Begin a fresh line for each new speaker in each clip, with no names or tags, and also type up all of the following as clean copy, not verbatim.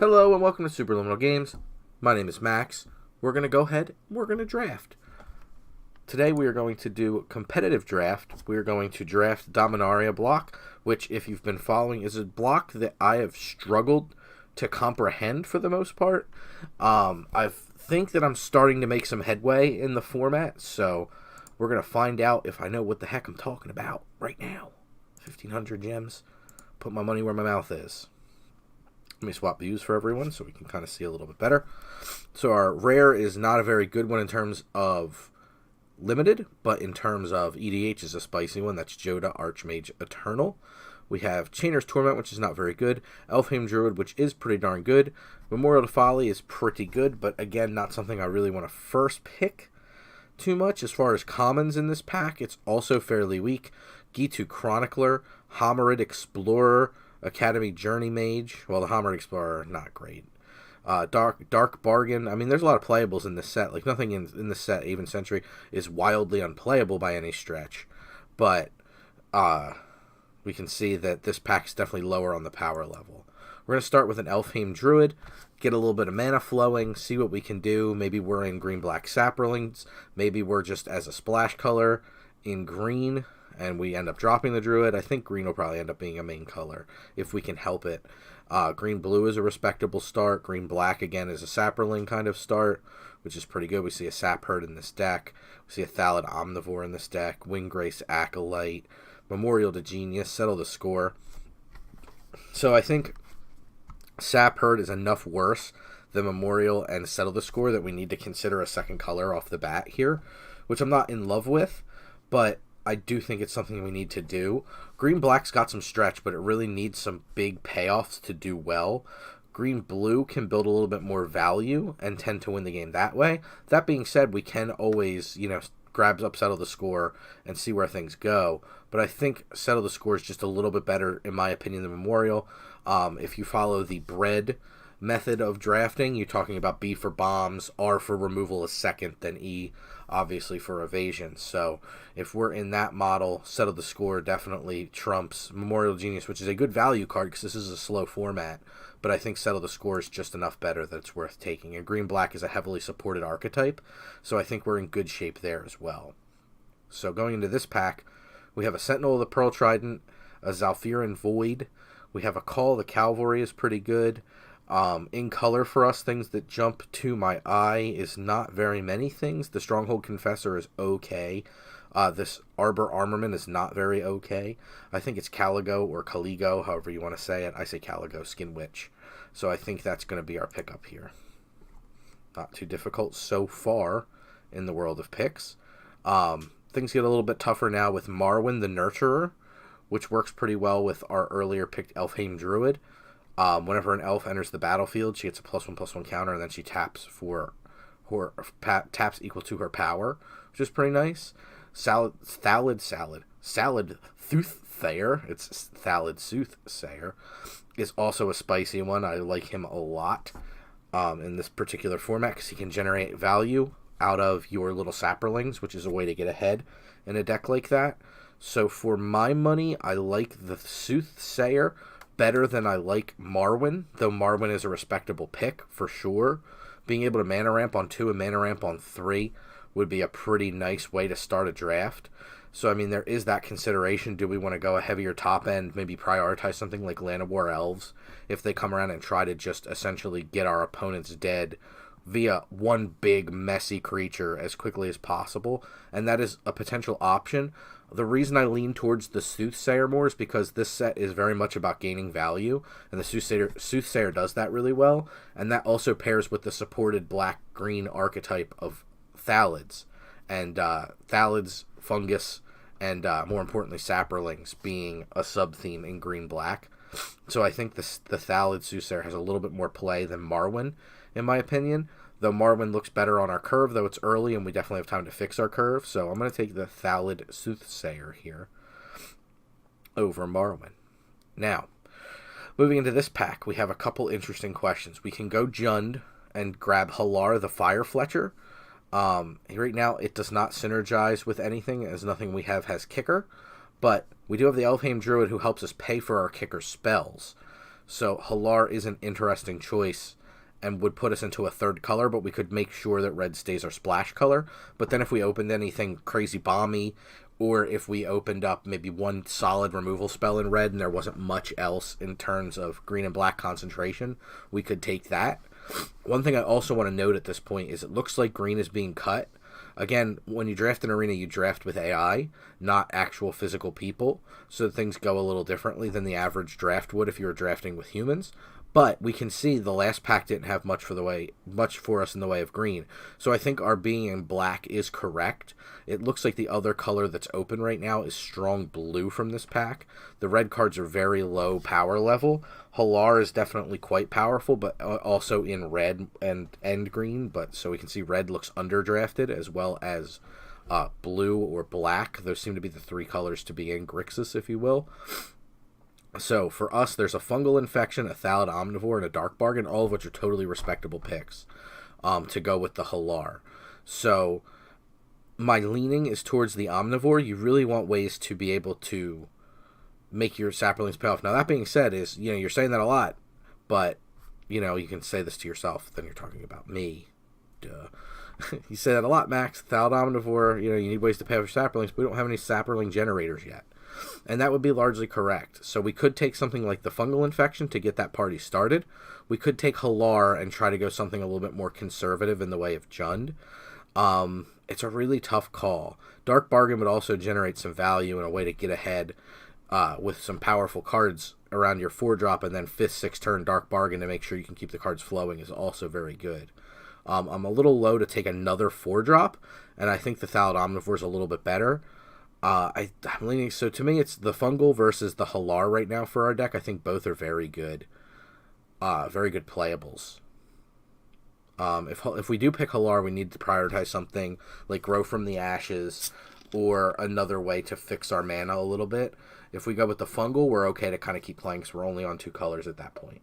Hello and welcome to Supraliminal Games. My name is Max. We're going to go ahead and we're going to draft. Today we are going to do competitive draft. We are going to draft Dominaria block, which if you've been following is a block that I have struggled to comprehend for the most part. I think that I'm starting to make some headway in the format, so we're going to find out if I know what the heck I'm talking about right now. 1,500 gems. Put my money where my mouth is. Let me swap views for everyone so we can kind of see a little bit better. So our rare is not a very good one in terms of limited, but in terms of EDH is a spicy one. That's Joda, Archmage Eternal. We have Chainer's Torment, which is not very good. Elfheim Druid, which is pretty darn good. Memorial to Folly is pretty good, but again, not something I really want to first pick too much. As far as commons in this pack, it's also fairly weak. Gitu Chronicler, Homerid Explorer, Academy Journey Mage. Well, the Homerid Explorer, not great. Dark Bargain. I mean, there's a lot of playables in this set. Like, nothing in this set, Even Century, is wildly unplayable by any stretch. But we can see that this pack is definitely lower on the power level. We're going to start with an Elfheim Druid, get a little bit of mana flowing, see what we can do. Maybe we're in green-black Saprolings. Maybe we're just as a splash color in green, and we end up dropping the Druid. I think green will probably end up being a main color, if we can help it. Green-blue is a respectable start. Green-black, again, is a Saproling kind of start, which is pretty good. We see a Sapherd in this deck. We see a Thallid Omnivore in this deck. Winggrace Acolyte. Memorial to Genius. Settle the Score. So I think Sapherd is enough worse than Memorial and Settle the Score that we need to consider a second color off the bat here, which I'm not in love with, but I do think it's something we need to do. Green-black's got some stretch, but it really needs some big payoffs to do well. Green-blue can build a little bit more value and tend to win the game that way. That being said, we can always, grab up Settle the Score and see where things go. But I think Settle the Score is just a little bit better, in my opinion, than Memorial. If you follow the bread method of drafting, you're talking about B for bombs, R for removal is second, then E obviously for evasion. So if we're in that model, Settle the Score definitely trumps Memorial Genius, which is a good value card because this is a slow format, but I think Settle the Score is just enough better that it's worth taking. And green-black is a heavily supported archetype, so I think we're in good shape there as well. So going into this pack, we have a Sentinel of the Pearl Trident, a Zalfiran Void, we have a Call, the Cavalry is pretty good. In color for us, things that jump to my eye is not very many things. The Stronghold Confessor is okay. This Arbor Armament is not very okay. I think it's Caligo or Caligo, however you want to say it. I say Caligo, Skin Witch. So I think that's going to be our pickup here. Not too difficult so far in the world of picks. Things get a little bit tougher now with Marwyn the Nurturer, which works pretty well with our earlier picked Elfheim Druid. Whenever an elf enters the battlefield, she gets a +1/+1 counter, and then she taps for her taps equal to her power, which is pretty nice. Thallid Soothsayer. It's Thallid Soothsayer is also a spicy one. I like him a lot in this particular format because he can generate value out of your little Saprolings, which is a way to get ahead in a deck like that. So for my money, I like the Soothsayer better than I like Marwyn, though Marwyn is a respectable pick for sure. Being able to mana ramp on 2 and mana ramp on 3 would be a pretty nice way to start a draft. So, I mean, there is that consideration. Do we want to go a heavier top end, maybe prioritize something like Land of War Elves if they come around and try to just essentially get our opponents dead via one big messy creature as quickly as possible? And that is a potential option. The reason I lean towards the Soothsayer more is because this set is very much about gaining value, and the Soothsayer does that really well, and that also pairs with the supported black-green archetype of Thallids, and Thallids, Fungus, and more importantly Saprolings being a sub-theme in green-black. So I think the Thallid Soothsayer has a little bit more play than Marwyn, in my opinion. Though Marwyn looks better on our curve, though it's early and we definitely have time to fix our curve. So I'm going to take the Thallid Soothsayer here over Marwyn. Now, moving into this pack, we have a couple interesting questions. We can go Jund and grab Halar the Fire Fletcher. Right now, it does not synergize with anything, as nothing we have has kicker. But we do have the Elfheim Druid who helps us pay for our kicker spells. So Halar is an interesting choice and would put us into a third color, but we could make sure that red stays our splash color. But then if we opened anything crazy bomby, or if we opened up maybe one solid removal spell in red and there wasn't much else in terms of green and black concentration, we could take that. One thing I also want to note at this point is it looks like green is being cut. Again, when you draft an arena, you draft with AI, not actual physical people, so things go a little differently than the average draft would if you were drafting with humans. But we can see the last pack didn't have much for us in the way of green. So I think our being in black is correct. It looks like the other color that's open right now is strong blue from this pack. The red cards are very low power level. Halar is definitely quite powerful, but also in red and green. But so we can see red looks underdrafted, as well as blue or black. Those seem to be the three colors to be in Grixis, if you will. So, for us, there's a Fungal Infection, a Thallid Omnivore, and a Dark Bargain, all of which are totally respectable picks to go with the Halar. So, my leaning is towards the Omnivore. You really want ways to be able to make your Saprolings pay off. Now, that being said, you're saying that a lot, but, you can say this to yourself, then you're talking about me. Duh. You say that a lot, Max. Thallid Omnivore, you need ways to pay off your Saprolings, but we don't have any Saproling generators yet. And that would be largely correct. So we could take something like the Fungal Infection to get that party started. We could take Halar and try to go something a little bit more conservative in the way of Jund. It's a really tough call. Dark Bargain would also generate some value and a way to get ahead with some powerful cards around your 4-drop, and then 5th, 6th turn Dark Bargain to make sure you can keep the cards flowing is also very good. I'm a little low to take another 4-drop, and I think the Thallid Omnivore is a little bit better. I'm leaning, so to me it's the Fungal versus the Halar right now for our deck. I think both are very good playables. If we do pick Halar, we need to prioritize something like Grow from the Ashes or another way to fix our mana a little bit. If we go with the Fungal, we're okay to kind of keep playing because we're only on 2 colors at that point.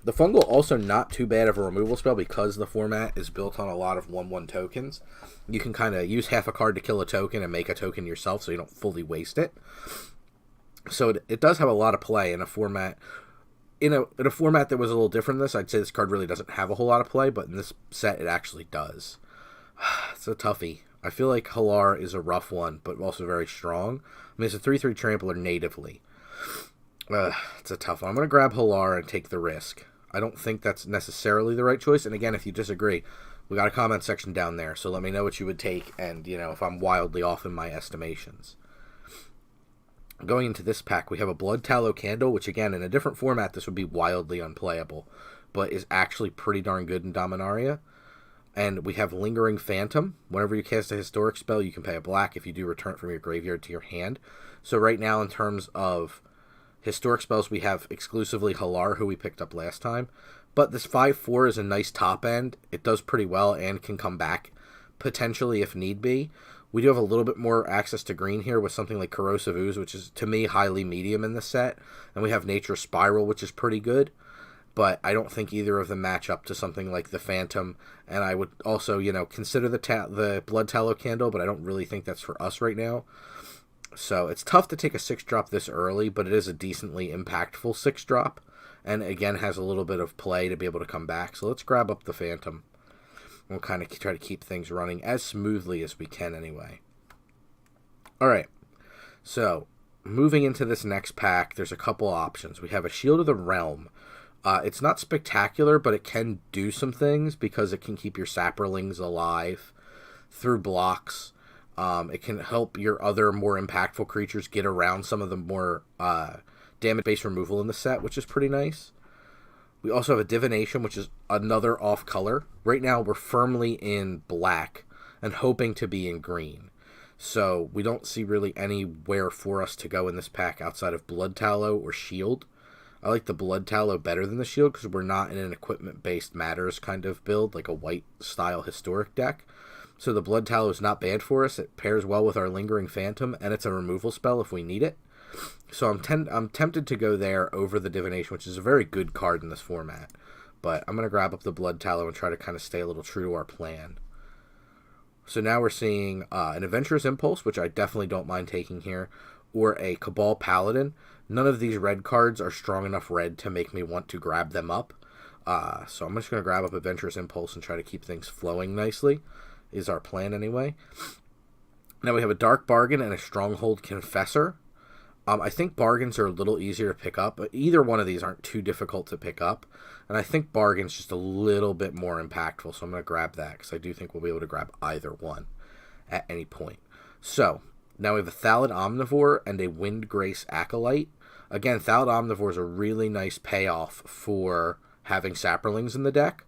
The Fungal also not too bad of a removal spell because the format is built on a lot of 1/1 tokens. You can kind of use half a card to kill a token and make a token yourself so you don't fully waste it. So it does have a lot of play in a format. In a format that was a little different than this, I'd say this card really doesn't have a whole lot of play, but in this set it actually does. It's a toughie. I feel like Halar is a rough one, but also very strong. I mean, it's a 3/3 trampler natively. It's a tough one. I'm going to grab Halar and take the risk. I don't think that's necessarily the right choice. And again, if you disagree, we got a comment section down there. So let me know what you would take and, if I'm wildly off in my estimations. Going into this pack, we have a Blood Tallow Candle, which again, in a different format, this would be wildly unplayable, but is actually pretty darn good in Dominaria. And we have Lingering Phantom. Whenever you cast a historic spell, you can pay a black if you do return it from your graveyard to your hand. So right now, in terms of historic spells, we have exclusively Halar, who we picked up last time. But this 5/4 is a nice top end. It does pretty well and can come back, potentially, if need be. We do have a little bit more access to green here with something like Corrosive Ooze, which is, to me, highly medium in this set. And we have Nature's Spiral, which is pretty good. But I don't think either of them match up to something like the Phantom. And I would also, consider the Blood Tallow Candle, but I don't really think that's for us right now. So it's tough to take a 6-drop this early, but it is a decently impactful 6-drop. And again, has a little bit of play to be able to come back. So let's grab up the Phantom. We'll kind of try to keep things running as smoothly as we can anyway. Alright, so moving into this next pack, there's a couple options. We have a Shield of the Realm. It's not spectacular, but it can do some things because it can keep your Saprolings alive through blocks. It can help your other more impactful creatures get around some of the more damage-based removal in the set, which is pretty nice. We also have a Divination, which is another off-color. Right now, we're firmly in black and hoping to be in green. So we don't see really anywhere for us to go in this pack outside of Blood Tallow or Shield. I like the Blood Tallow better than the Shield because we're not in an equipment-based matters kind of build, like a white-style historic deck. So the Blood Tallow is not bad for us. It pairs well with our Lingering Phantom, and it's a removal spell if we need it. So I'm tempted to go there over the Divination, which is a very good card in this format. But I'm going to grab up the Blood Tallow and try to kind of stay a little true to our plan. So now we're seeing an Adventurous Impulse, which I definitely don't mind taking here. or a Cabal Paladin. None of these red cards are strong enough red to make me want to grab them up. So I'm just going to grab up Adventurous Impulse and try to keep things flowing nicely, is our plan anyway. Now we have a Dark Bargain and a Stronghold Confessor. I think bargains are a little easier to pick up, but either one of these aren't too difficult to pick up. And I think bargain's just a little bit more impactful, so I'm going to grab that, because I do think we'll be able to grab either one at any point. So, now we have a Thallid Omnivore and a Windgrace Acolyte. Again, Thallid Omnivore is a really nice payoff for having Saprolings in the deck.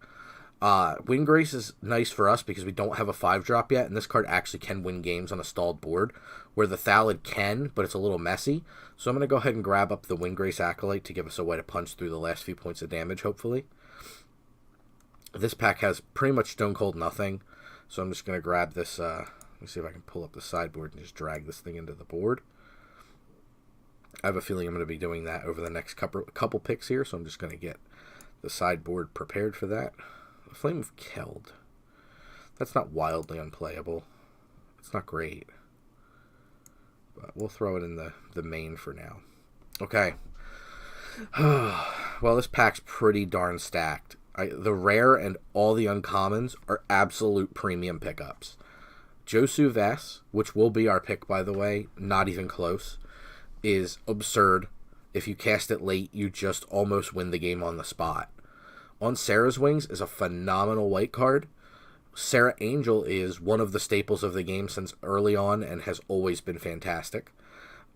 Windgrace is nice for us because we don't have a 5-drop yet, and this card actually can win games on a stalled board, where the Thallid can, but it's a little messy. So I'm going to go ahead and grab up the Windgrace Acolyte to give us a way to punch through the last few points of damage, hopefully. This pack has pretty much Stone Cold nothing, so I'm just going to grab this. Let me see if I can pull up the sideboard and just drag this thing into the board. I have a feeling I'm going to be doing that over the next couple picks here, so I'm just going to get the sideboard prepared for that. Flame of Keld. That's not wildly unplayable. It's not great. But we'll throw it in the main for now. Okay. Well, this pack's pretty darn stacked. The rare and all the uncommons are absolute premium pickups. Josu Vess, which will be our pick, by the way, not even close, is absurd. If you cast it late, you just almost win the game on the spot. On Sarah's Wings is a phenomenal white card. Sarah Angel is one of the staples of the game since early on and has always been fantastic.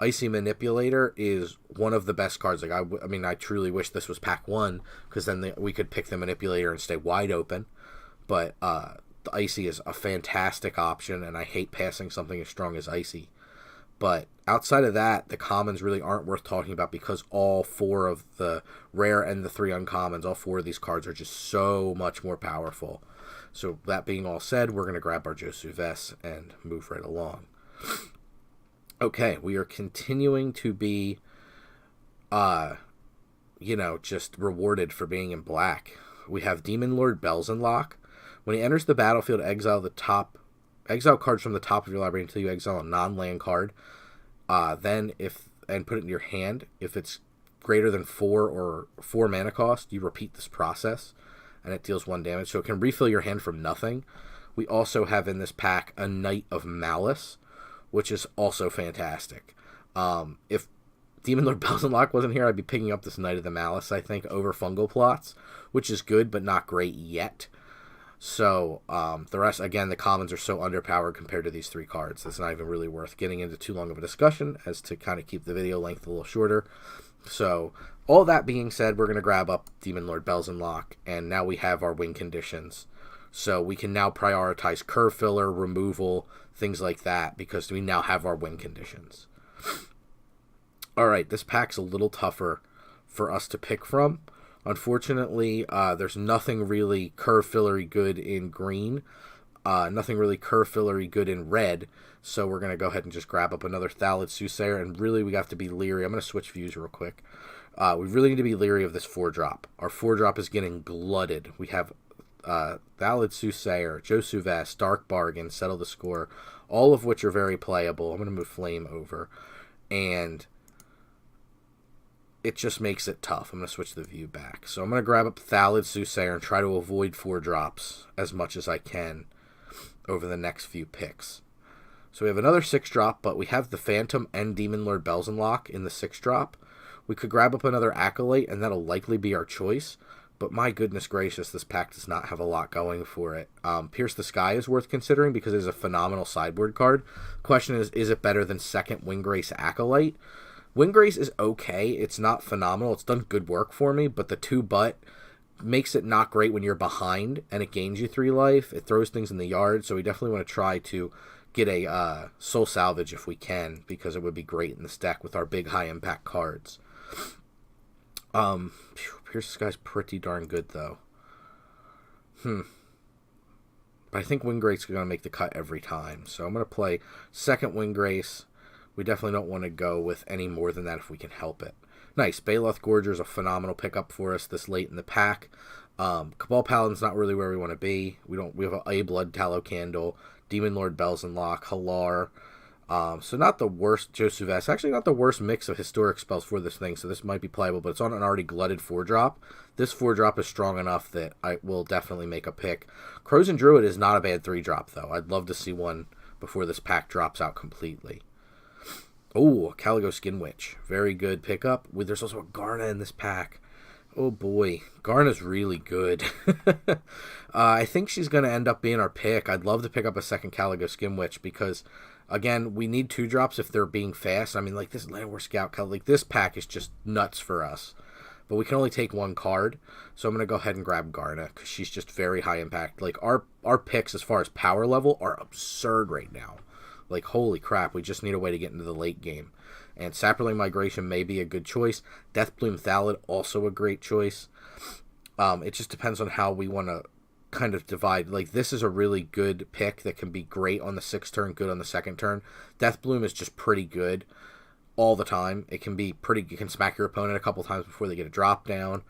Icy Manipulator is one of the best cards. Like I mean, I truly wish this was pack 1, because then we could pick the Manipulator and stay wide open. But the Icy is a fantastic option, and I hate passing something as strong as Icy. But outside of that, the commons really aren't worth talking about, because all 4 of the rare and the 3 uncommons, all 4 of these cards are just so much more powerful. So that being all said, we're going to grab our Josu Vess and move right along. Okay, we are continuing to be, just rewarded for being in black. We have Demon Lord Belzenlock. When he enters the battlefield, exile cards from the top of your library until you exile a non-land card. Then put it in your hand. If it's greater than 4 mana cost, you repeat this process, and it deals 1 damage. So it can refill your hand from nothing. We also have in this pack a Knight of Malice, which is also fantastic. If Demon Lord Belzenlock wasn't here, I'd be picking up this Knight of the Malice, I think, over Fungal Plots, which is good, but not great yet. So, the rest, again, the commons are so underpowered compared to these 3 cards. It's not even really worth getting into too long of a discussion, as to kind of keep the video length a little shorter. So, all that being said, we're going to grab up Demon Lord Belzenlock, and now we have our win conditions. So, we can now prioritize curve filler, removal, things like that, because we now have our win conditions. Alright, this pack's a little tougher for us to pick from. Unfortunately, there's nothing really curve fillery good in green, nothing really curve fillery good in red, so we're going to go ahead and just grab up another Thallid Soothsayer, and really we have to be leery. I'm going to switch views real quick. We really need to be leery of this 4-drop. Our 4-drop is getting glutted. We have Thallid Soothsayer, Josu Vess, Dark Bargain, Settle the Score, all of which are very playable. I'm going to move Flame over, and it just makes it tough. I'm going to switch the view back. So I'm going to grab up Thallid Soothsayer and try to avoid 4-drops as much as I can over the next few picks. So we have another 6-drop, but we have the Phantom and Demon Lord Belzenlock in the 6-drop. We could grab up another Acolyte, and that'll likely be our choice. But my goodness gracious, this pack does not have a lot going for it. Pierce the Sky is worth considering because it is a phenomenal sideboard card. Question is it better than 2nd Windgrace Acolyte? Windgrace is okay. It's not phenomenal. It's done good work for me, but the 2-but makes it not great when you're behind, and it gains you 3 life. It throws things in the yard, so we definitely want to try to get a Soul Salvage if we can, because it would be great in this deck with our big high-impact cards. Pierce the Sky's pretty darn good, though. But I think Windgrace is going to make the cut every time, so I'm going to play 2nd Windgrace. We definitely don't want to go with any more than that if we can help it. Nice. Baloth Gorger is a phenomenal pickup for us this late in the pack. Cabal Paladin's not really where we want to be. We have a Blood Tallow Candle, Demon Lord Belzenlock, Halar. So not the worst Josuvest. Actually, not the worst mix of historic spells for this thing, so this might be playable, but it's on an already glutted 4-drop. This 4-drop is strong enough that I will definitely make a pick. Crows and Druid is not a bad 3-drop, though. I'd love to see one before this pack drops out completely. Oh, Caligo Skin Witch. Very good pickup. There's also a Garna in this pack. Oh boy, Garna's really good. I think she's going to end up being our pick. I'd love to pick up a second Caligo Skin Witch because, again, we need 2-drops if they're being fast. I mean, like this Llanowar Scout, like this pack is just nuts for us. But we can only take one card, so I'm going to go ahead and grab Garna because she's just very high impact. Like our picks as far as power level are absurd right now. Like, holy crap, we just need a way to get into the late game. And Saproling Migration may be a good choice. Deathbloom Thallid, also a great choice. It just depends on how we want to kind of divide. Like, this is a really good pick that can be great on the 6th turn, good on the 2nd turn. Deathbloom is just pretty good all the time. It can be pretty, you can smack your opponent a couple times before they get a drop down.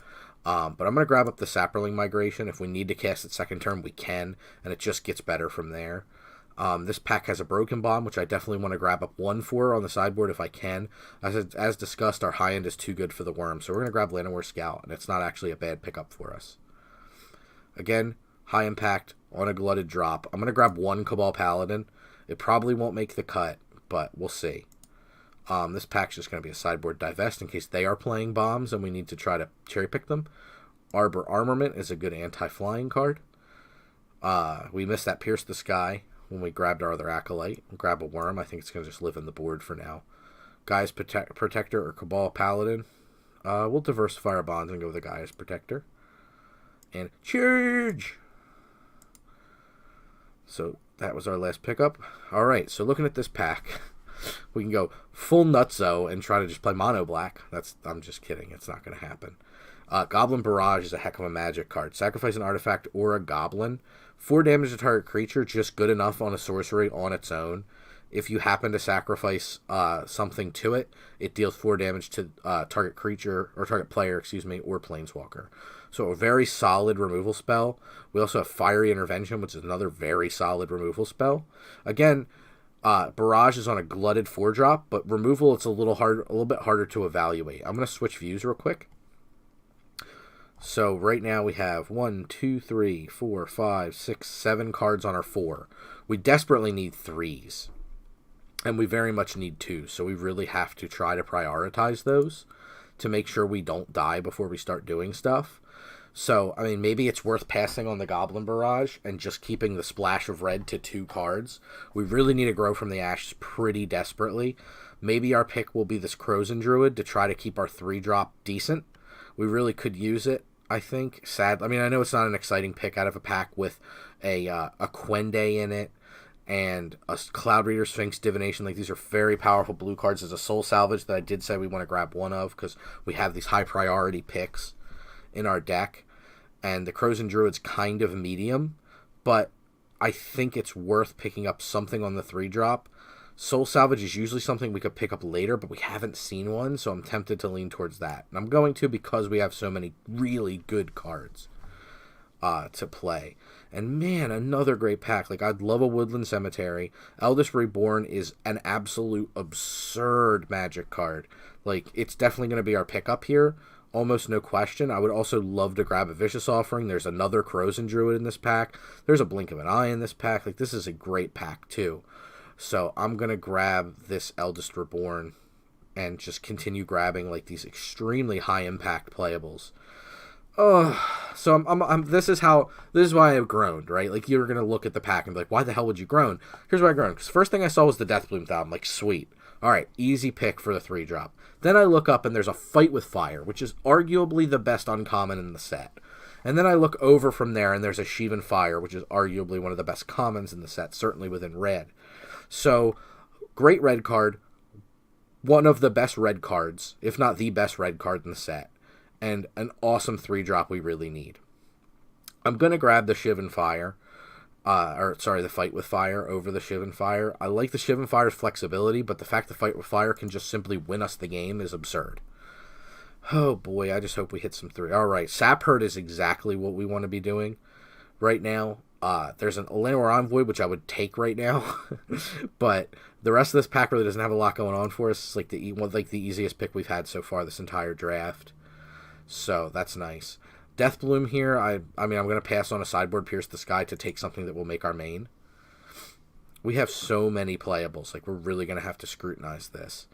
But I'm going to grab up the Saproling Migration. If we need to cast it 2nd turn, we can, and it just gets better from there. This pack has a Broken Bomb, which I definitely want to grab up 1 for on the sideboard if I can. As discussed, our high end is too good for the worm, so we're going to grab Llanowar Scout, and it's not actually a bad pickup for us. Again, high impact on a glutted drop. I'm going to grab 1 Cabal Paladin. It probably won't make the cut, but we'll see. This pack's just going to be a sideboard divest in case they are playing bombs and we need to try to cherry pick them. Arbor Armament is a good anti-flying card. We missed that Pierce the Sky when we grabbed our other Acolyte. We'll grab a Worm. I think it's going to just live in the board for now. Gaia's Protector or Cabal Paladin. We'll diversify our bonds and go with the Gaia's Protector. And charge! So that was our last pickup. Alright, so looking at this pack, we can go full nutso and try to just play mono black. I'm just kidding. It's not going to happen. Goblin Barrage is a heck of a magic card. Sacrifice an artifact or a goblin. 4 damage to target creature, just good enough on a sorcery on its own. If you happen to sacrifice something to it, it deals 4 damage to target creature, or target player, excuse me, or planeswalker. So a very solid removal spell. We also have Fiery Intervention, which is another very solid removal spell. Again, Barrage is on a glutted 4-drop, but removal it's a little bit harder to evaluate. I'm going to switch views real quick. So right now we have 1, 2, 3, 4, 5, 6, 7 cards on our 4. We desperately need 3s. And we very much need 2. So we really have to try to prioritize those to make sure we don't die before we start doing stuff. So, I mean, maybe it's worth passing on the Goblin Barrage and just keeping the splash of red to 2 cards. We really need to grow from the ashes pretty desperately. Maybe our pick will be this Crows and Druid to try to keep our 3-drop decent. We really could use it, I think. Sad. I mean, I know it's not an exciting pick out of a pack with a Quende in it and a Cloud Reader, Sphinx, Divination. Like, these are very powerful blue cards. There's a Soul Salvage that I did say we want to grab 1 of because we have these high priority picks in our deck. And the Crows and Druid's kind of medium, but I think it's worth picking up something on the 3-drop. Soul Salvage is usually something we could pick up later, but we haven't seen one, so I'm tempted to lean towards that. And I'm going to because we have so many really good cards to play. And man, another great pack. Like, I'd love a Woodland Cemetery. Eldest Reborn is an absolute absurd magic card. Like, it's definitely going to be our pickup here. Almost no question. I would also love to grab a Vicious Offering. There's another Crows and Druid in this pack. There's a Blink of an Eye in this pack. Like, this is a great pack, too. So I'm going to grab this Eldest Reborn and just continue grabbing like these extremely high impact playables. So this is why I've groaned, right? Like, you're going to look at the pack and be like, why the hell would you groan? Here's why I groaned. Because first thing I saw was the Deathbloom Thou. I'm like, sweet. All right, easy pick for the 3-drop. Then I look up and there's a Fight with Fire, which is arguably the best uncommon in the set. And then I look over from there and there's a Sheevan Fire, which is arguably one of the best commons in the set, certainly within red. So, great red card, one of the best red cards, if not the best red card in the set, and an awesome 3-drop we really need. I'm going to grab the Sheevan Fire, the Fight with Fire over the Sheevan Fire. I like the Sheevan Fire's flexibility, but the fact the Fight with Fire can just simply win us the game is absurd. Oh boy, I just hope we hit some 3. Alright, Sap Herd is exactly what we want to be doing right now. There's an Llanowar Envoy, which I would take right now, but The rest of this pack really doesn't have a lot going on for us. It's like the easiest pick we've had so far this entire draft. So that's nice. Deathbloom here, I mean, I'm going to pass on a sideboard Pierce the Sky to take something that will make our main. We have so many playables. Like, we're really going to have to scrutinize this.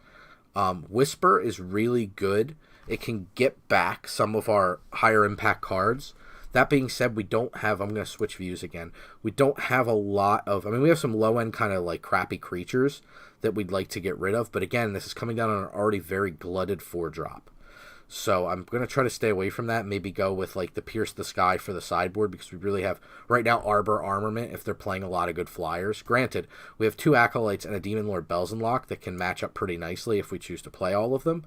Whisper is really good. It can get back some of our higher impact cards. That being said, we don't have... I'm going to switch views again. We don't have a lot of... I mean, we have some low-end kind of, like, crappy creatures that we'd like to get rid of. But again, this is coming down on an already very glutted 4-drop. So I'm going to try to stay away from that. Maybe go with, like, the Pierce the Sky for the sideboard, because we really have, right now, Arbor Armament if they're playing a lot of good flyers. Granted, we have 2 Acolytes and a Demon Lord Belzenlock that can match up pretty nicely if we choose to play all of them.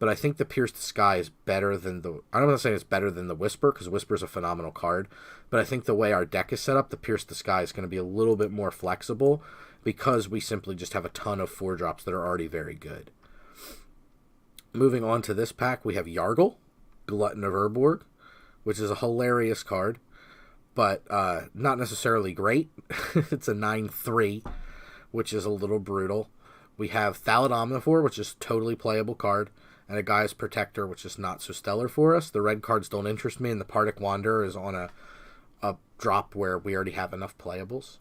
But I think the Pierce the Sky is better than the... I don't want to say it's better than the Whisper, because Whisper is a phenomenal card. But I think the way our deck is set up, the Pierce the Sky is going to be a little bit more flexible, because we simply just have a ton of 4-drops that are already very good. Moving on to this pack, we have Yargle, Glutton of Urborg, which is a hilarious card, but not necessarily great. It's a 9/3, which is a little brutal. We have Thallid Omnivore, which is a totally playable card, and a Gaia's Protector, which is not so stellar for us. The red cards don't interest me, and the Partic Wanderer is on a drop where we already have enough playables.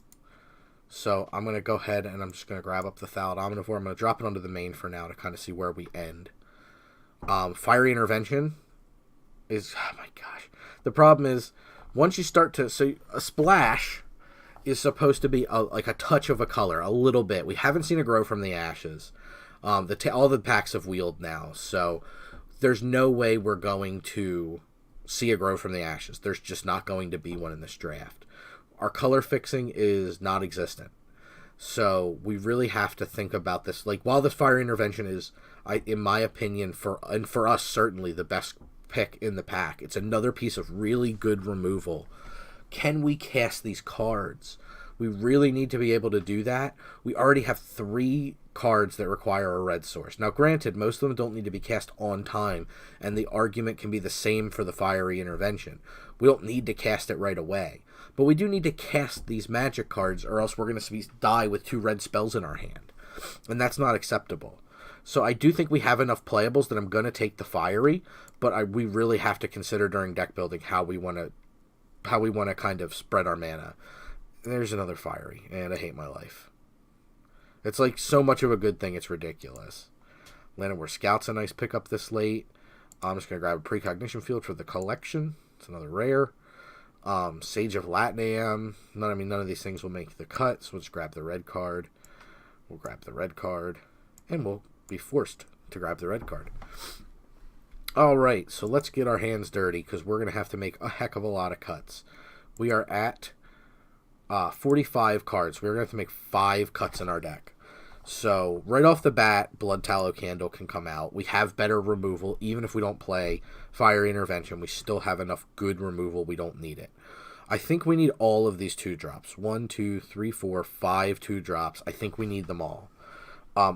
So I'm going to go ahead and I'm just going to grab up the Thallid Omnivore. I'm going to drop it onto the main for now to kind of see where we end. Fiery Intervention is... Oh my gosh. The problem is, once you start to... So a splash is supposed to be like a touch of a color, a little bit. We haven't seen it grow from the ashes. All the packs have wheeled now, so there's no way we're going to see a grow from the ashes. There's just not going to be one in this draft. Our color fixing is non-existent. So we really have to think about this. Like, while this Fire Intervention is, in my opinion, for us, certainly the best pick in the pack, it's another piece of really good removal. Can we cast these cards? We really need to be able to do that. We already have 3 cards that require a red source. Now, granted, most of them don't need to be cast on time, and the argument can be the same for the Fiery Intervention. We don't need to cast it right away. But we do need to cast these magic cards, or else we're going to die with 2 red spells in our hand. And that's not acceptable. So I do think we have enough playables that I'm going to take the Fiery, but we really have to consider during deck building how we want to kind of spread our mana. There's another Fiery, and I hate my life. It's like so much of a good thing, it's ridiculous. Llanowar Scout's a nice pickup this late. I'm just going to grab a Precognition Field for the collection. It's another rare. Sage of Latnium. None of these things will make the cut, so we'll just grab the red card. We'll grab the red card, and we'll be forced to grab the red card. Alright, so let's get our hands dirty, because we're going to have to make a heck of a lot of cuts. We are at 45 cards. We're going to have to make 5 cuts in our deck. So, right off the bat, Blood Tallow Candle can come out. We have better removal. Even if we don't play Fiery Intervention, we still have enough good removal. We don't need it. I think we need all of these 2-drops. 1, 2, 3, 4, 5 2-drops. I think we need them all.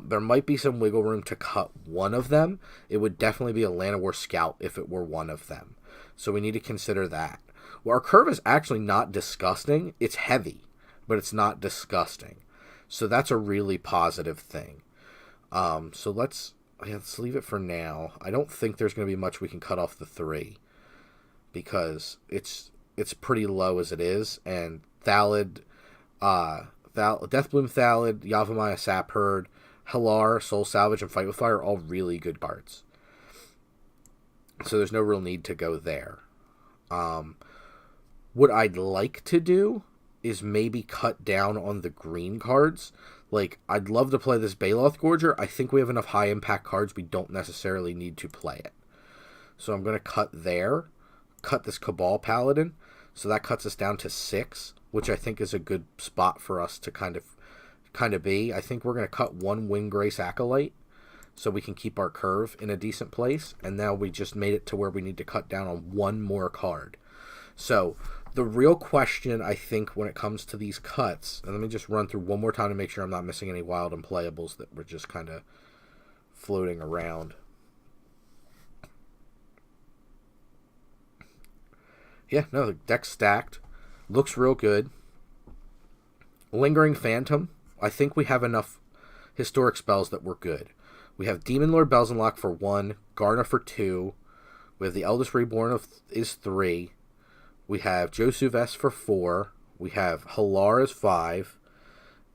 There might be some wiggle room to cut one of them. It would definitely be a Llanowar Scout if it were one of them. So we need to consider that. Well, our curve is actually not disgusting. It's heavy, but it's not disgusting. So that's a really positive thing. So let's leave it for now. I don't think there's going to be much we can cut off the 3, because it's pretty low as it is. And Thallid, Deathbloom Thallid, Yavimaya Sapherd, Halar, Soul Salvage, and Fight with Fire are all really good cards. So there's no real need to go there. What I'd like to do is maybe cut down on the green cards. Like, I'd love to play this Baloth Gorger. I think we have enough high impact cards we don't necessarily need to play it. So I'm going to cut there. Cut this Cabal Paladin. So that cuts us down to 6, which I think is a good spot for us to kind of be. I think we're going to cut 1 Windgrace Acolyte, so we can keep our curve in a decent place. And now we just made it to where we need to cut down on 1 more card. So the real question, I think, when it comes to these cuts, and let me just run through one more time to make sure I'm not missing any wild unplayables that were just kind of floating around. Yeah, no, the deck's stacked. Looks real good. Lingering Phantom. I think we have enough historic spells that were good. We have Demon Lord Belzenlock for 1, Garna for 2. We have the Eldest Reborn is 3. We have Josuves for 4. We have Halar as 5.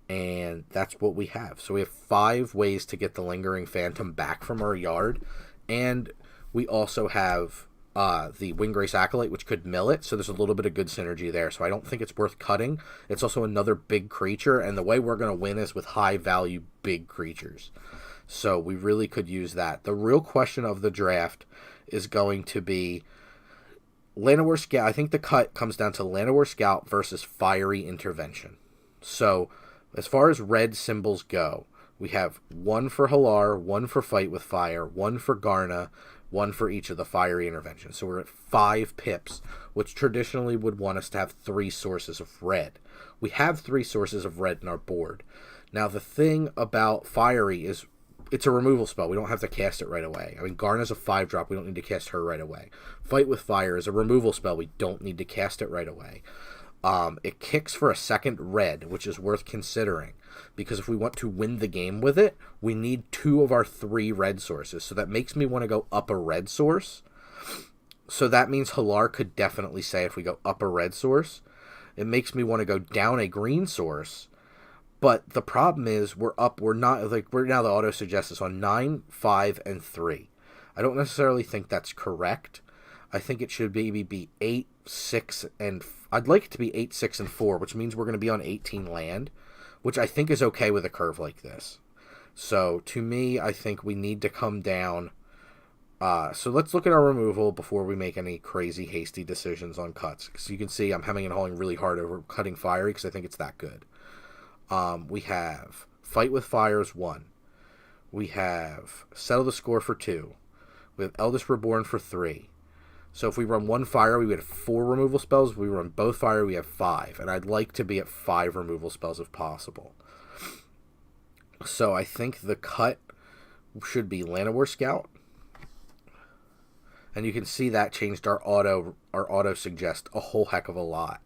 And that's what we have. So we have 5 ways to get the Lingering Phantom back from our yard. And we also have the Windgrace Acolyte, which could mill it. So there's a little bit of good synergy there. So I don't think it's worth cutting. It's also another big creature. And the way we're going to win is with high-value big creatures. So we really could use that. The real question of the draft is going to be Llanowar Scout. I think the cut comes down to Llanowar Scout versus Fiery Intervention. So as far as red symbols go, we have 1 for Halar, 1 for Fight with Fire, 1 for Garna, 1 for each of the Fiery Interventions. So we're at 5 pips, which traditionally would want us to have 3 sources of red. We have 3 sources of red in our board. Now the thing about Fiery is it's a removal spell. We don't have to cast it right away. I mean, Garna's a 5-drop. We don't need to cast her right away. Fight with Fire is a removal spell. We don't need to cast it right away. It kicks for a 2nd red, which is worth considering. Because if we want to win the game with it, we need 2 of our 3 red sources. So that makes me want to go up a red source. So that means Halar could definitely say if we go up a red source. It makes me want to go down a green source. But the problem is we're now the auto suggests us on 9, 5, and 3. I don't necessarily think that's correct. I think it should maybe be 8, 6, and I'd like it to be 8, 6, and 4, which means we're going to be on 18 land, which I think is okay with a curve like this. So to me, I think we need to come down. So let's look at our removal before we make any crazy hasty decisions on cuts. Because you can see I'm hemming and hawing really hard over cutting Fiery because I think it's that good. We have Fight with Fire is 1. We have Settle the Score for 2. We have Eldest Reborn for 3. So if we run 1 Fire, we would have 4 removal spells. If we run both Fire, we have 5. And I'd like to be at 5 removal spells if possible. So I think the cut should be Llanowar Scout. And you can see that changed our auto suggest a whole heck of a lot.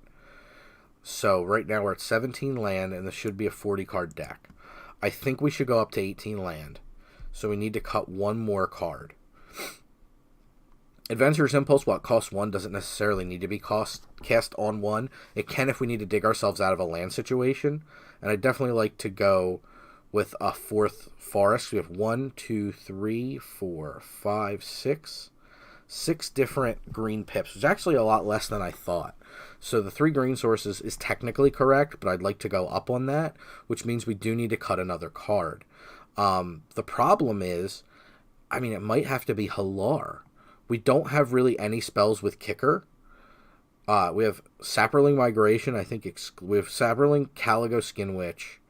So right now we're at 17 land, and this should be a 40-card deck. I think we should go up to 18 land. So we need to cut 1 more card. Adventurer's Impulse, while it costs 1, doesn't necessarily need to be cast on 1. It can if we need to dig ourselves out of a land situation. And I'd definitely like to go with a 4th Forest. We have 1, 2, 3, 4, 5, 6. 6 different green pips, which is actually a lot less than I thought. So the 3 green sources is technically correct, but I'd like to go up on that, which means we do need to cut another card. The problem is, I mean, it might have to be Halar. We don't have really any spells with Kicker. We have Saproling Migration, I think we have Saproling, Caligo Skin Witch,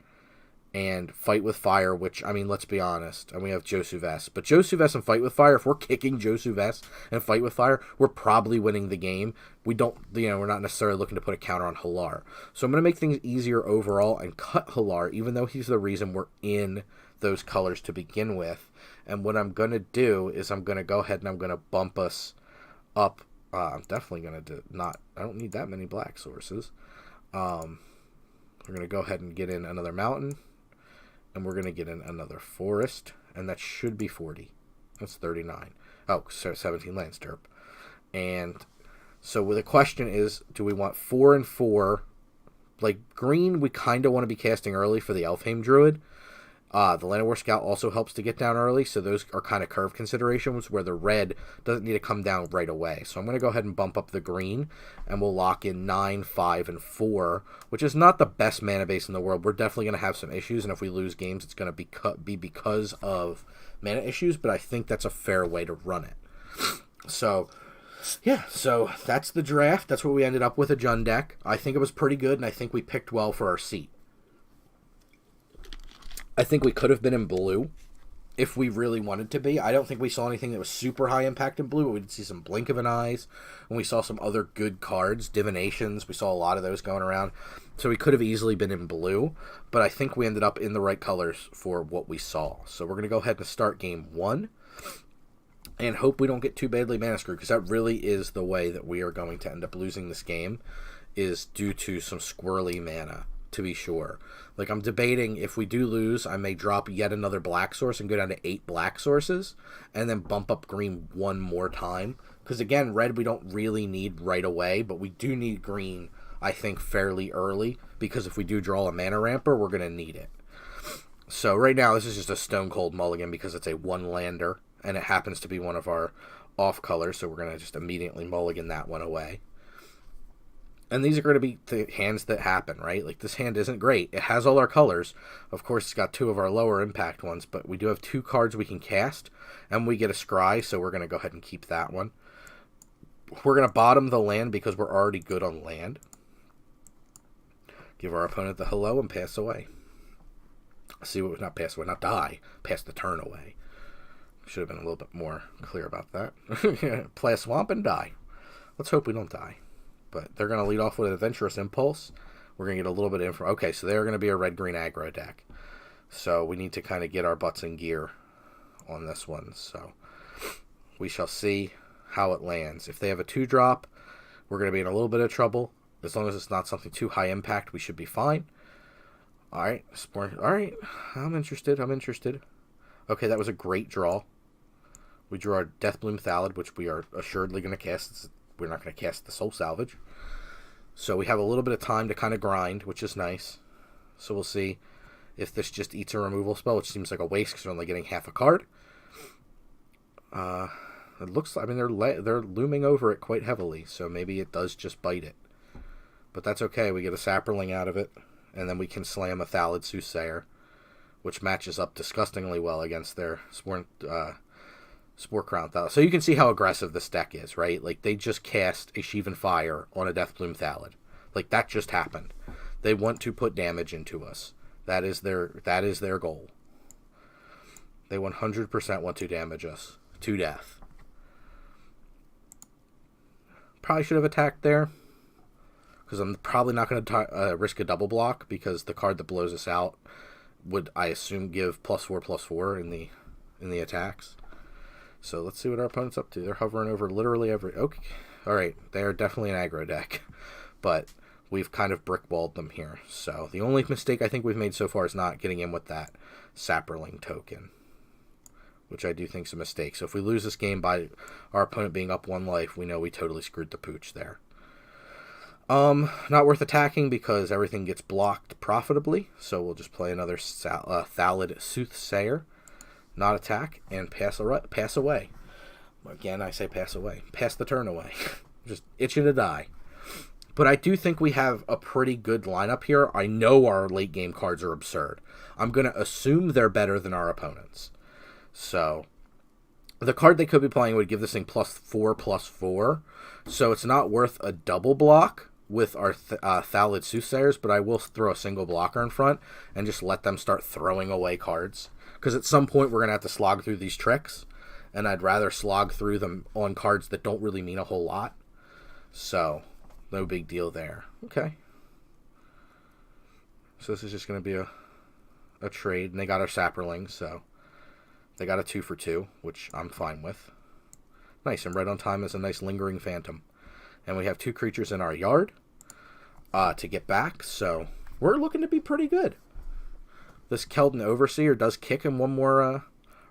and Fight with Fire, which, I mean, let's be honest, and we have Josuves. But Josuves and Fight with Fire, if we're kicking Josuves and Fight with Fire, we're probably winning the game. We're not necessarily looking to put a counter on Halar. So I'm going to make things easier overall and cut Halar, even though he's the reason we're in those colors to begin with. And what I'm going to do is I'm going to go ahead and I'm going to bump us up. I'm definitely going to I don't need that many black sources. We're going to go ahead and get in another mountain. And we're going to get in another forest. And that should be 40. That's 39. Oh, so 17 lands, derp. And so the question is, do we want 4 and 4? Like, green, we kind of want to be casting early for the Elfheim Druid. The Llanowar Scout also helps to get down early, so those are kind of curve considerations where the red doesn't need to come down right away. So I'm going to go ahead and bump up the green, and we'll lock in 9, 5, and 4, which is not the best mana base in the world. We're definitely going to have some issues, and if we lose games, it's going to be because of mana issues, but I think that's a fair way to run it. So, yeah, so that's the draft. That's what we ended up with, a Jund deck. I think it was pretty good, and I think we picked well for our seat. I think we could have been in blue if we really wanted to be. I don't think we saw anything that was super high impact in blue, but we did see some blink of an eyes, and we saw some other good cards, divinations. We saw a lot of those going around. So we could have easily been in blue, but I think we ended up in the right colors for what we saw. So we're going to go ahead and start game 1 and hope we don't get too badly mana screwed, because that really is the way that we are going to end up losing this game, is due to some squirrely mana to be sure. Like, I'm debating if we do lose, I may drop yet another black source and go down to 8 black sources, and then bump up green one more time. Because, again, red we don't really need right away, but we do need green, I think, fairly early, because if we do draw a mana ramper, we're going to need it. So right now, this is just a stone cold mulligan because it's a 1-lander, and it happens to be one of our off colors, so we're going to just immediately mulligan that one away. And these are going to be the hands that happen, right? Like, this hand isn't great. It has all our colors. Of course, it's got 2 of our lower impact ones, but we do have 2 cards we can cast, and we get a scry, so we're going to go ahead and keep that one. We're going to bottom the land because we're already good on land. Give our opponent the hello and pass away. See what, not pass away, not die. Pass the turn away. Should have been a little bit more clear about that. Play a swamp and die. Let's hope we don't die. But they're going to lead off with Adventurous Impulse. We're going to get a little bit of info. Okay, so they're going to be a red-green aggro deck. So we need to kind of get our butts in gear on this one. So we shall see how it lands. If they have a 2-drop, we're going to be in a little bit of trouble. As long as it's not something too high impact, we should be fine. Alright, alright, I'm interested. Okay, that was a great draw. We drew our Deathbloom Thallid, which we are assuredly going to cast. We're not going to cast the Soul Salvage. So we have a little bit of time to kind of grind, which is nice. So we'll see if this just eats a removal spell, which seems like a waste because we're only getting half a card. It looks, I mean, they're looming over it quite heavily, so maybe it does just bite it. But that's okay, we get a Saproling out of it, and then we can slam a Thallid Soothsayer, which matches up disgustingly well against their Spore Crown Thallid. So you can see how aggressive this deck is, right? Like, they just cast a Sheevan Fire on a Deathbloom Thallid. Like, that just happened. They want to put damage into us. That is their goal. They 100% want to damage us to death. Probably should have attacked there, because I'm probably not going to risk a double block, because the card that blows us out would, I assume, give +4/+4 in the attacks. So let's see what our opponent's up to. They're hovering over literally every... Okay, alright, they are definitely an aggro deck, but we've kind of brick-walled them here. So the only mistake I think we've made so far is not getting in with that Saproling token, which I do think is a mistake. So if we lose this game by our opponent being up 1 life, we know we totally screwed the pooch there. Not worth attacking because everything gets blocked profitably, so we'll just play another Thallid Soothsayer, not attack, and pass away. Again, I say pass away. Pass the turn away. Just itching to die. But I do think we have a pretty good lineup here. I know our late game cards are absurd. I'm going to assume they're better than our opponents. So, the card they could be playing would give this thing +4/+4. So it's not worth a double block with our Thallid Soothsayers, but I will throw a single blocker in front and just let them start throwing away cards. Because at some point we're going to have to slog through these tricks, and I'd rather slog through them on cards that don't really mean a whole lot. So, no big deal there. Okay. So this is just going to be a trade, and they got our Saproling, so they got a 2 for 2, which I'm fine with. Nice, and right on time is a nice Lingering Phantom. And we have 2 creatures in our yard to get back, so we're looking to be pretty good. This Keldon Overseer does kick in 1 more,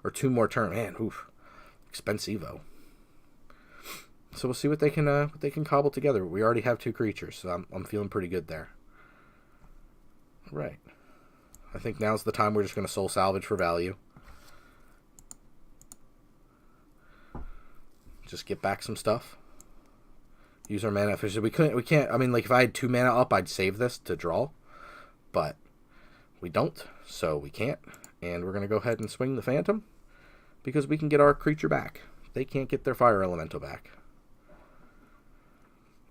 or 2 more turns. Man, oof, expensivo. So we'll see what they can cobble together. We already have 2 creatures, so I'm feeling pretty good there. All right. I think now's the time we're just going to Soul Salvage for value. Just get back some stuff. Use our mana efficiently. We can't, I mean, like, if I had 2 mana up, I'd save this to draw. But we don't, so we can't. And we're going to go ahead and swing the Phantom, because we can get our creature back. They can't get their Fire Elemental back.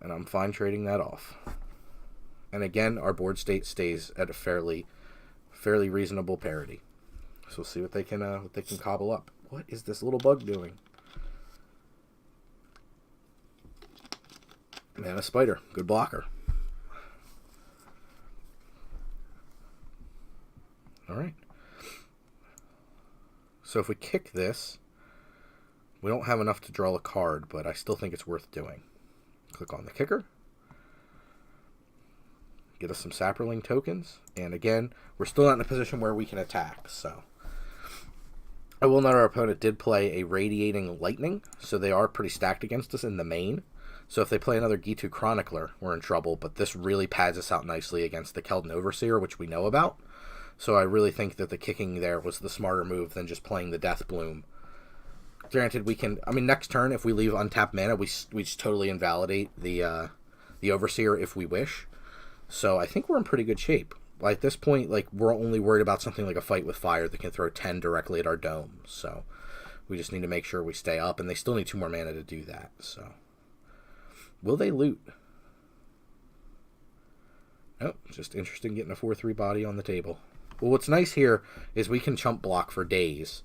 And I'm fine trading that off. And again, our board state stays at a fairly reasonable parity. So we'll see what they can cobble up. What is this little bug doing? Mana Spider, good blocker. Alright. So if we kick this, we don't have enough to draw a card, but I still think it's worth doing. Click on the kicker. get us some Saproling tokens. And again, we're still not in a position where we can attack, so. I will note our opponent did play a Radiating Lightning, so they are pretty stacked against us in the main. So if they play another Gitu Chronicler, we're in trouble, but this really pads us out nicely against the Keldon Overseer, which we know about. So I really think that the kicking there was the smarter move than just playing the Death Bloom. Granted, we can, next turn, if we leave untapped mana, we just totally invalidate the Overseer if we wish. So I think we're in pretty good shape. At this point, we're only worried about something like a Fight with Fire that can throw 10 directly at our dome. So we just need to make sure we stay up, and they still need 2 more mana to do that. So will they loot? Nope, just interesting getting a 4/3 body on the table. Well, what's nice here is we can chump block for days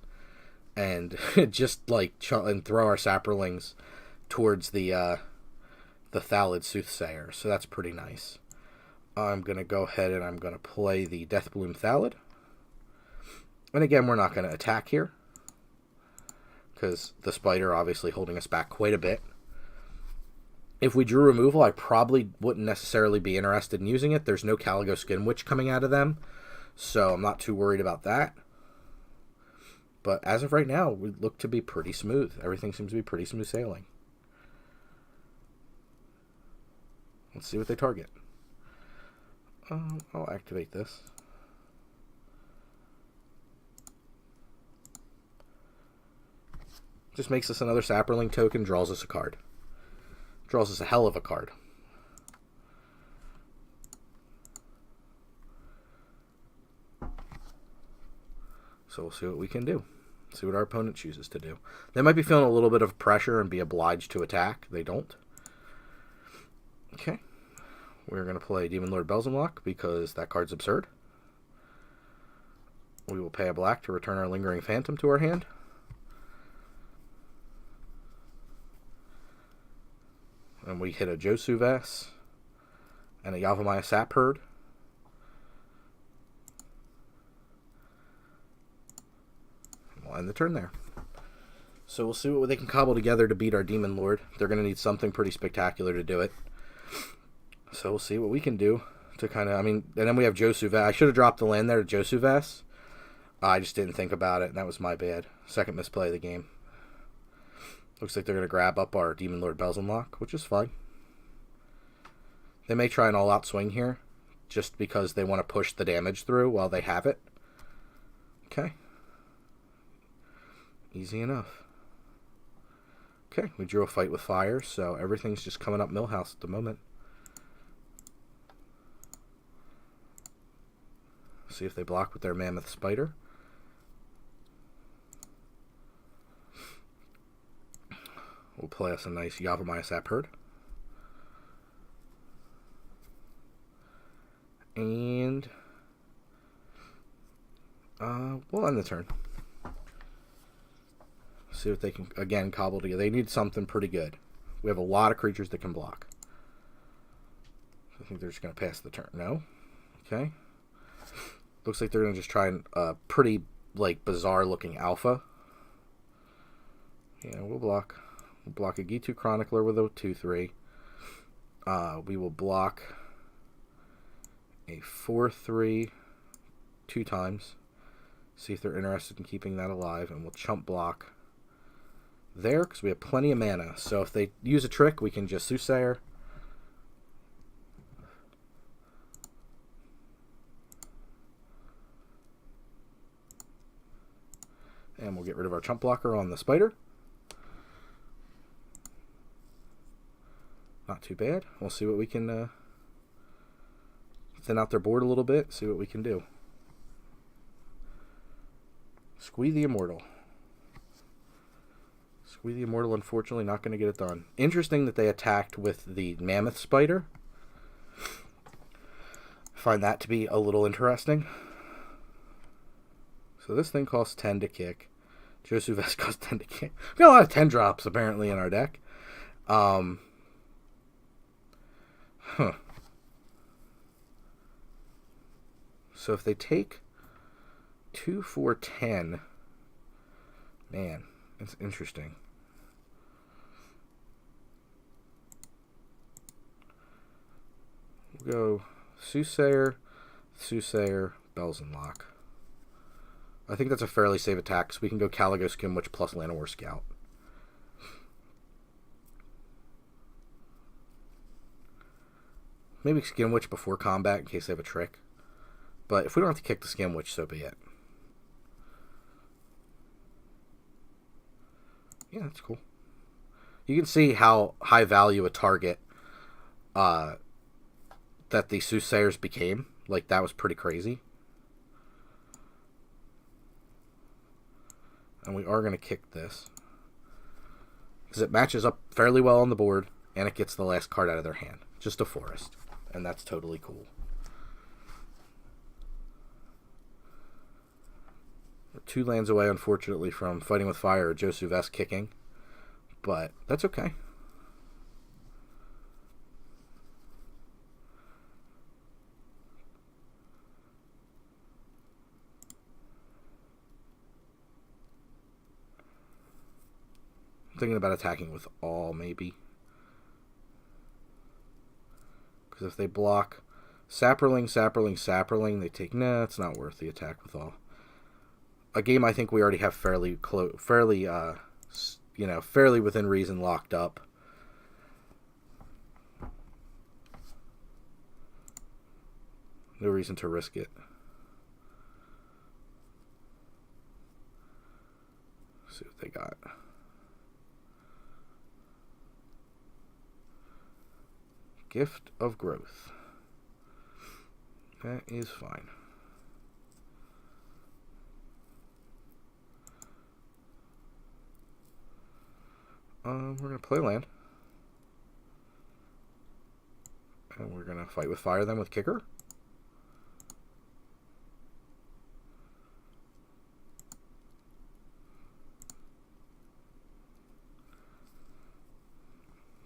and just and throw our Saprolings towards the Thallid Soothsayer. So that's pretty nice. I'm going to go ahead and I'm going to play the Deathbloom Thallid. And again, we're not going to attack here, because the Spider obviously holding us back quite a bit. If we drew removal, I probably wouldn't necessarily be interested in using it. There's no Caligo Skin Witch coming out of them, so I'm not too worried about that. But as of right now, we look to be pretty smooth. Everything seems to be pretty smooth sailing. Let's see what they target. I'll activate this. Just makes us another Saproling token, draws us a card. Draws us a hell of a card. So we'll see what we can do. See what our opponent chooses to do. They might be feeling a little bit of pressure and be obliged to attack. They don't. Okay. We're going to play Demon Lord Belzenlock because that card's absurd. We will pay a black to return our Lingering Phantom to our hand. And we hit a Josu Vess and a Yavimaya Sap Herd. We'll end the turn there. So we'll see what they can cobble together to beat our Demon Lord. They're going to need something pretty spectacular to do it. So we'll see what we can do to kind of, and then we have Josu Vess. I should have dropped the land there to Josu Vess. I just didn't think about it, and that was my bad. Second misplay of the game. Looks like they're going to grab up our Demon Lord Belzenlock, which is fine. They may try an all-out swing here, just because they want to push the damage through while they have it. Okay. Easy enough. Okay, we drew a Fight with Fire, so everything's just coming up Millhouse at the moment. See if they block with their Mammoth Spider. We'll play us a nice Yavimaya Sap Herd. And we'll end the turn. See what they can, again, cobble together. They need something pretty good. We have a lot of creatures that can block. I think they're just going to pass the turn. No? Okay. Looks like they're going to just try a pretty, bizarre-looking alpha. Yeah, we'll block. We'll block a Gitu Chronicler with a 2/3. We will block a 4/3 2 times. See if they're interested in keeping that alive, and we'll chump block there because we have plenty of mana. So if they use a trick, we can just Soothsayer. And we'll get rid of our chump blocker on the Spider. Not too bad. We'll see what we can thin out their board a little bit, see what we can do. Squee the Immortal. Squee the Immortal, unfortunately, not going to get it done. Interesting that they attacked with the Mammoth Spider. Find that to be a little interesting. So this thing costs 10 to kick. Josu Vess costs 10 to kick. We got a lot of 10 drops, apparently, in our deck. So if they take 2, 4, 10, man, it's interesting. We'll go Soothsayer, Bells and Lock. I think that's a fairly safe attack, so we can go Caligo Skinwitch plus Llanowar Scout. Maybe Skinwitch before combat in case they have a trick. But if we don't have to kick the Skinwitch, so be it. Yeah, that's cool. You can see how high value a target that the Soothsayers became. Like, that was pretty crazy. And we are going to kick this. Because it matches up fairly well on the board, and it gets the last card out of their hand. Just a forest. And that's totally cool. We're 2 lands away, unfortunately, from Fighting with Fire or Josu Vest kicking. But that's okay. I'm thinking about attacking with all, maybe. Because if they block Saproling, they take... Nah, it's not worth the attack with all. A game I think we already have fairly within reason locked up. No reason to risk it. Let's see what they got. Gift of Growth. That is fine. We're going to play land. And we're going to Fight with Fire then with Kicker.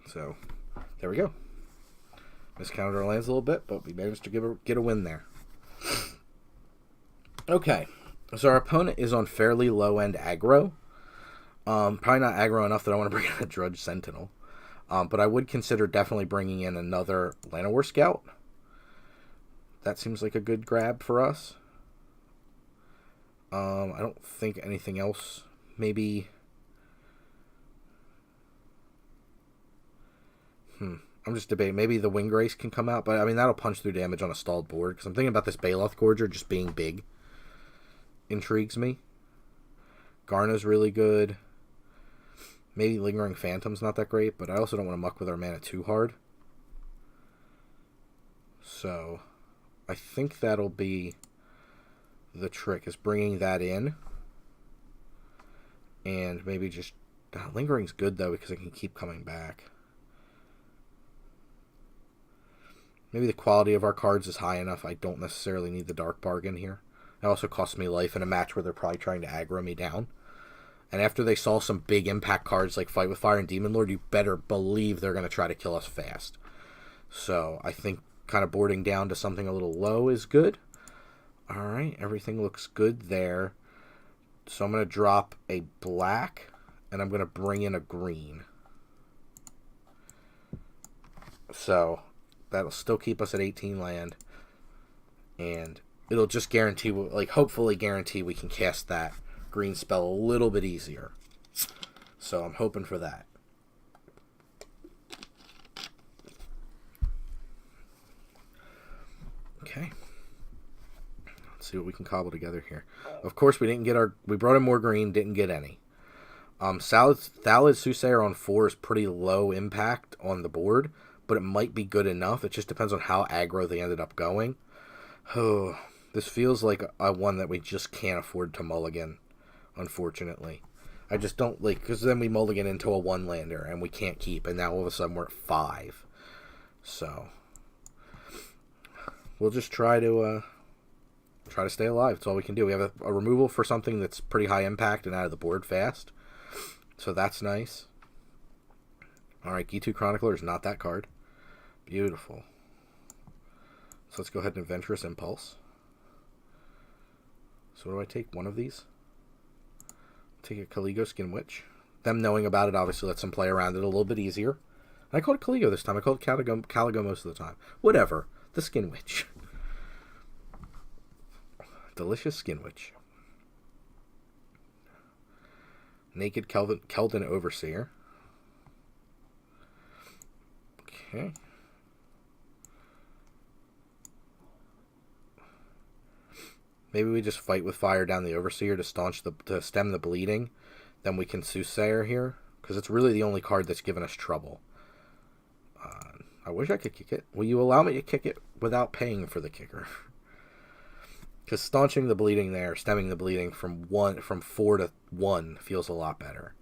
So, there we go. Miscounted our lands a little bit, but we managed to get a win there. Okay, so our opponent is on fairly low-end aggro. Probably not aggro enough that I want to bring in a Drudge Sentinel. But I would consider definitely bringing in another Llanowar Scout. That seems like a good grab for us. I don't think anything else. Maybe... I'm just debating. Maybe the Winggrace can come out, but I mean, that'll punch through damage on a stalled board. Because I'm thinking about this Baloth Gorger just being big. Intrigues me. Garna's really good. Maybe Lingering Phantom's not that great, but I also don't want to muck with our mana too hard. So, I think that'll be the trick, is bringing that in. And maybe just... Lingering's good, though, because it can keep coming back. Maybe the quality of our cards is high enough. I don't necessarily need the Dark Bargain here. It also costs me life in a match where they're probably trying to aggro me down. And after they saw some big impact cards like Fight with Fire and Demon Lord, you better believe they're going to try to kill us fast. So I think kind of boarding down to something a little low is good. Alright, everything looks good there. So I'm going to drop a black, and I'm going to bring in a green. So... that'll still keep us at 18 land. And it'll just guarantee, like, hopefully guarantee we can cast that green spell a little bit easier. So I'm hoping for that. Okay. Let's see what we can cobble together here. Of course, we brought in more green, didn't get any. Thallid Soothsayer on 4 is pretty low impact on the board, but it might be good enough. It just depends on how aggro they ended up going. Oh, this feels like a one that we just can't afford to mulligan, unfortunately. I just don't like, because then we mulligan into a one-lander, and we can't keep, and now all of a sudden we're at 5. So, we'll just try to stay alive. That's all we can do. We have a removal for something that's pretty high impact and out of the board fast. So that's nice. Alright, G2 Chronicler is not that card. Beautiful. So let's go ahead and Adventurous Impulse. So what do I take? One of these? Take a Caligo Skinwitch. Them knowing about it obviously lets them play around it a little bit easier. And I called it Caligo this time. I called it Caligo most of the time. Whatever. the Skin Witch. Delicious Skin Witch. Naked Keldon Overseer. Okay. Maybe we just fight with fire down the Overseer to stem the bleeding. Then we can Soothsayer here, because it's really the only card that's given us trouble. I wish I could kick it. Will you allow me to kick it without paying for the kicker? Because staunching the bleeding there, stemming the bleeding from 4 to 1 feels a lot better.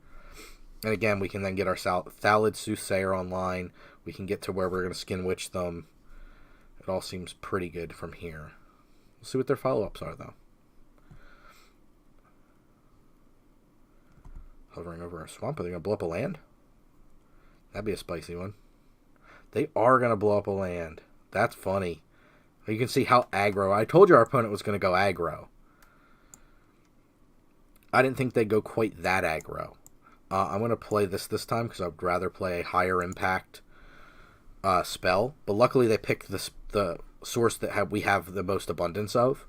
And again, we can then get our Thallid Soothsayer online. We can get to where we're going to Skin Witch them. It all seems pretty good from here. We'll see what their follow-ups are, though. Hovering over a swamp. Are they going to blow up a land? That'd be a spicy one. They are going to blow up a land. That's funny. You can see how aggro. I told you our opponent was going to go aggro. I didn't think they'd go quite that aggro. I'm going to play this time because I'd rather play a higher impact spell. But luckily they picked the source that we have the most abundance of.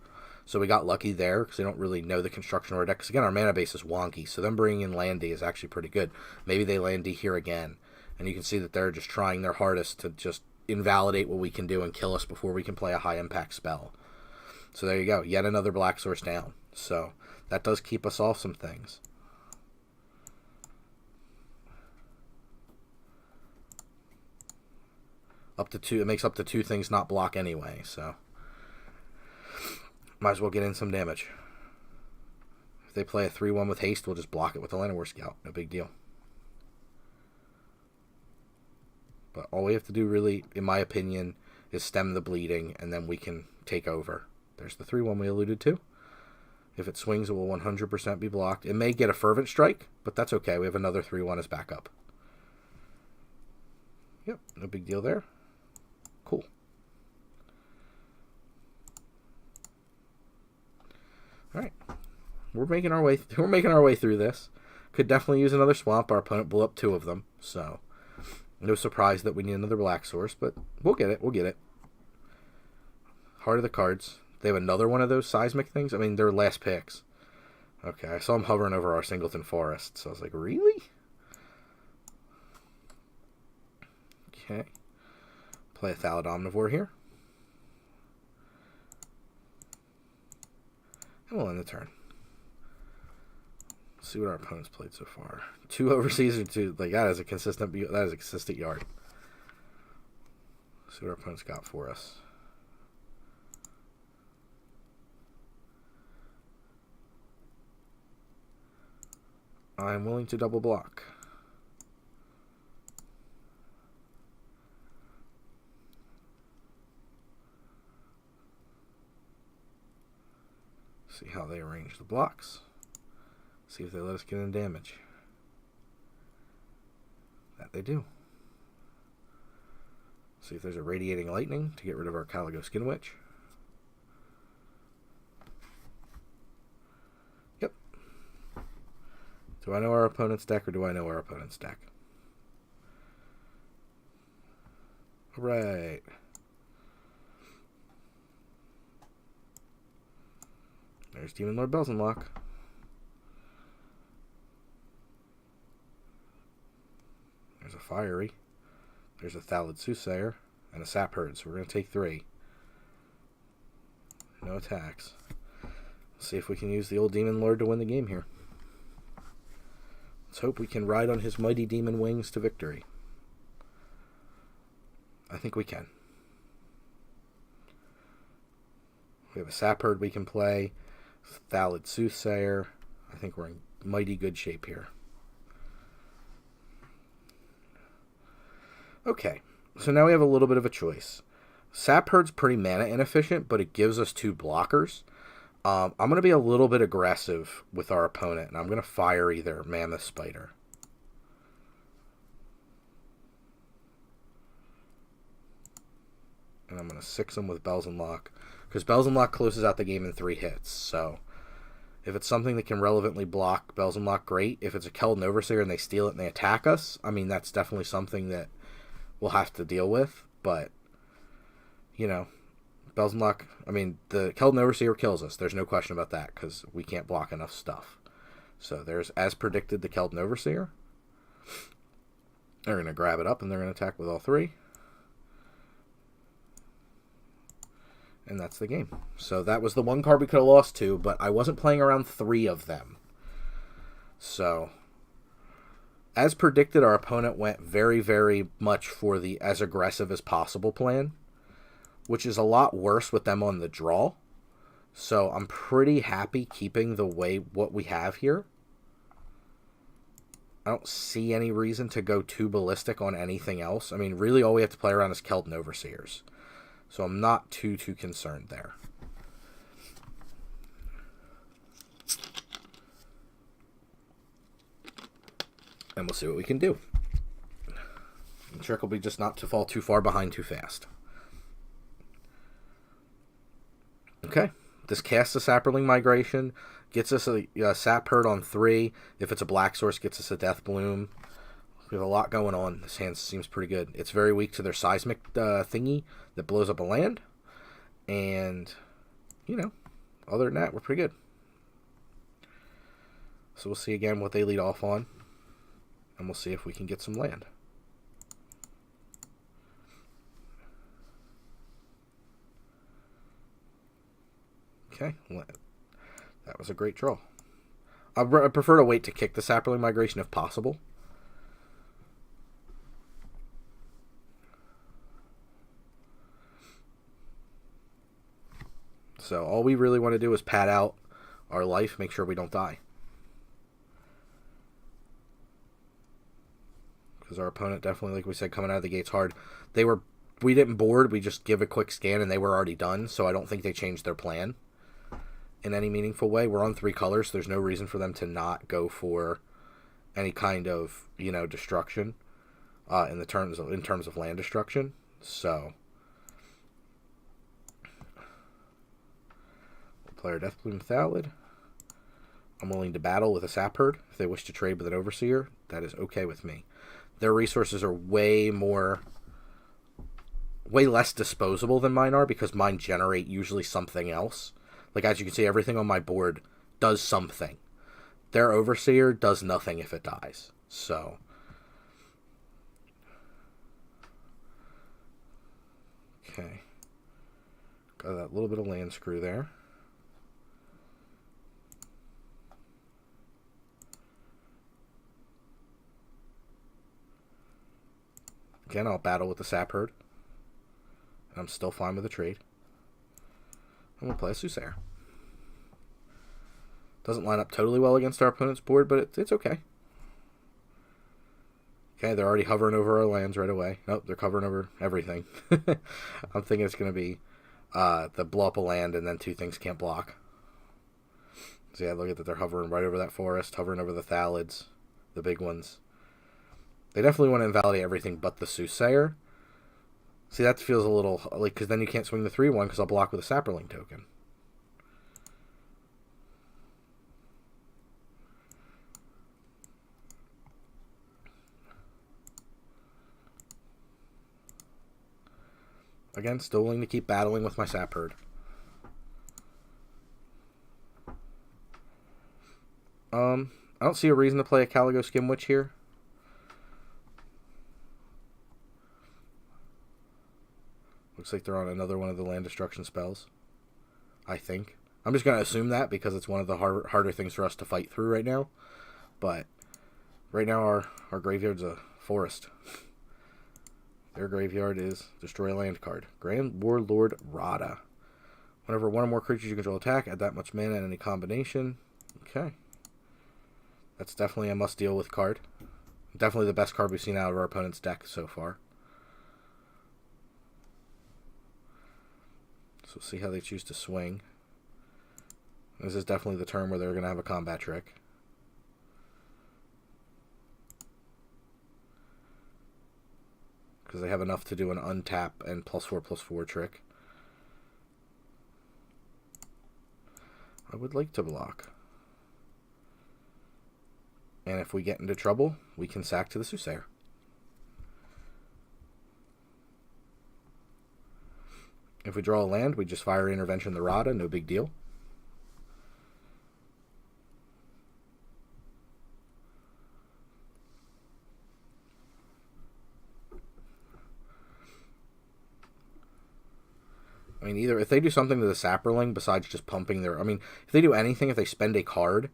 So we got lucky there because they don't really know the construction order deck. Because again, our mana base is wonky. So them bringing in Landy is actually pretty good. Maybe they Landy here again. And you can see that they're just trying their hardest to just invalidate what we can do and kill us before we can play a high impact spell. So there you go. Yet another black source down. So that does keep us off some things. Up to 2. It makes up to 2 things not block anyway. So might as well get in some damage. If they play a 3-1 with haste, we'll just block it with the Llanowar Scout. No big deal. But all we have to do really, in my opinion, is stem the bleeding, and then we can take over. There's the 3-1 we alluded to. If it swings, it will 100% be blocked. It may get a Fervent Strike, but that's okay. We have another 3-1 as backup. Yep, no big deal there. Cool. All right, we're making our way through this. Could definitely use another swamp. Our opponent blew up 2 of them, so no surprise that we need another black source, but we'll get it. We'll get it. Heart of the cards. They have another one of those seismic things. I mean, they're last picks. Okay, I saw them hovering over our Singleton Forest, so I was like, really? Okay. Play a Thallid Omnivore here. And we'll end the turn. Let's see what our opponent's played so far. 2 overseas or 2. Like, that is a consistent yard. Let's see what our opponent's got for us. I'm willing to double block. See how they arrange the blocks. See if they let us get in damage. That they do. See if there's a Radiating Lightning to get rid of our Caligo Skin Witch. Yep. Do I know our opponent's deck, or do I know our opponent's deck? Alright. There's Demon Lord Belzenlock. There's a Fiery. There's a Thallid Soothsayer. And a Sap Herd, so we're going to take 3. No attacks. Let's see if we can use the old Demon Lord to win the game here. Let's hope we can ride on his mighty demon wings to victory. I think we can. We have a Sap Herd we can play. Thallid Soothsayer. I think we're in mighty good shape here. Okay, so now we have a little bit of a choice. Sap Herd's pretty mana inefficient, but it gives us 2 blockers. I'm going to be a little bit aggressive with our opponent, and I'm going to fire either Mammoth Spider. And I'm going to 6 him with Belzenlock, because Belzenlock closes out the game in 3 hits. So if it's something that can relevantly block Belzenlock, great. If it's a Keldon Overseer and they steal it and they attack us, I mean, that's definitely something that we'll have to deal with. But you know, bells and luck. I mean, the Keldon Overseer kills us. There's no question about that because we can't block enough stuff. So there's, as predicted, the Keldon Overseer. They're going to grab it up and they're going to attack with all three. And that's the game. So that was the one card we could have lost to, but I wasn't playing around three of them. So, as predicted, our opponent went very, very much for the as aggressive as possible plan, which is a lot worse with them on the draw. So I'm pretty happy keeping the way what we have here. I don't see any reason to go too ballistic on anything else. I mean, really all we have to play around is Keldon Overseers. So I'm not too concerned there. And we'll see what we can do. The trick will be just not to fall too far behind too fast. Okay. This casts a Saproling Migration. Gets us a Sap Herd on 3. If it's a black source, gets us a Death Bloom. We have a lot going on. This hand seems pretty good. It's very weak to their Seismic thingy that blows up a land. And, you know, other than that, we're pretty good. So we'll see again what they lead off on. And we'll see if we can get some land. Okay, that was a great draw. I prefer to wait to kick the Saproling Migration if possible. So all we really want to do is pad out our life, make sure we don't die. Because our opponent definitely, like we said, coming out of the gates hard. We didn't board, we just give a quick scan and they were already done, so I don't think they changed their plan in any meaningful way. We're on 3 colors, so there's no reason for them to not go for any kind of, you know, destruction in terms of land destruction. So we'll play our Death Bloom Thallid. I'm willing to battle with a Sap Herd. If they wish to trade with an Overseer, that is okay with me. Their resources are way less disposable than mine are because mine generate usually something else. Like, as you can see, everything on my board does something. Their Overseer does nothing if it dies. So, okay. Got that little bit of land screw there. Again, I'll battle with the Sap Herd. And I'm still fine with the trade. I'm going to play a Soothsayer. Doesn't line up totally well against our opponent's board, but it's okay. Okay, they're already hovering over our lands right away. Nope, they're covering over everything. I'm thinking it's going to be the blow up a land and then 2 things can't block. So yeah, look at that. They're hovering right over that forest, hovering over the Thallids, the big ones. They definitely want to invalidate everything but the Soothsayer. See, that feels a little, like, because then you can't swing the 3-1 because I'll block with a Saproling token. Again, still willing to keep battling with my Sap Herd. I don't see a reason to play a Caligo Skim Witch here. Looks like they're on another one of the land destruction spells. I think. I'm just going to assume that because it's one of the harder things for us to fight through right now. But right now our graveyard's a forest. Their graveyard is Destroy Land card. Grand Warlord Rada. Whenever one or more creatures you control attack, add that much mana in any combination. Okay. That's definitely a must deal with card. Definitely the best card we've seen out of our opponent's deck so far. So we'll see how they choose to swing. This is definitely the turn where they're going to have a combat trick. Because they have enough to do an untap and +4/+4 trick. I would like to block. And if we get into trouble, we can sack to the Soothsayer. If we draw a land, we just fire Intervention the Rada, no big deal. I mean, either if they do something to the Saproling besides just pumping their... I mean, if they do anything, if they spend a card...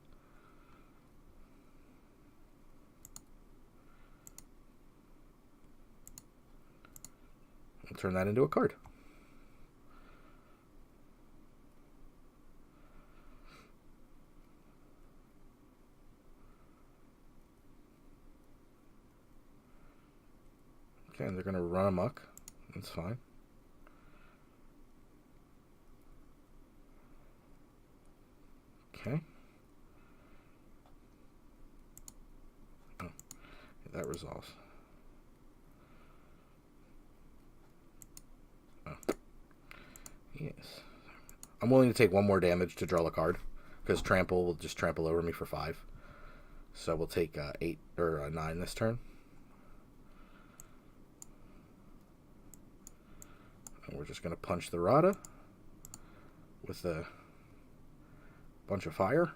We'll turn that into a card. Okay, and they're going to run amok. That's fine. Okay. Oh, that resolves. Oh. Yes. I'm willing to take one more damage to draw a card, because Trample will just trample over me for 5. So we'll take 8 or 9 this turn. And we're just going to punch the Rada with a bunch of fire.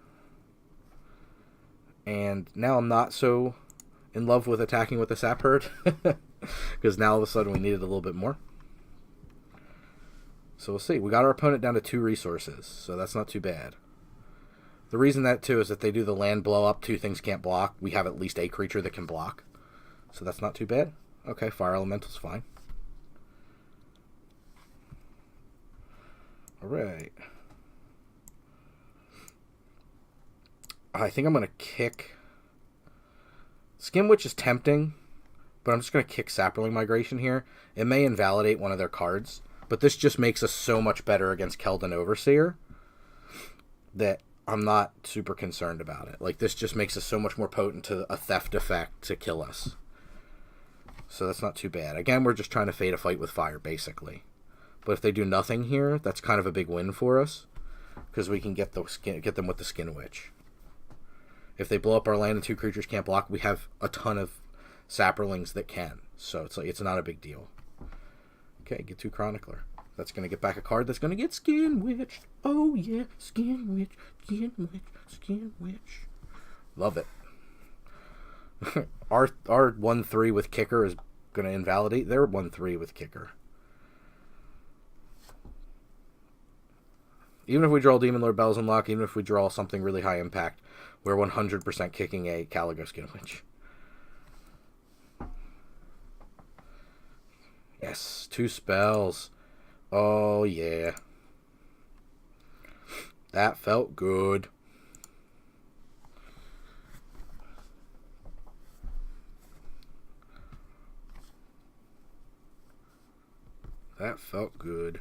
And now I'm not so in love with attacking with the Sap Herd, because now all of a sudden we needed a little bit more. So we'll see. We got our opponent down to 2 resources, so that's not too bad. The reason that, too, is that they do the land blow up, 2 things can't block. We have at least a creature that can block. So that's not too bad. Okay, Fire Elemental's fine. Alright. I think I'm going to kick... Skin Witch is tempting, but I'm just going to kick Saproling Migration here. It may invalidate one of their cards, but this just makes us so much better against Keldon Overseer that I'm not super concerned about it. Like, this just makes us so much more potent to a theft effect to kill us. So that's not too bad. Again, we're just trying to fade a fight with fire, basically. But if they do nothing here, that's kind of a big win for us, because we can get them with the Skin Witch. If they blow up our land and 2 creatures can't block, we have a ton of Saprolings that can. So it's like, it's not a big deal. Okay, get 2 Chronicler. That's going to get back a card that's going to get Skin Witched. Oh yeah, Skin Witch, Skin Witch, Skin Witch. Love it. Our 1/3 with Kicker is going to invalidate their 1/3 with Kicker. Even if we draw Demon Lord Bells Unlock, even if we draw something really high impact, we're 100% kicking a Caligo Skin Witch. Yes, 2 spells. Oh, yeah. That felt good. That felt good.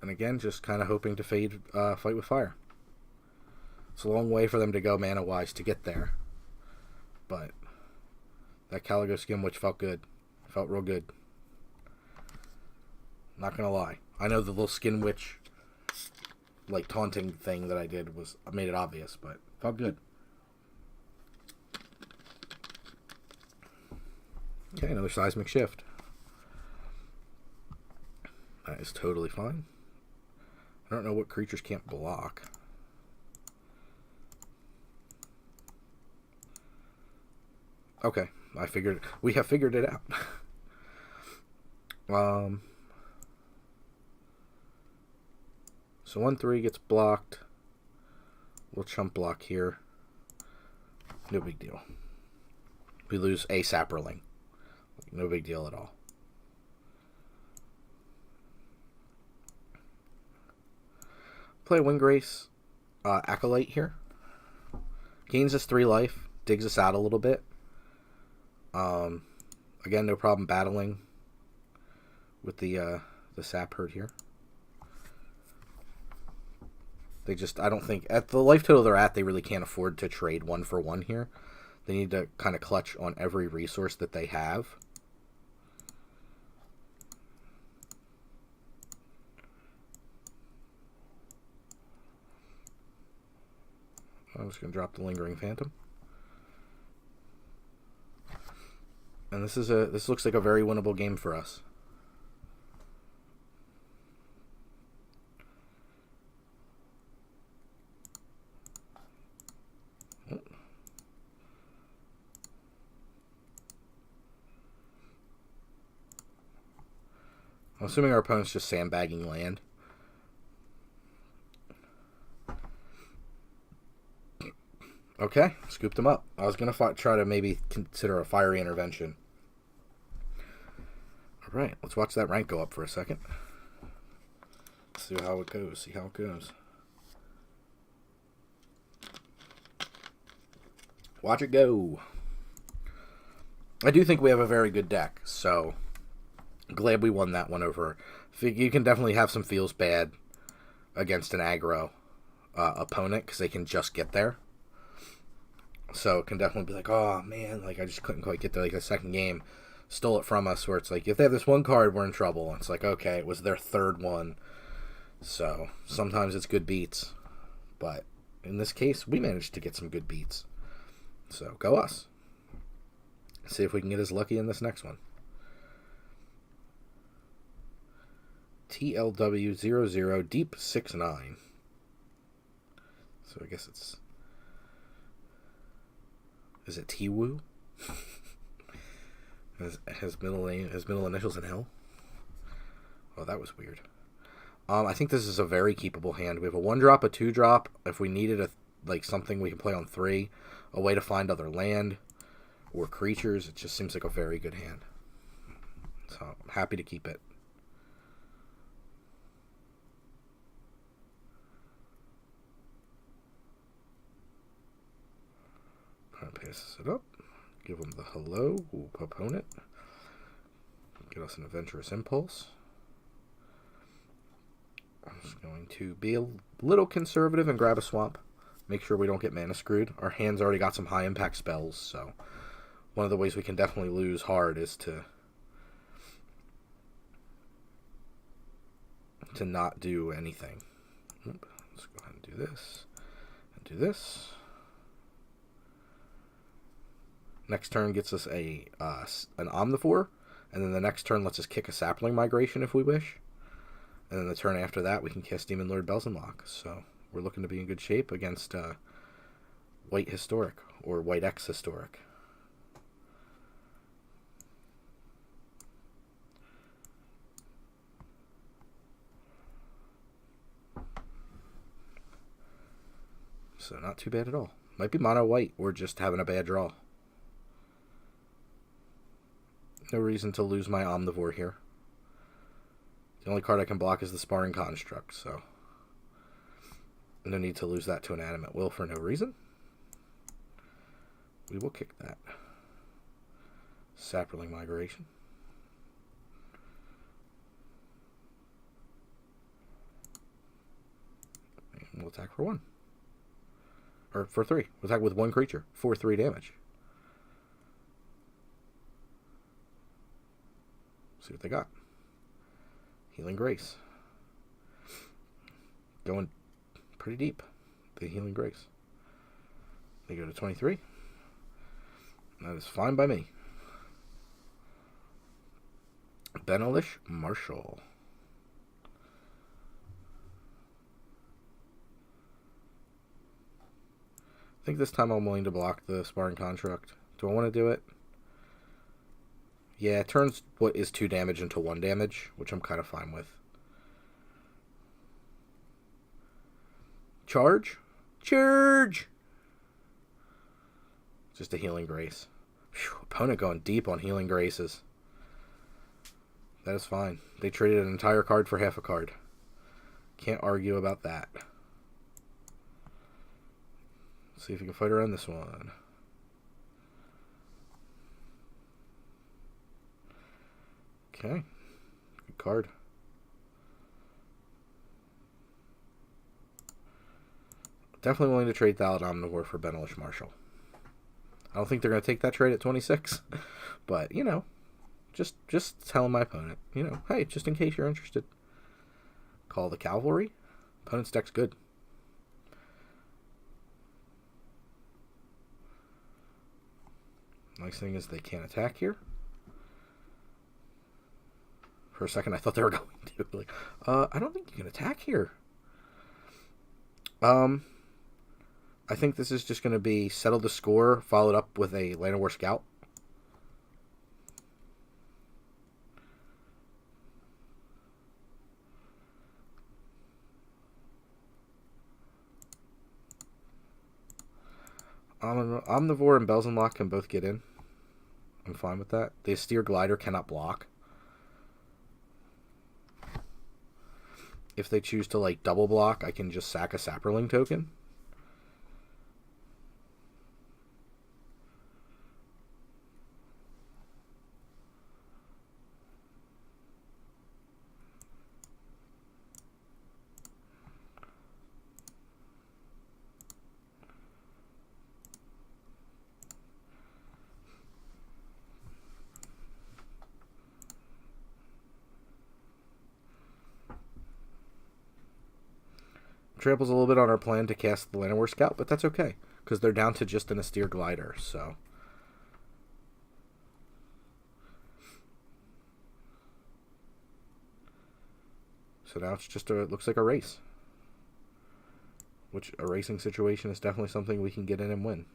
And again, just kind of hoping to fade Fight with Fire. It's a long way for them to go mana-wise to get there. But that Caligo Skin Witch felt good. Felt real good. Not gonna lie. I know the little Skin Witch, like, taunting thing that I did made it obvious, but felt good. Okay, another Seismic Shift. That is totally fine. I don't know what creatures can't block. Okay, we have figured it out. So 1/3 gets blocked. We'll chump block here. No big deal. We lose a Saproling. No big deal at all. Play Windgrace Acolyte here. Gains us 3 life. Digs us out a little bit. Again, no problem battling with the Sap Herd here. They just, I don't think, at the life total they're at, they really can't afford to trade 1 for 1 here. They need to kind of clutch on every resource that they have. I'm just going to drop the Lingering Phantom. And this looks like a very winnable game for us. I'm assuming our opponent's just sandbagging land. Okay, scooped him up. I was going to try to maybe consider a fiery intervention. Alright, let's watch that rank go up for a second. See how it goes. Watch it go. I do think we have a very good deck, so glad we won that one over. You can definitely have some feels bad against an aggro opponent because they can just get there. So it can definitely be like, oh man, like I just couldn't quite get there. Like the second game stole it from us, where it's like if they have this one card, we're in trouble. And it's like, okay, it was their third one. So sometimes it's good beats, but in this case, we managed to get some good beats. So go us. See if we can get as lucky in this next one. TLW00 Deep 69. So I guess it's... Is it T-Woo? his middle initials in hell? Oh, that was weird. I think this is a very keepable hand. We have a 1-drop, a 2-drop. If we needed something we can play on 3, a way to find other land or creatures, it just seems like a very good hand. So I'm happy to keep it. Passes it up. Give them the hello opponent. Get us an adventurous impulse. I'm just going to be a little conservative and grab a swamp. Make sure we don't get mana screwed. Our hand's already got some high impact spells, so one of the ways we can definitely lose hard is to not do anything. Let's go ahead and do this. And do this. Next turn gets us an Omnivore, and then the next turn lets us kick a Sapling Migration if we wish. And then the turn after that, we can cast Demon Lord Belzenlock. So we're looking to be in good shape against White Historic, or White X Historic. So not too bad at all. Might be mono white, or just having a bad draw. No reason to lose my Omnivore here. The only card I can block is the Sparring Construct, so no need to lose that to an Animate Will for no reason. We will kick that. Sapling Migration. And we'll attack for 1. Or for 3. We'll attack with 1 creature for 3 damage. See what they got. Healing Grace. Going pretty deep. The Healing Grace. They go to 23. That is fine by me. Benelish Marshall. I think this time I'm willing to block the Sparring Construct. Do I want to do it? Yeah, it turns what is 2 damage into 1 damage, which I'm kind of fine with. Charge? Charge! Just a Healing Grace. Whew, opponent going deep on Healing Graces. That is fine. They traded an entire card for half a card. Can't argue about that. Let's see if we can fight around this one. Okay. Good card. Definitely willing to trade Thallid Omnivore for Benelish Marshall. I don't think they're going to take that trade at 26. But, you know, just telling my opponent, you know, hey, just in case you're interested. Call the Cavalry. Opponent's deck's good. Nice thing is they can't attack here. For a second, I thought they were going to. Like, I don't think you can attack here. I think this is just going to be settle the score, followed up with a Land of War Scout. Omnivore and Bells and Lock can both get in. I'm fine with that. The Austere Glider cannot block. If they choose to, like, double block, I can just sack a Saproling token. Tramples a little bit on our plan to cast the Land of War Scout, but that's okay, because they're down to just an Austere Glider, so... So now it's just it looks like a race. Which, a racing situation is definitely something we can get in and win.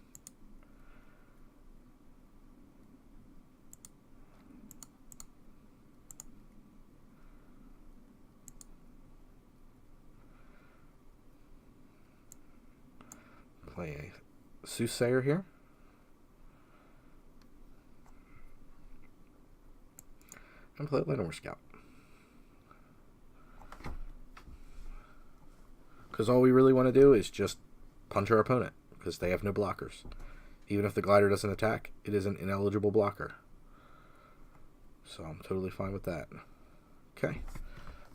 Play a Soothsayer here. And play a Land of War Scout. Because all we really want to do is just punch our opponent, because they have no blockers. Even if the Glider doesn't attack, it is an ineligible blocker. So I'm totally fine with that. Okay.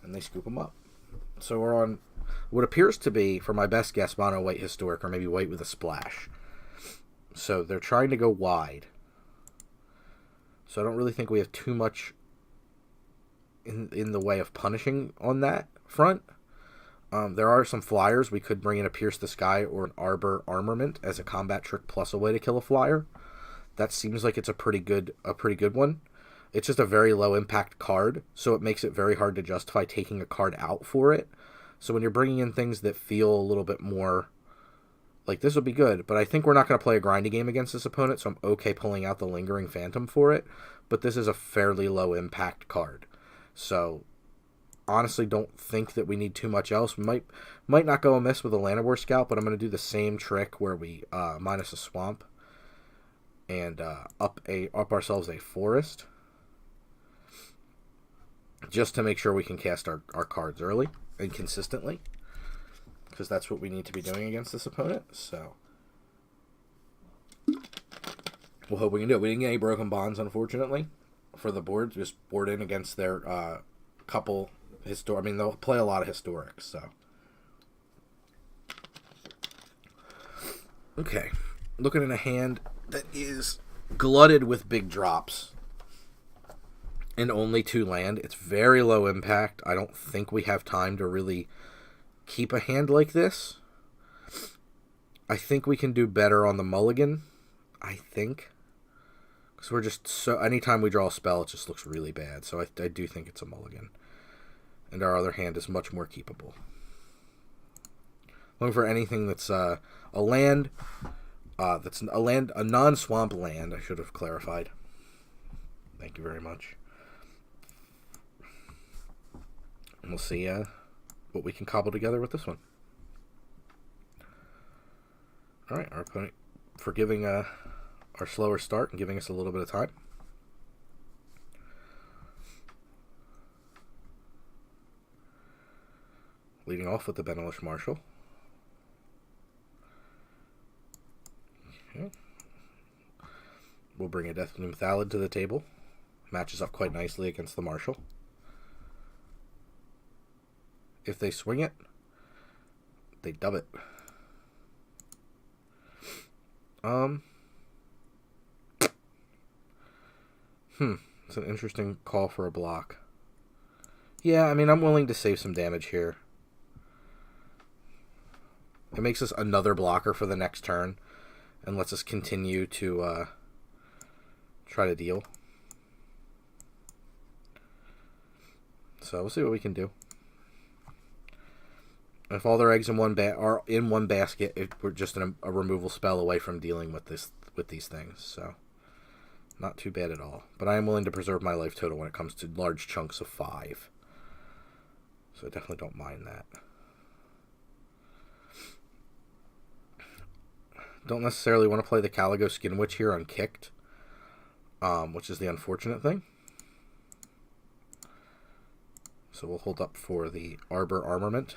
And they scoop them up. So we're on what appears to be, for my best guess, mono white historic, or maybe white with a splash. So they're trying to go wide. So I don't really think we have too much in the way of punishing on that front. There are some flyers. We could bring in a Pierce the Sky or an Arbor Armament as a combat trick plus a way to kill a flyer. That seems like it's a pretty good one. It's just a very low impact card, so it makes it very hard to justify taking a card out for it. So when you're bringing in things that feel a little bit more like this would be good, but I think we're not going to play a grindy game against this opponent, so I'm okay pulling out the Lingering Phantom for it. But this is a fairly low impact card. So honestly don't think that we need too much else. We might not go amiss with a Land of War Scout, but I'm going to do the same trick where we minus a swamp and up ourselves a forest, just to make sure we can cast our cards early and consistently, because that's what we need to be doing against this opponent. So we'll hope we can do it. We didn't get any Broken Bonds, unfortunately, for the board. Just board in against their couple historic. I mean, they'll play a lot of historics, so. Okay. Looking at a hand that is glutted with big drops and only 2 land. It's very low impact. I don't think we have time to really keep a hand like this. I think we can do better on the mulligan. I think. Because we're just so... Anytime we draw a spell, it just looks really bad. So I do think it's a mulligan. And our other hand is much more keepable. Looking for anything that's a land... a non-swamp land, I should have clarified. Thank you very much. And we'll see what we can cobble together with this one. Alright, our opponent forgiving our slower start and giving us a little bit of time. Leading off with the Benelish Marshal. Okay. We'll bring a Deathloom Thallid to the table. Matches up quite nicely against the Marshal. If they swing it, they dub it. It's an interesting call for a block. Yeah, I mean, I'm willing to save some damage here. It makes us another blocker for the next turn and lets us continue to try to deal. So we'll see what we can do. If all their eggs in are in one basket, we're just a removal spell away from dealing with these things. So not too bad at all. But I am willing to preserve my life total when it comes to large chunks of 5. So I definitely don't mind that. Don't necessarily want to play the Caligo Skin Witch here unkicked, which is the unfortunate thing. So we'll hold up for the Arbor Armament.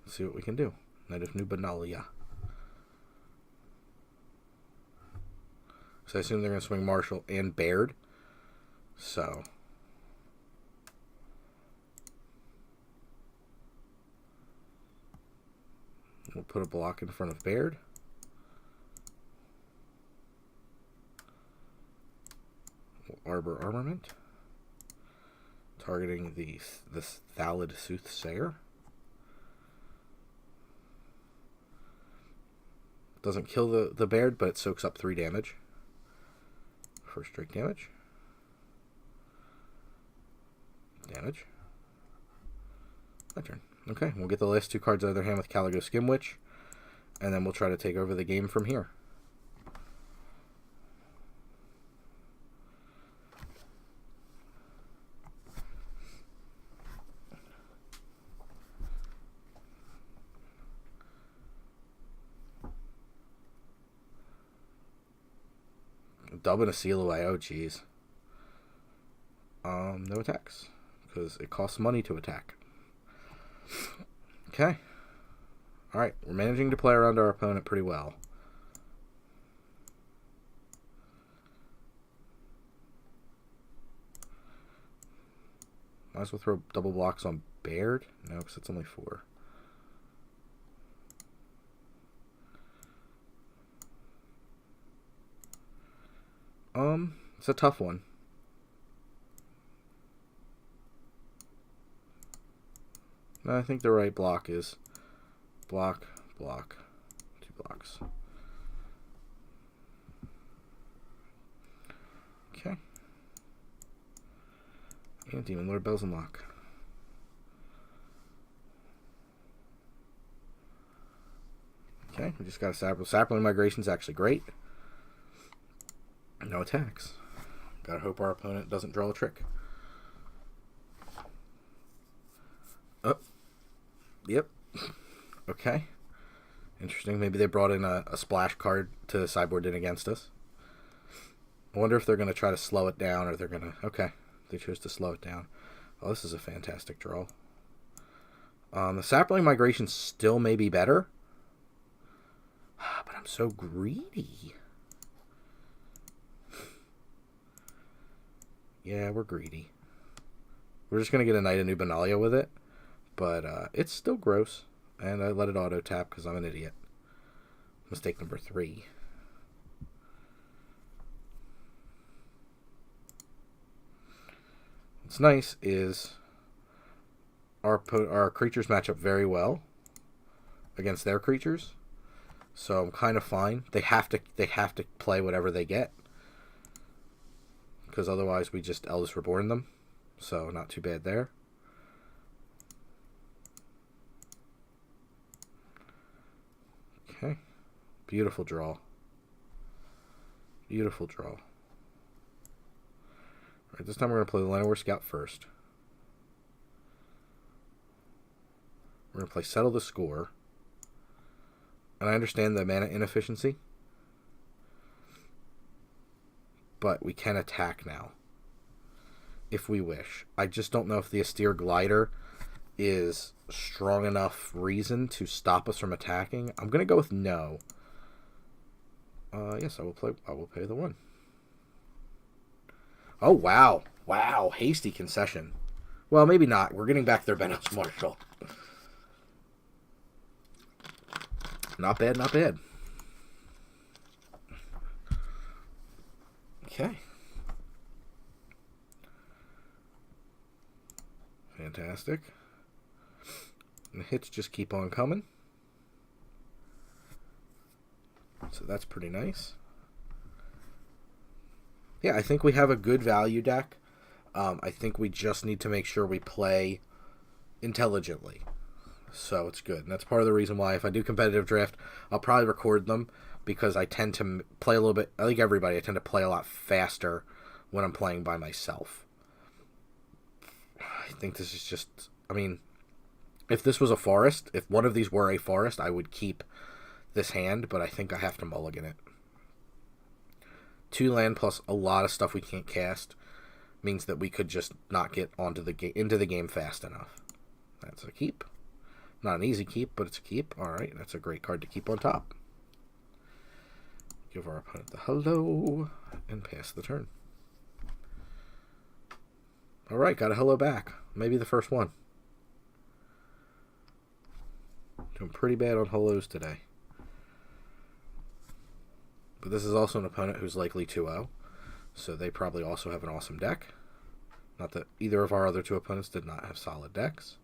See what we can do. Knight of Dominaria. So I assume they're going to swing Marshall and Baird. So we'll put a block in front of Baird. Arbor Armament. Targeting the Thallid Soothsayer. Doesn't kill the Baird, but it soaks up 3 damage. First strike damage. Damage. My turn. Okay, we'll get the last 2 cards out of their hand with Caligo Skin Witch, and then we'll try to take over the game from here. Dubbing a seal away. Oh, jeez. No attacks. Because it costs money to attack. Okay. Alright, we're managing to play around our opponent pretty well. Might as well throw double blocks on Baird. No, because it's only 4. It's a tough one. I think the right block is block, 2 blocks. Okay. And Demon Lord Bells and Lock. Okay, we just got a Sapling Migration's actually great. No attacks. Gotta hope our opponent doesn't draw a trick. Oh. Yep. Okay. Interesting. Maybe they brought in a splash card to sideboard in against us. I wonder if they're going to try to slow it down, or they're going to... Okay. They chose to slow it down. Oh, this is a fantastic draw. The Sapling Migration still may be better. But I'm so greedy. Yeah, we're greedy. We're just going to get a Knight of Dominaria with it. But it's still gross. And I let it auto tap because I'm an idiot. Mistake number 3. What's nice is our creatures match up very well against their creatures. So I'm kind of fine. They have to play whatever they get. Because otherwise we just Eldest Reborn them. So not too bad there. Okay. Beautiful draw. Beautiful draw. Alright, this time we're going to play the Llanowar Scout first. We're going to play Settle the Score. And I understand the mana inefficiency. But we can attack now. If we wish. I just don't know if the Austere Glider is strong enough reason to stop us from attacking. I'm going to go with no. Yes, I will pay the 1. Oh, wow. Wow, hasty concession. Well, maybe not. We're getting back their Benos Marshall. Not bad, not bad. Okay. Fantastic. And the hits just keep on coming. So that's pretty nice. Yeah, I think we have a good value deck. I think we just need to make sure we play intelligently. So it's good. And that's part of the reason why if I do competitive draft, I'll probably record them because I tend to play a little bit, I think everybody, I tend to play a lot faster when I'm playing by myself. I think this is just, I mean, if this was a forest, if one of these were a forest, I would keep this hand, but I think I have to mulligan it. 2 land plus a lot of stuff we can't cast means that we could just not get into the game fast enough. That's a keep. Not an easy keep, but it's a keep. Alright, that's a great card to keep on top. Give our opponent the hello, and pass the turn. Alright, got a hello back. Maybe the first one. Doing pretty bad on hellos today. But this is also an opponent who's likely 2-0. So they probably also have an awesome deck. Not that either of our other 2 opponents did not have solid decks.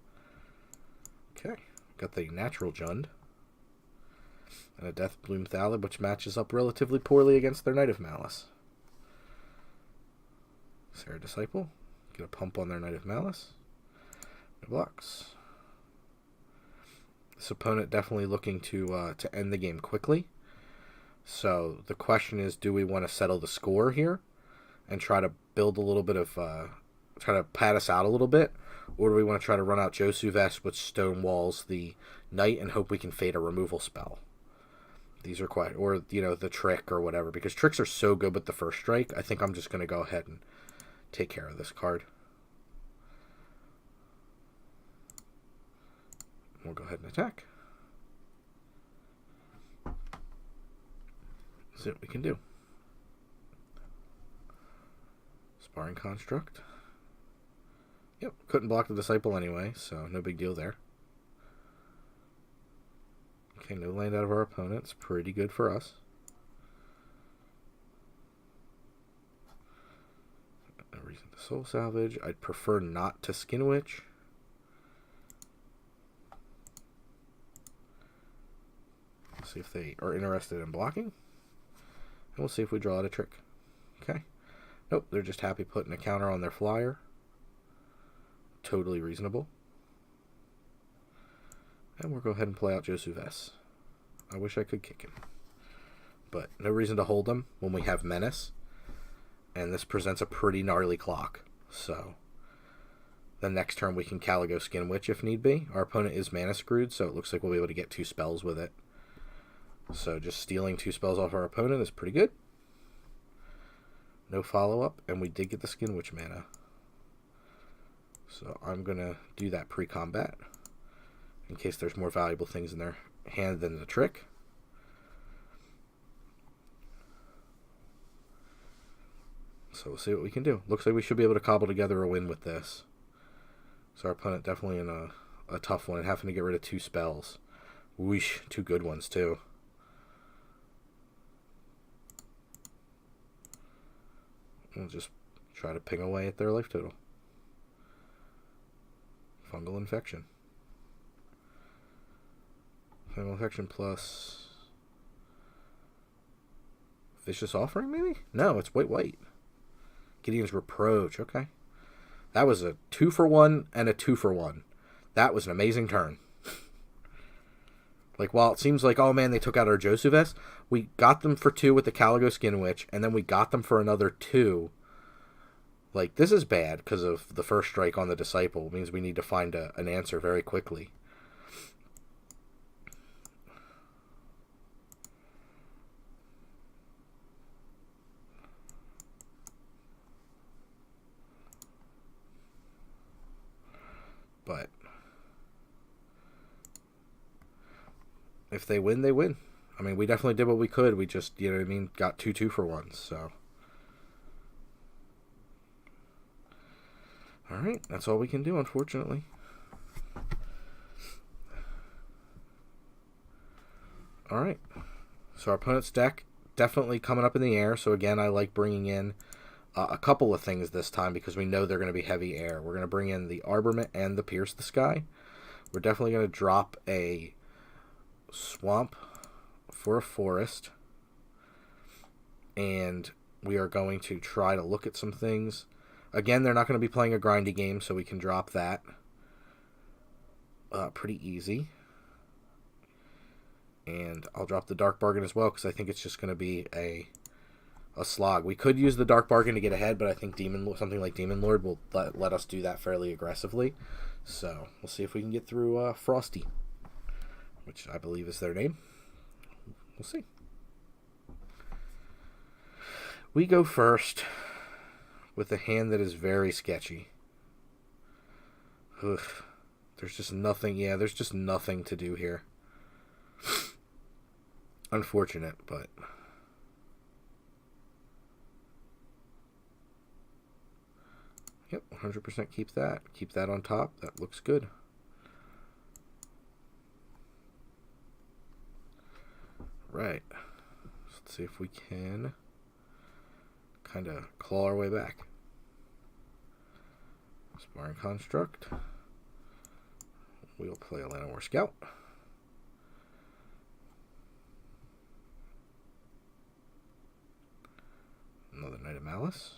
Okay, got the natural Jund. And a Deathbloom Thallid, which matches up relatively poorly against their Knight of Malice. Sarah Disciple. Get a pump on their Knight of Malice. No blocks. This opponent definitely looking to end the game quickly. So the question is, do we want to settle the score here and try to build a little bit of, try to pad us out a little bit? Or do we want to try to run out Josu Vest, which stonewalls the Knight, and hope we can fade a removal spell? These are quite, or, you know, the trick or whatever, because tricks are so good with the first strike. I think I'm just going to go ahead and take care of this card. We'll go ahead and attack. See what we can do. Sparring Construct. Yep, couldn't block the Disciple anyway, so no big deal there. Okay, no land out of our opponents. Pretty good for us. No reason to Soul Salvage. I'd prefer not to Skin Witch. See if they are interested in blocking. And we'll see if we draw out a trick. Okay. Nope, they're just happy putting a counter on their flyer. Totally reasonable. And we'll go ahead and play out Josu Vest. I wish I could kick him. But no reason to hold him when we have Menace. And this presents a pretty gnarly clock. So the next turn we can Caligo Skin Witch if need be. Our opponent is mana screwed, so it looks like we'll be able to get 2 spells with it. So just stealing 2 spells off our opponent is pretty good. No follow-up, and we did get the Skin Witch mana. So I'm going to do that pre-combat in case there's more valuable things in their hand than the trick. So we'll see what we can do. Looks like we should be able to cobble together a win with this. So our opponent definitely in a tough one and having to get rid of 2 spells. Whoosh, 2 good ones too. We'll just try to ping away at their life total. Fungal Infection. Fungal Infection plus Vicious Offering, maybe? No, it's white. Gideon's Reproach, okay. That was a 2-for-1 and a 2-for-1. That was an amazing turn. Like, while it seems like, oh man, they took out our Josu Vest, we got them for 2 with the Caligo Skin Witch, and then we got them for another 2. Like, this is bad because of the first strike on the Disciple. It means we need to find an answer very quickly. But if they win, they win. I mean, we definitely did what we could. We just, you know what I mean, got 2 2-for-1s, so. Alright, that's all we can do, unfortunately. Alright, so our opponent's deck definitely coming up in the air. So again, I like bringing in a couple of things this time because we know they're going to be heavy air. We're going to bring in the Arborment and the Pierce the Sky. We're definitely going to drop a Swamp for a Forest. And we are going to try to look at some things. Again, they're not going to be playing a grindy game, so we can drop that. Pretty easy. And I'll drop the Dark Bargain as well, because I think it's just going to be a slog. We could use the Dark Bargain to get ahead, but I think something like Demon Lord will let us do that fairly aggressively. So we'll see if we can get through Frosty, which I believe is their name. We'll see. We go first with a hand that is very sketchy. Ugh. There's just nothing. Yeah, there's just nothing to do here. Unfortunate, but yep, 100% keep that. Keep that on top. That looks good. Right. Let's see if we can kind of claw our way back. Sparring Construct. We'll play a Llanowar Scout. Another Knight of Malice.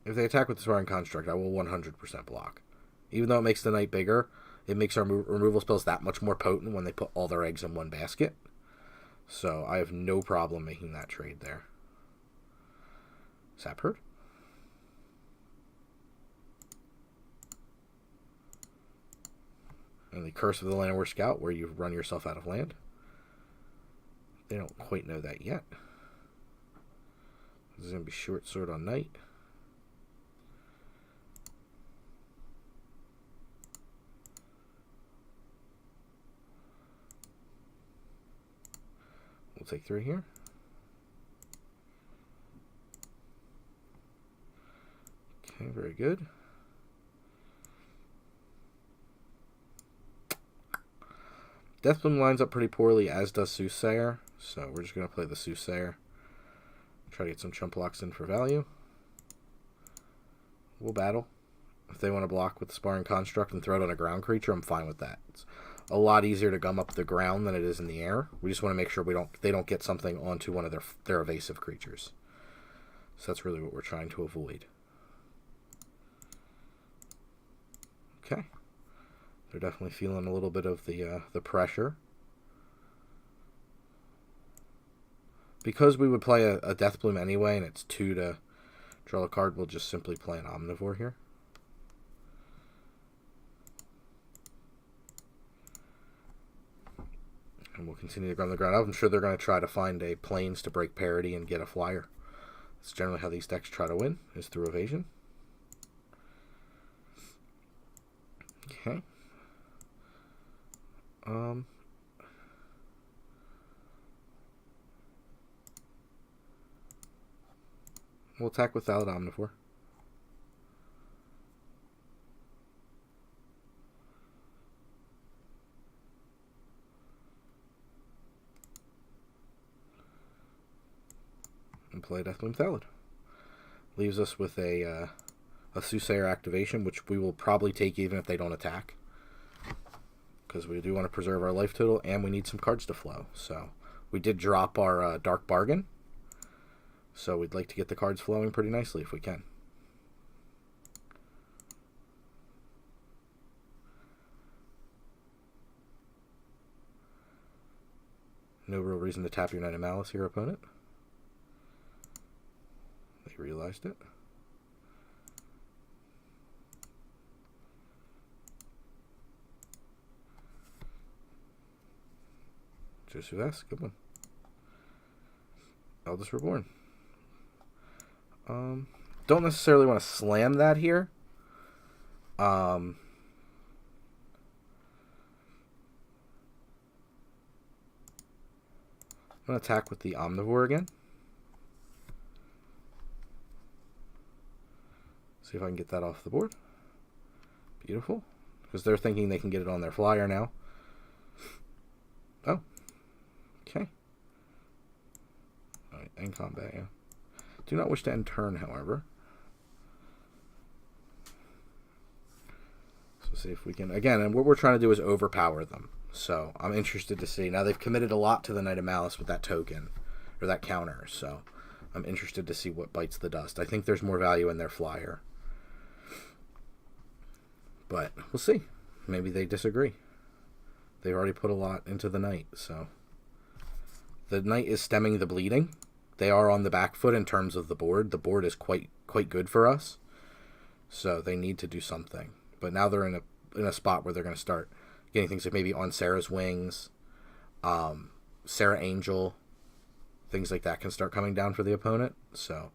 If they attack with the Sparring Construct, I will 100% block. Even though it makes the Knight bigger, it makes our removal spells that much more potent when they put all their eggs in one basket. So I have no problem making that trade there. Sapherd. And the Curse of the Llanowar Scout, where you run yourself out of land. They don't quite know that yet. This is going to be Short Sword on Knight. We'll take 3 here. Okay, very good. Deathbloom lines up pretty poorly, as does Soothsayer, so we're just going to play the Soothsayer. Try to get some chump blocks in for value. We'll battle. If they want to block with the Sparring Construct and throw it on a ground creature, I'm fine with that. It's a lot easier to gum up the ground than it is in the air. We just want to make sure they don't get something onto one of their evasive creatures. So that's really what we're trying to avoid. Okay. They're definitely feeling a little bit of the pressure. Because we would play a Deathbloom anyway, and it's 2 to draw a card, we'll just simply play an Omnivore here. And we'll continue to run the ground up. I'm sure they're going to try to find a Plains to break parity and get a flyer. That's generally how these decks try to win, is through evasion. Okay. We'll attack without Omnivore. And play Deathbloom Thallid. Leaves us with a Soothsayer activation, which we will probably take even if they don't attack. Because we do want to preserve our life total, and we need some cards to flow. So we did drop our Dark Bargain. So we'd like to get the cards flowing pretty nicely if we can. No real reason to tap your Knight of Malice here, opponent. They realized it. Josuas, good one. Eldest Reborn. Don't necessarily want to slam that here. I'm going to attack with the Omnivore again. See if I can get that off the board. Beautiful. Because they're thinking they can get it on their flyer now. Oh. Okay. Alright, end combat, yeah. Do not wish to end turn, however. So see if we can... Again, and what we're trying to do is overpower them. So I'm interested to see. Now they've committed a lot to the Knight of Malice with that token, or that counter, so I'm interested to see what bites the dust. I think there's more value in their flyer. But we'll see. Maybe they disagree. They've already put a lot into the Knight, so. The Knight is stemming the bleeding. They are on the back foot in terms of the board. The board is quite good for us. So they need to do something. But now they're in a spot where they're going to start getting things like maybe on Sarah's Wings, Sarah Angel, things like that can start coming down for the opponent. So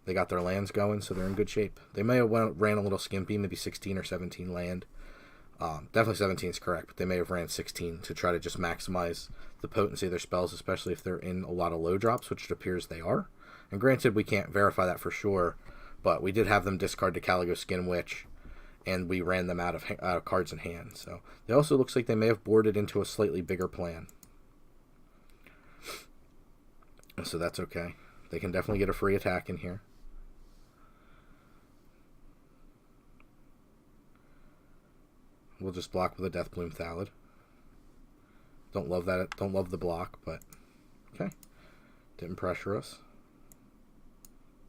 they got their lands going, so they're in good shape. They may have ran a little skimpy, maybe 16 or 17 land. Definitely 17 is correct, but they may have ran 16 to try to just maximize the potency of their spells, especially if they're in a lot of low drops, which it appears they are. And granted, we can't verify that for sure, but we did have them discard the Caligo Skin Witch, and we ran them out of cards in hand. So it also looks like they may have boarded into a slightly bigger plan. So that's okay. They can definitely get a free attack in here. We'll just block with a Deathbloom Thallid. Don't love that. Don't love the block, but okay. Didn't pressure us.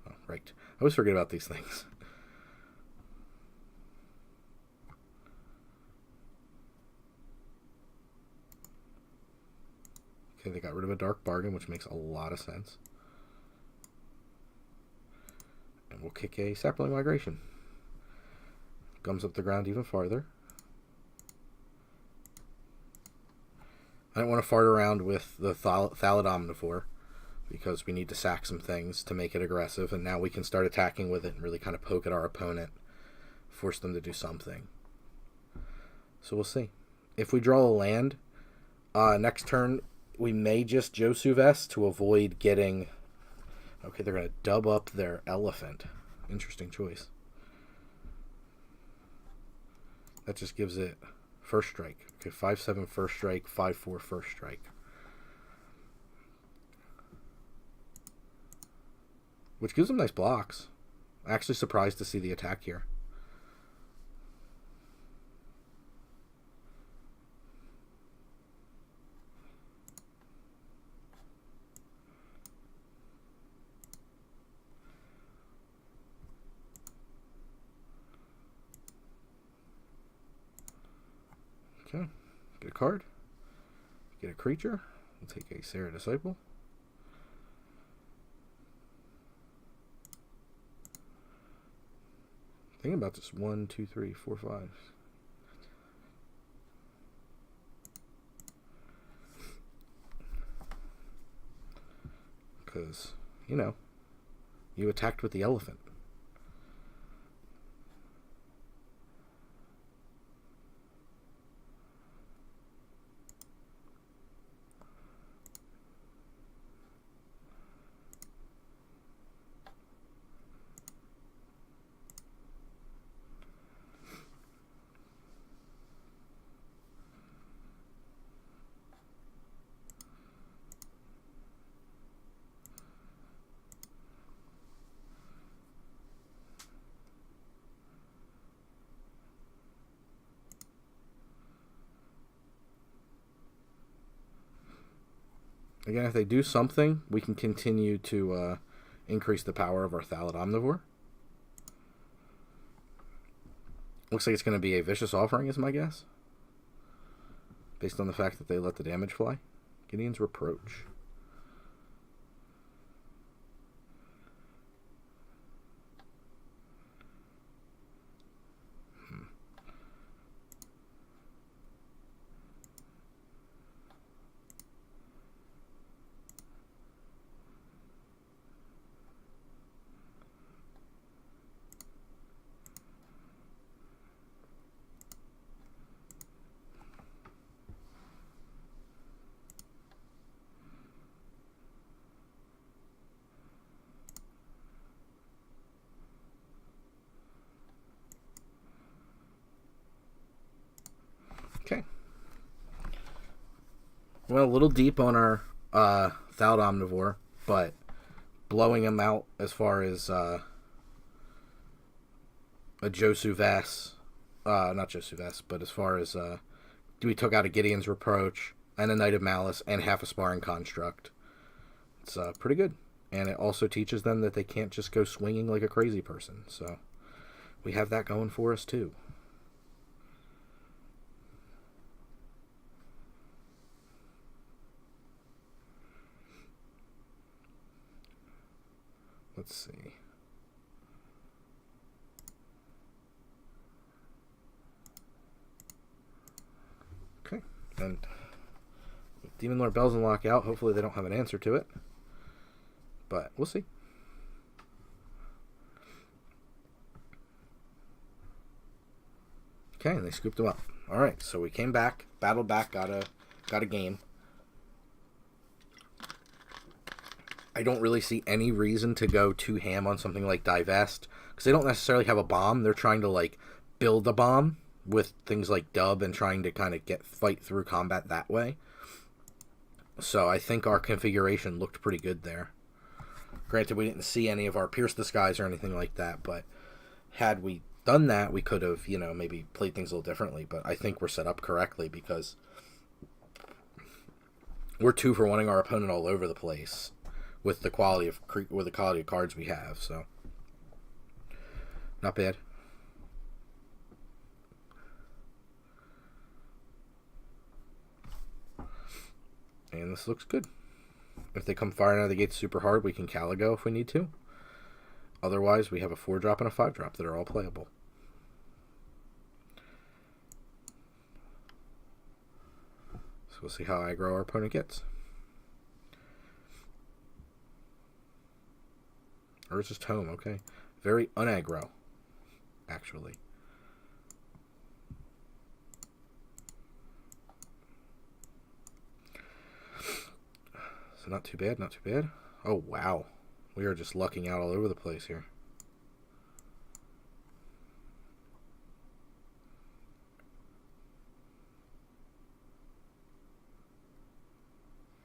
Oh, right. I always forget about these things. Okay, they got rid of a Dark Bargain, which makes a lot of sense. And we'll kick a Sapling Migration. Gums up the ground even farther. I don't want to fart around with the Thallid Omnivore because we need to sack some things to make it aggressive, and now we can start attacking with it and really kind of poke at our opponent, force them to do something. So we'll see. If we draw a land, next turn we may just Josu Vest to avoid getting... Okay, they're going to dub up their Elephant. Interesting choice. That just gives it... First strike. Okay, 5/7 first strike, 5/4 first strike. Which gives them nice blocks. Actually surprised to see the attack here. Okay, get a card, get a creature, we'll take a Sarah Disciple. Thinking about this 1, 2, 3, 4, 5. Because, you know, you attacked with the Elephant. Again, if they do something, we can continue to increase the power of our Thallid Omnivore. Looks like it's going to be a Vicious Offering, is my guess. Based on the fact that they let the damage fly. Gideon's Reproach. Okay. We went a little deep on our Thallid Omnivore, but blowing him out as far as a Josu Vest, not Josu Vest, but as far as we took out a Gideon's Reproach and a Knight of Malice and half a Sparring Construct. It's pretty good. And it also teaches them that they can't just go swinging like a crazy person. So we have that going for us too. Let's see. Okay. And with Demon Lord Bells and Lockout, hopefully they don't have an answer to it. But we'll see. Okay, and they scooped them up. Alright, so we came back, battled back, got a game. I don't really see any reason to go too ham on something like Divest, because they don't necessarily have a bomb. They're trying to, like, build a bomb with things like Dub and trying to kind of fight through combat that way. So I think our configuration looked pretty good there. Granted, we didn't see any of our Pierce the Skies or anything like that, but had we done that, we could have, maybe played things a little differently. But I think we're set up correctly because we're 2 for 1-ing our opponent all over the place with the quality of cards we have. So not bad. And this looks good. If they come firing out of the gates super hard, we can Caligo if we need to. Otherwise, we have a 4-drop and a 5-drop that are all playable. So we'll see how aggro our opponent gets. Or it's just home, okay. Very unaggro, actually. So not too bad, not too bad. Oh, wow. We are just lucking out all over the place here.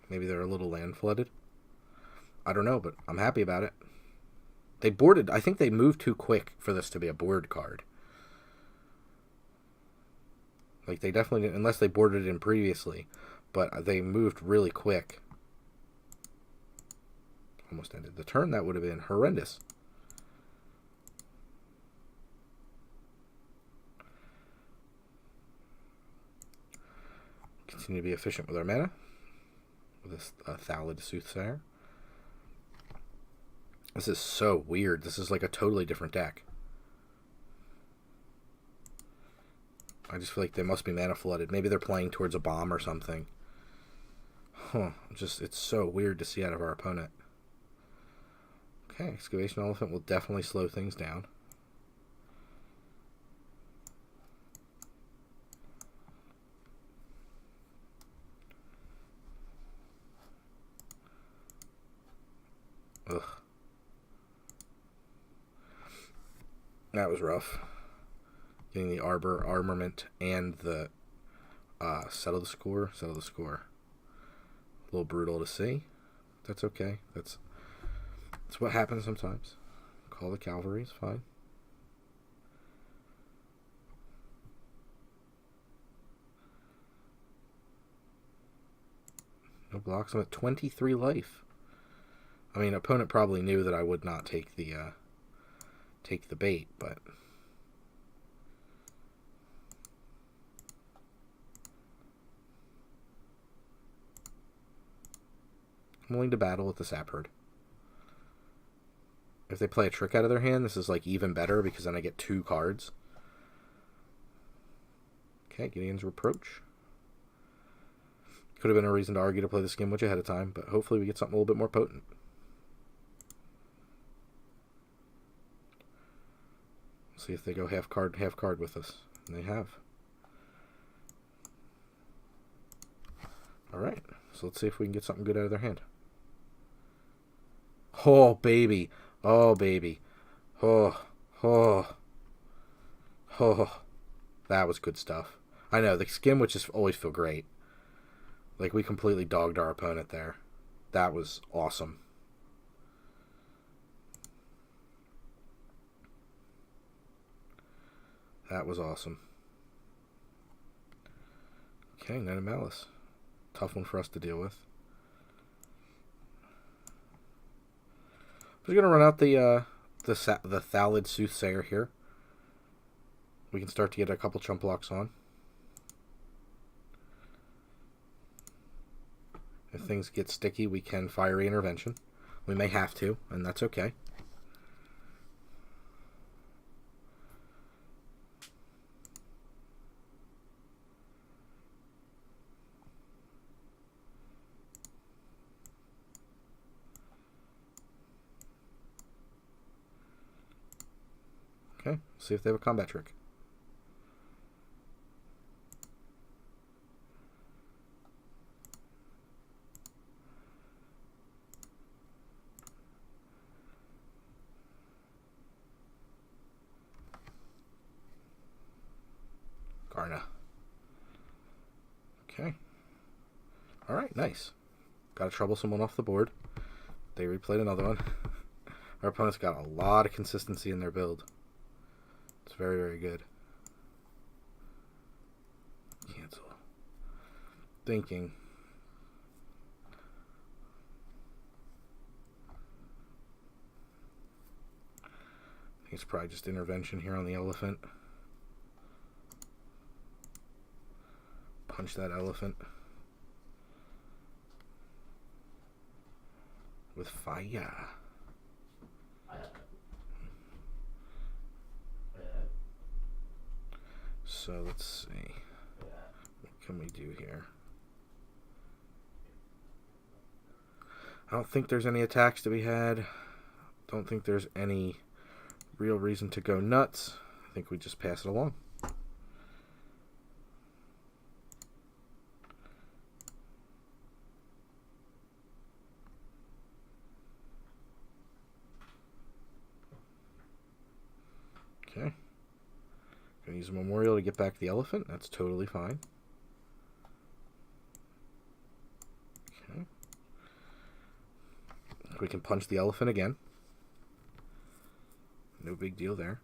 Maybe they're a little land flooded. I don't know, but I'm happy about it. They boarded. I think they moved too quick for this to be a board card. Like, they definitely didn't, unless they boarded it in previously. But they moved really quick. Almost ended the turn. That would have been horrendous. Continue to be efficient with our mana. With this Thallid Soothsayer. This is so weird. This is like a totally different deck. I just feel like they must be mana flooded. Maybe they're playing towards a bomb or something. Huh. It's so weird to see out of our opponent. Okay, Excavation Elephant will definitely slow things down. Ugh. That was rough. Getting the armament and the settle the score. Settle the score. A little brutal to see. That's okay. That's what happens sometimes. Call the cavalry, it's fine. No blocks. I'm at 23 life. I mean, opponent probably knew that I would not take the bait, but I'm willing to battle with the Sap Herd. If they play a trick out of their hand, this is like even better because then I get 2 cards. Okay, Gideon's Reproach. Could have been a reason to argue to play the Skin Witch ahead of time, but hopefully we get something a little bit more potent. See if they go half card with us. And they have. Alright, so let's see if we can get something good out of their hand. Oh, baby. Oh, baby. Oh. That was good stuff. I know, the Skin Witches always feel great. Like, we completely dogged our opponent there. That was awesome. That was awesome. Okay, Knight of Malice. Tough one for us to deal with. We're gonna run out the Thallid Soothsayer here. We can start to get a couple chump blocks on. If things get sticky, we can Fiery Intervention. We may have to, and that's okay. Okay, see if they have a combat trick. Garna. Okay. Alright, nice. Got to trouble someone off the board. They replayed another one. Our opponent's got a lot of consistency in their build. It's very, very good. Cancel. Thinking. I think it's probably just intervention here on the elephant. Punch that elephant. With fire. So let's see. What can we do here? I don't think there's any attacks to be had. Don't think there's any real reason to go nuts. I think we just pass it along. Okay. Gonna use a memorial to get back the elephant. That's totally fine. Okay. We can punch the elephant again. No big deal there.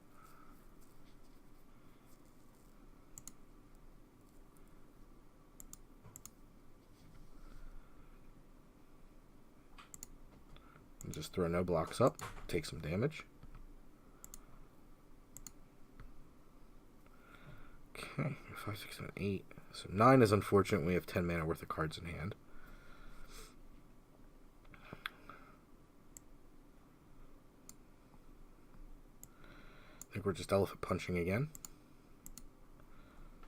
And just throw no blocks up. Take some damage. Okay, 5, 6, 7, 8. So 9 is unfortunate. We have 10 mana worth of cards in hand. I think we're just elephant punching again.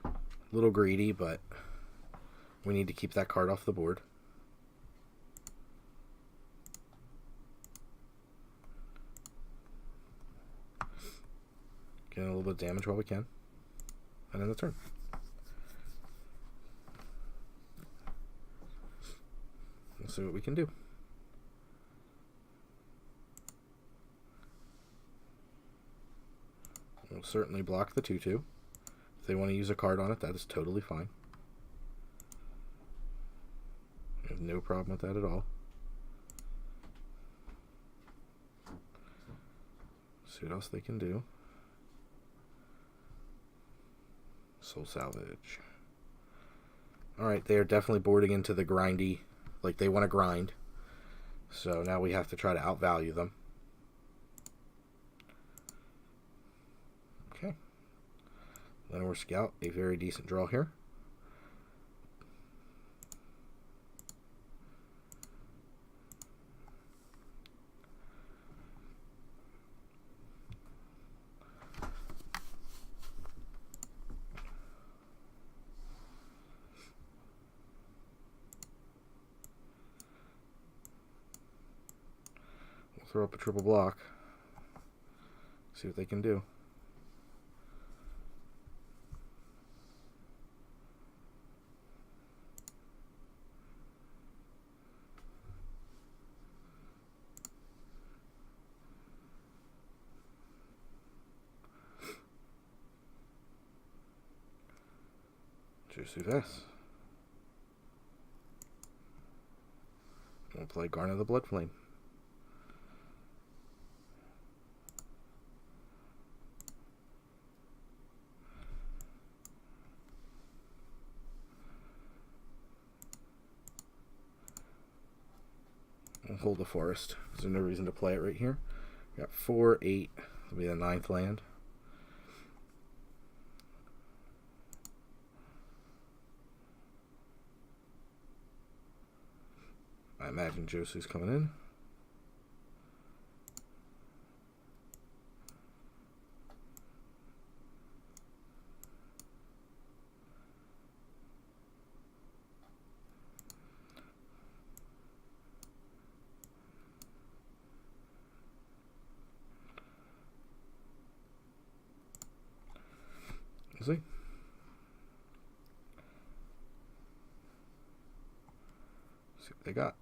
A little greedy, but we need to keep that card off the board. Getting a little bit of damage while we can. And then the turn. Let's see what we can do. We'll certainly block the 2/2. If they want to use a card on it, that is totally fine. I have no problem with that at all. See what else they can do. Soul Salvage. Alright, they are definitely boarding into the grindy, like they want to grind. So now we have to try to outvalue them. Okay. Llanowar Scout, a very decent draw here. Throw up a triple block. See what they can do. Juicy Vess. We'll play Garner the Bloodflame. We'll hold the forest. There's no reason to play it right here. We got 4, 8. That'll be the 9th land. I imagine Josu's coming in. See? See what they got.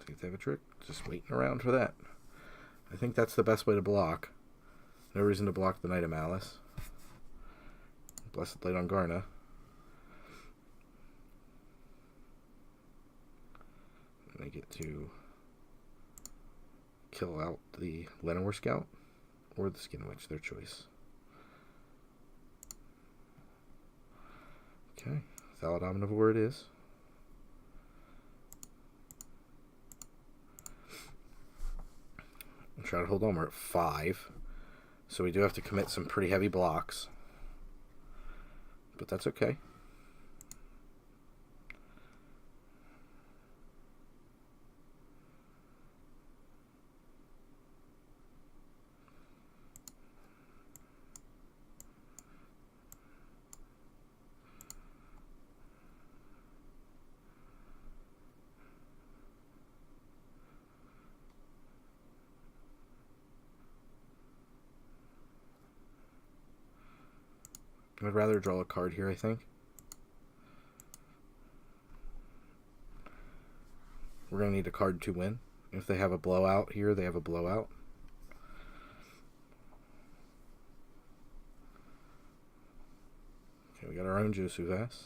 See if they have a trick. Just waiting around for that. I think that's the best way to block. No reason to block the Knight of Malice. Blessed Light on Garna. I get to kill out the Llanowar Scout or the Skin Witch, their choice. Okay, Thaladominant of War it is. I'll try to hold on. We're at 5, so we do have to commit some pretty heavy blocks, but that's okay. I'd rather draw a card here, I think. We're going to need a card to win. If they have a blowout here, they have a blowout. Okay, we got our own Josu Vess.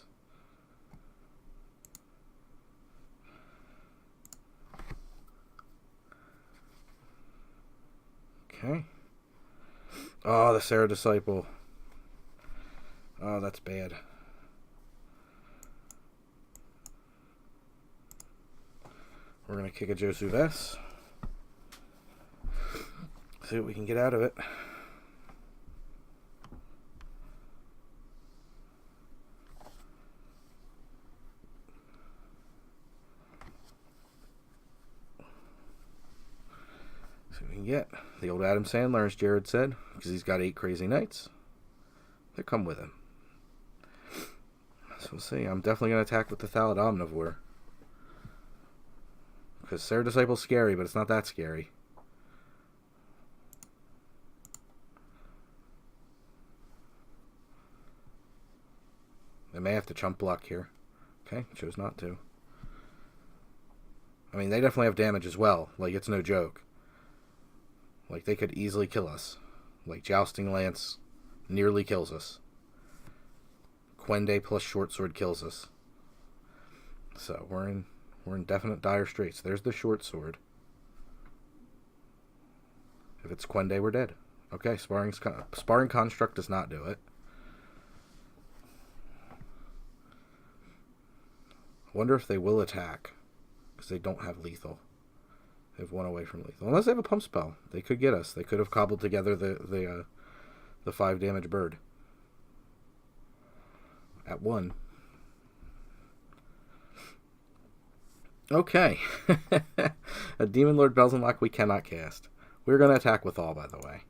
Okay. Oh, the Sarah Disciple. Oh, that's bad. We're going to kick a Josu Vess. See what we can get out of it. See what we can get. The old Adam Sandler, as Jared said, because he's got 8 crazy nights. They come with him. So we'll see. I'm definitely going to attack with the Thaladominant of War. Because Sarah Disciple's scary, but it's not that scary. They may have to chump block here. Okay, chose not to. I mean, they definitely have damage as well. Like, it's no joke. Like, they could easily kill us. Like, Jousting Lance nearly kills us. Quende plus Short Sword kills us. So we're in definite dire straits. There's the Short Sword. If it's Quende, we're dead. Okay, Sparring Construct does not do it. I wonder if they will attack, because they don't have lethal. They have 1 away from lethal. Unless they have a pump spell. They could get us. They could have cobbled together the 5 damage bird. At 1. Okay. A Demon Lord Belzenlock we cannot cast. We're going to attack with all, by the way.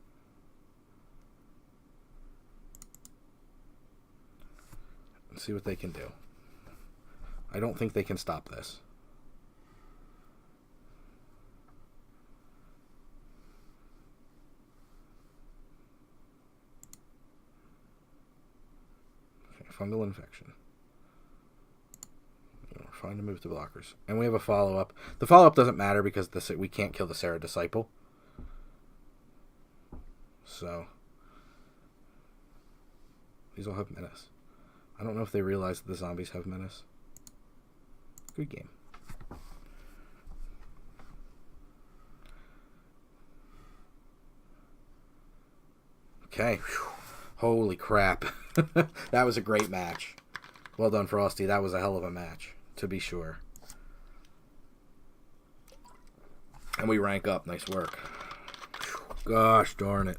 Let's see what they can do. I don't think they can stop this. Okay, fungal infection. We're fine to move to blockers. And we have a follow-up. The follow-up doesn't matter because we can't kill the Sarah Disciple. So, these all have menace. I don't know if they realize that the zombies have menace. Good game. Okay. Whew. Holy crap. That was a great match. Well done, Frosty. That was a hell of a match, to be sure. And we rank up. Nice work. Whew. Gosh darn it.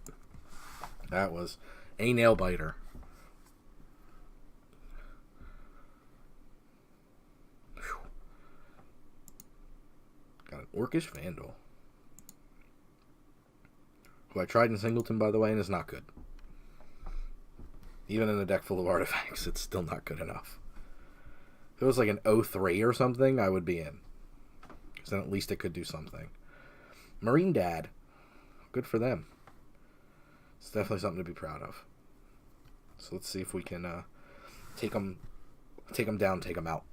That was a nail biter. Whew. Got an Orcish Vandal. Who I tried in Singleton, by the way, and is not good. Even in a deck full of artifacts, it's still not good enough. If it was like an 03 or something, I would be in. Because then at least it could do something. Marine Dad. Good for them. It's definitely something to be proud of. So let's see if we can take them down, take them out.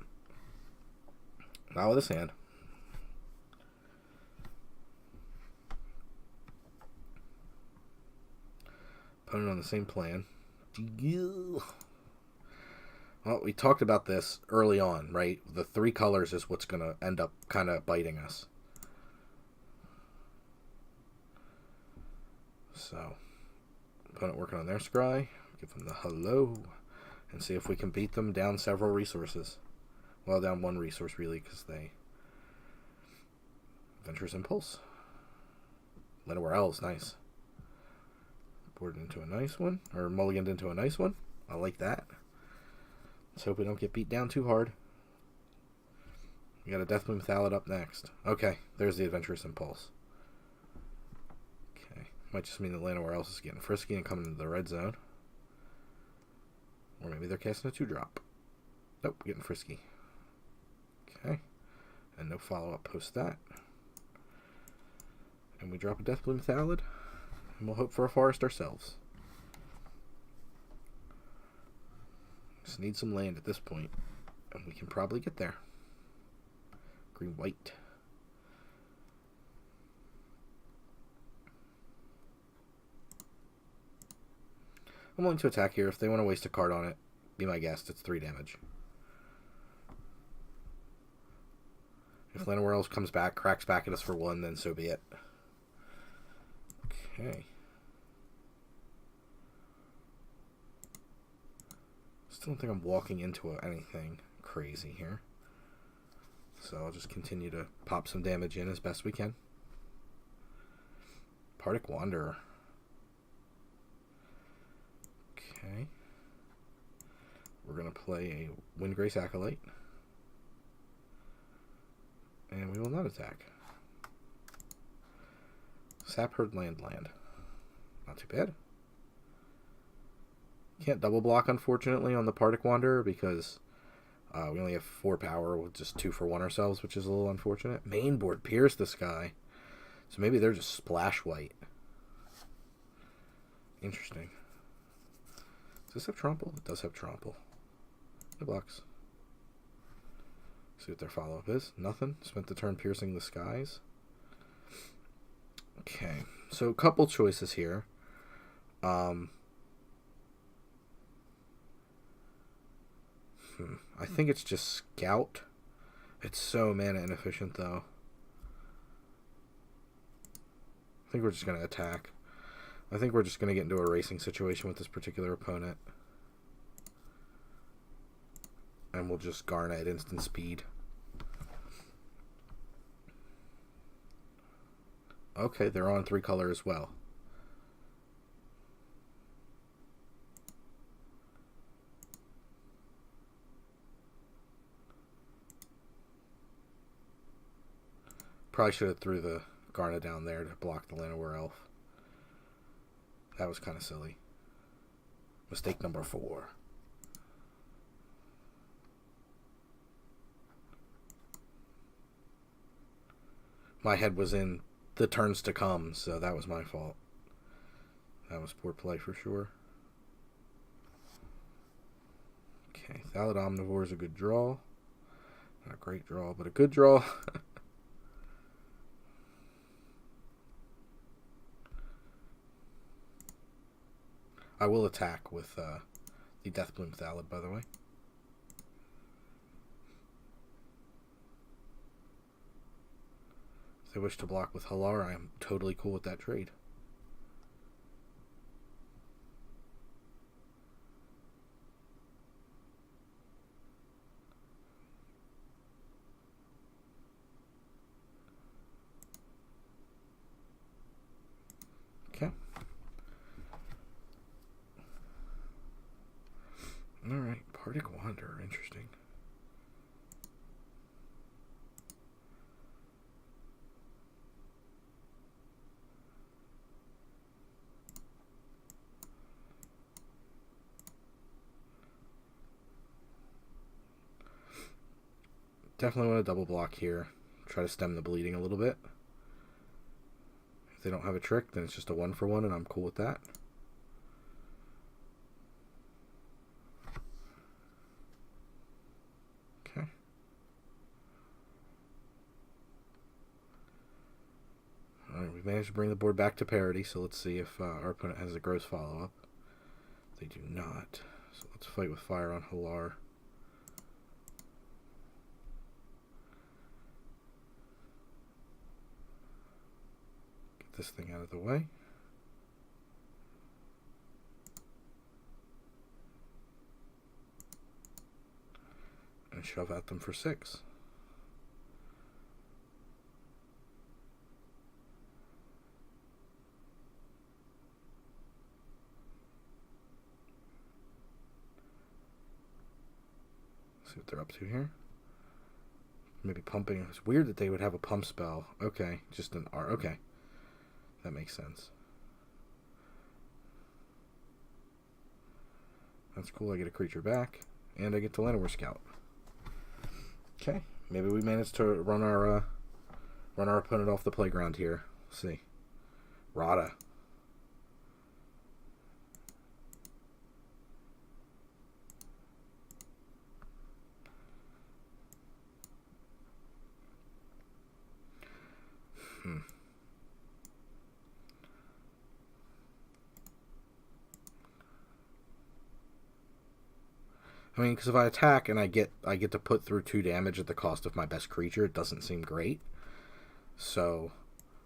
Not with his hand. Opponent on the same plan. Well, we talked about this early on, right? The 3 colors is what's going to end up kind of biting us. So, opponent working on their scry. Give them the hello. And see if we can beat them down several resources. Well, down 1 resource, really, because they... Adventurous Impulse. Llanowar Elves, nice. Boarded into a nice one. Or mulliganed into a nice one. I like that. Let's hope we don't get beat down too hard. We got a Deathbloom Thallid up next. Okay, there's the Adventurous Impulse. Okay, might just mean that Llanowar Elves is getting frisky and coming into the red zone. Or maybe they're casting a 2-drop. Nope, getting frisky. Okay, and no follow-up post that. And we drop a Deathbloom Thallid. And we'll hope for a forest ourselves. Just need some land at this point, and we can probably get there. Green, white. I'm willing to attack here. If they want to waste a card on it, be my guest. It's 3 damage. If Llanowar Elves comes back, cracks back at us for 1, then so be it. Okay. Still don't think I'm walking into anything crazy here. So I'll just continue to pop some damage in as best we can. Partick Wanderer. Okay. We're going to play a Windgrace Acolyte. And we will not attack. Sapherd land. Not too bad. Can't double block, unfortunately, on the Partick Wanderer because we only have 4 power with just 2 for 1 ourselves, which is a little unfortunate. Main board, Pierce the Sky. So maybe they're just splash white. Interesting. Does this have trample? It does have trample. It blocks. See what their follow-up is. Nothing. Spent the turn piercing the skies. Okay. So a couple choices here. I think it's just Scout. It's so mana inefficient, though. I think we're just going to attack. I think we're just going to get into a racing situation with this particular opponent. And we'll just Garnet at instant speed. Okay, they're on 3 color as well. Probably should have threw the Garnet down there to block the Llanowar Elf. That was kind of silly. Mistake number 4. My head was in the turns to come, so that was my fault. That was poor play for sure. Okay, Thallid Omnivore is a good draw. Not a great draw, but a good draw. I will attack with the Deathbloom Thallid, by the way. If they wish to block with Halar, I am totally cool with that trade. Bardic Wanderer, interesting. Definitely want to double block here. Try to stem the bleeding a little bit. If they don't have a trick, then it's just a 1-for-1, and I'm cool with that. Okay. Alright, we managed to bring the board back to parity, so let's see if our opponent has a gross follow-up. They do not. So let's fight with fire on Halar. This thing out of the way. And shove at them for 6. See what they're up to here. Maybe pumping. It's weird that they would have a pump spell. Okay, just an R. Okay. That makes sense. That's cool. I get a creature back, and I get to Llanowar Scout. Okay, maybe we managed to run our opponent off the playground here. Let's see. Rada. I mean, because if I attack and I get to put through 2 damage at the cost of my best creature, it doesn't seem great. So,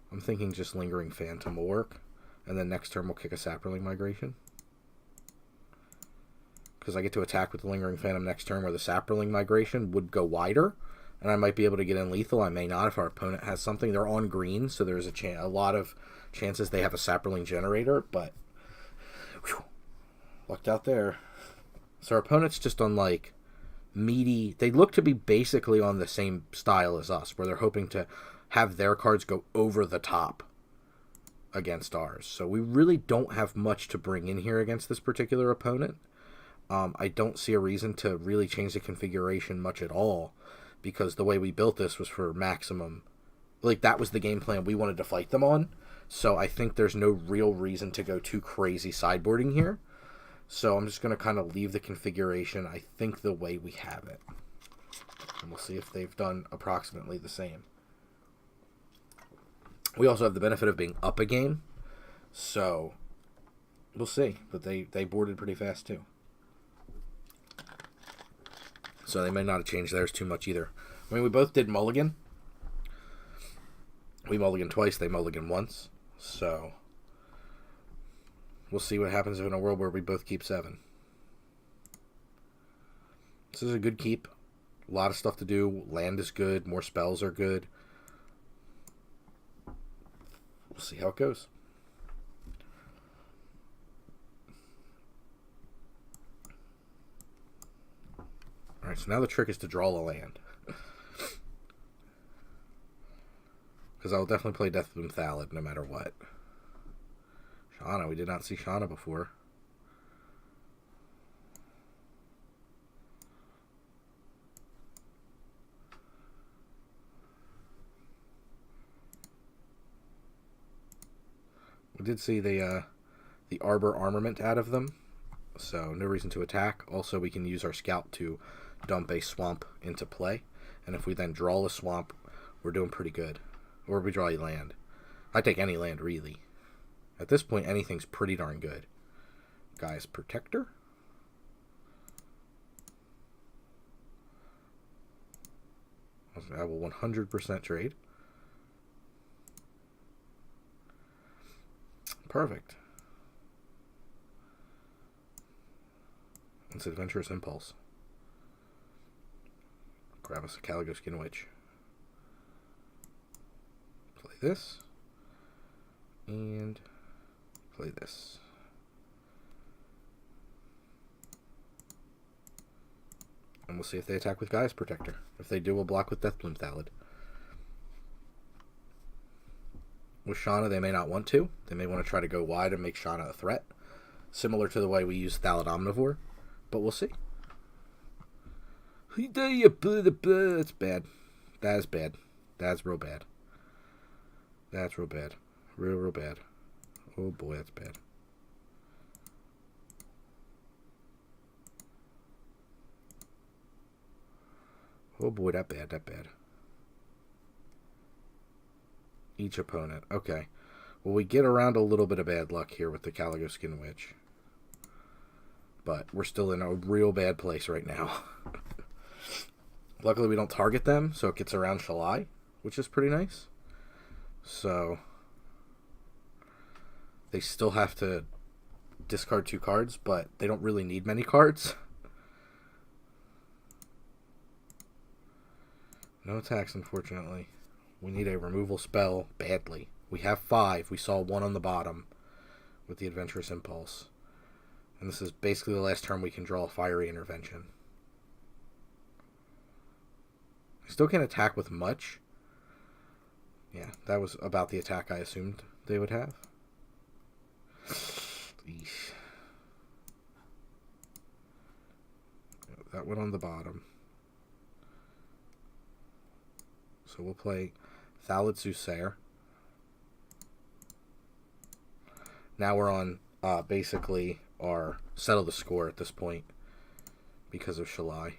I'm thinking just Lingering Phantom will work, and then next turn we'll kick a Saproling Migration. Because I get to attack with the Lingering Phantom next turn, where the Saproling Migration would go wider, and I might be able to get in lethal. I may not if our opponent has something. They're on green, so there's a lot of chances they have a Saproling Generator, but whew, lucked out there. So our opponent's just on, like, meaty... They look to be basically on the same style as us, where they're hoping to have their cards go over the top against ours. So we really don't have much to bring in here against this particular opponent. I don't see a reason to really change the configuration much at all, because the way we built this was for maximum... Like, that was the game plan we wanted to fight them on. So I think there's no real reason to go too crazy sideboarding here. So I'm just going to kind of leave the configuration, I think, the way we have it. And we'll see if they've done approximately the same. We also have the benefit of being up a game. So we'll see. But they boarded pretty fast, too. So they may not have changed theirs too much either. I mean, we both did mulligan. We mulligan twice, they mulligan once. So we'll see what happens in a world where we both keep 7. This is a good keep. A lot of stuff to do. Land is good. More spells are good. We'll see how it goes. Alright, so now the trick is to draw a land. Because I'll definitely play Deathbloom Thallid no matter what. Shauna, we did not see Shauna before. We did see the Arbor Armament out of them, so no reason to attack. Also, we can use our Scout to dump a swamp into play, and if we then draw a swamp, we're doing pretty good. Or we draw a land. I take any land, really. At this point, anything's pretty darn good. Guy's Protector. I will 100% trade. Perfect. It's Adventurous Impulse. Grab us a Caligo Skin Witch. Play this. And play this. And we'll see if they attack with Gaia's Protector. If they do, we'll block with Deathbloom Thallid. With Shauna, they may not want to. They may want to try to go wide and make Shauna a threat. Similar to the way we use Thallid Omnivore. But we'll see. That's bad. That is bad. That's real bad. That's real bad. Real bad. Oh boy, that's bad. Oh boy, that bad. Each opponent. Okay. Well, we get around a little bit of bad luck here with the Caligo Skin Witch. But we're still in a real bad place right now. Luckily, we don't target them, so it gets around Shalai, which is pretty nice. So, they still have to discard 2 cards, but they don't really need many cards. No attacks, unfortunately. We need a removal spell badly. We have 5. We saw 1 on the bottom with the Adventurous Impulse. And this is basically the last turn we can draw a Fiery Intervention. I still can't attack with much. Yeah, that was about the attack I assumed they would have. Eesh. That went on the bottom. So we'll play Thallid Soothsayer. Now we're on basically our settle the score at this point because of Shalai.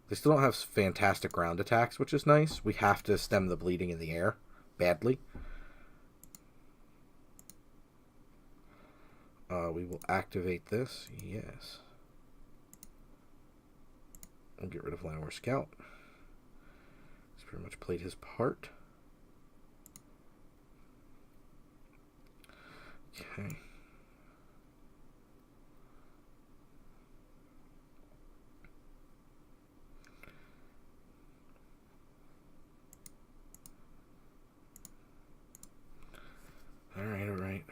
They still don't have fantastic ground attacks, which is nice. We have to stem the bleeding in the air badly. We will activate this. Yes. We'll get rid of Llanowar Scout. He's pretty much played his part. Okay. Alright.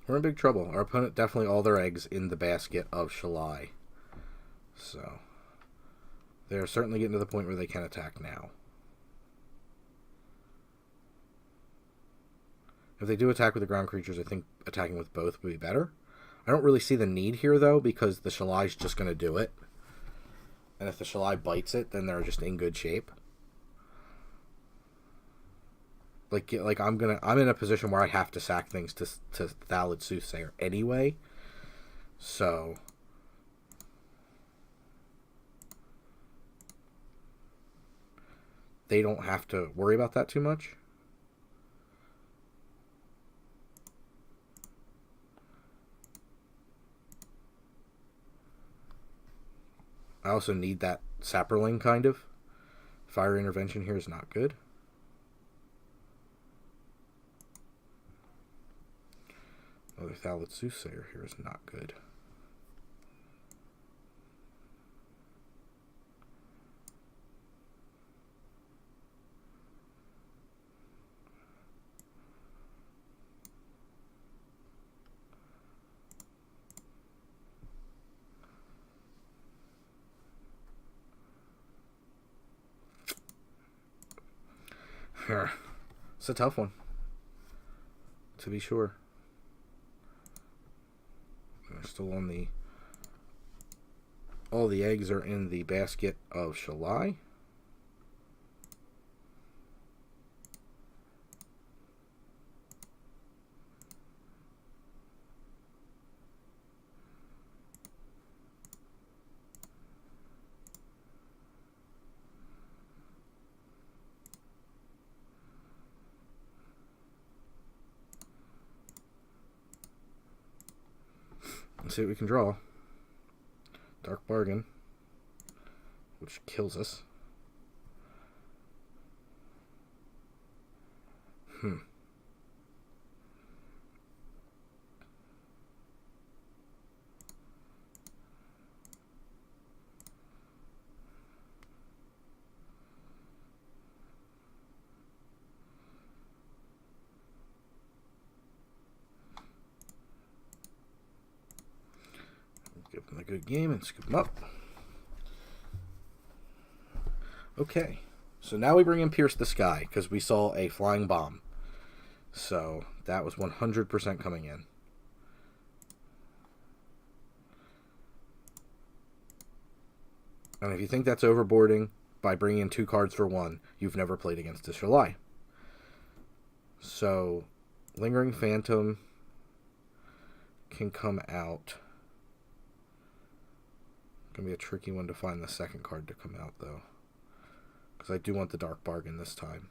We're in big trouble. Our opponent definitely all their eggs in the basket of Shalai. So, they're certainly getting to the point where they can attack now. If they do attack with the ground creatures, I think attacking with both would be better. I don't really see the need here, though, because the Shalai's just going to do it. And if the Shalai bites it, then they're just in good shape. Like I'm in a position where I have to sack things to Thallid Soothsayer anyway. So they don't have to worry about that too much. I also need that Saproling, kind of. Fire Intervention here is not good. Another Thallid Soothsayer here is not good. It's a tough one, to be sure. They're still on the... All the eggs are in the basket of Shalai. Let's see what we can draw. Dark Bargain, which kills us. Give them a good game and scoop them up. Okay, so now we bring in Pierce the Sky because we saw a flying bomb. So that was 100% coming in. And if you think that's overboarding by bringing in 2 cards for 1, you've never played against this or lie. So Lingering Phantom can come out. Gonna be a tricky one to find the second card to come out though, because I do want the Dark Bargain this time.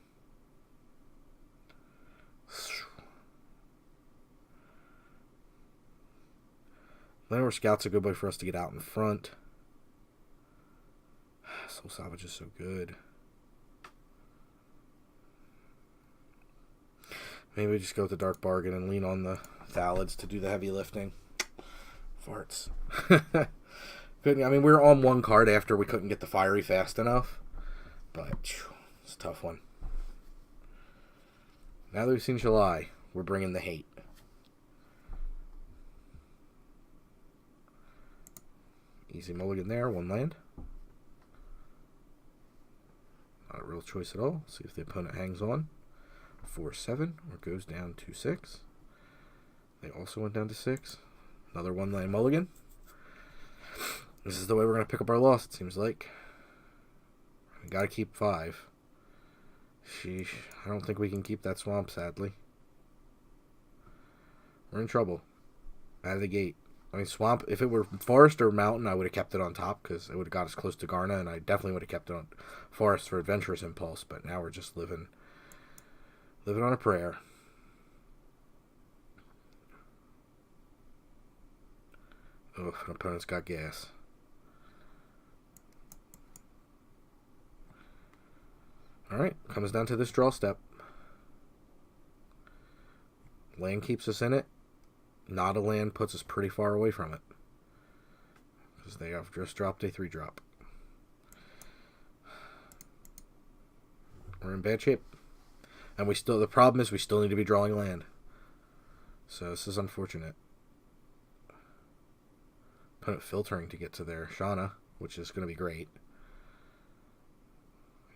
Landor Scout's a good way for us to get out in front. Soul Salvage is so good. Maybe we just go with the Dark Bargain and lean on the Thalids to do the heavy lifting. Farts. I mean, we were on 1 card after we couldn't get the Fiery fast enough. But it's a tough one. Now that we've seen July, we're bringing the hate. Easy mulligan there, 1 land. Not a real choice at all. See if the opponent hangs on. 4-7 or goes down to 6. They also went down to 6. Another 1 land mulligan. This is the way we're going to pick up our loss, it seems like. We got to keep 5. Sheesh. I don't think we can keep that swamp, sadly. We're in trouble. Out of the gate. I mean, swamp, if it were forest or mountain, I would have kept it on top because it would have got us close to Garna, and I definitely would have kept it on forest for Adventurous Impulse, but now we're just living on a prayer. Oh, an opponent's got gas. Alright, comes down to this draw step. Land keeps us in it. Not a land puts us pretty far away from it. Because they have just dropped a 3-drop. We're in bad shape. And the problem is we still need to be drawing land. So this is unfortunate. Opponent filtering to get to their Shauna, which is going to be great.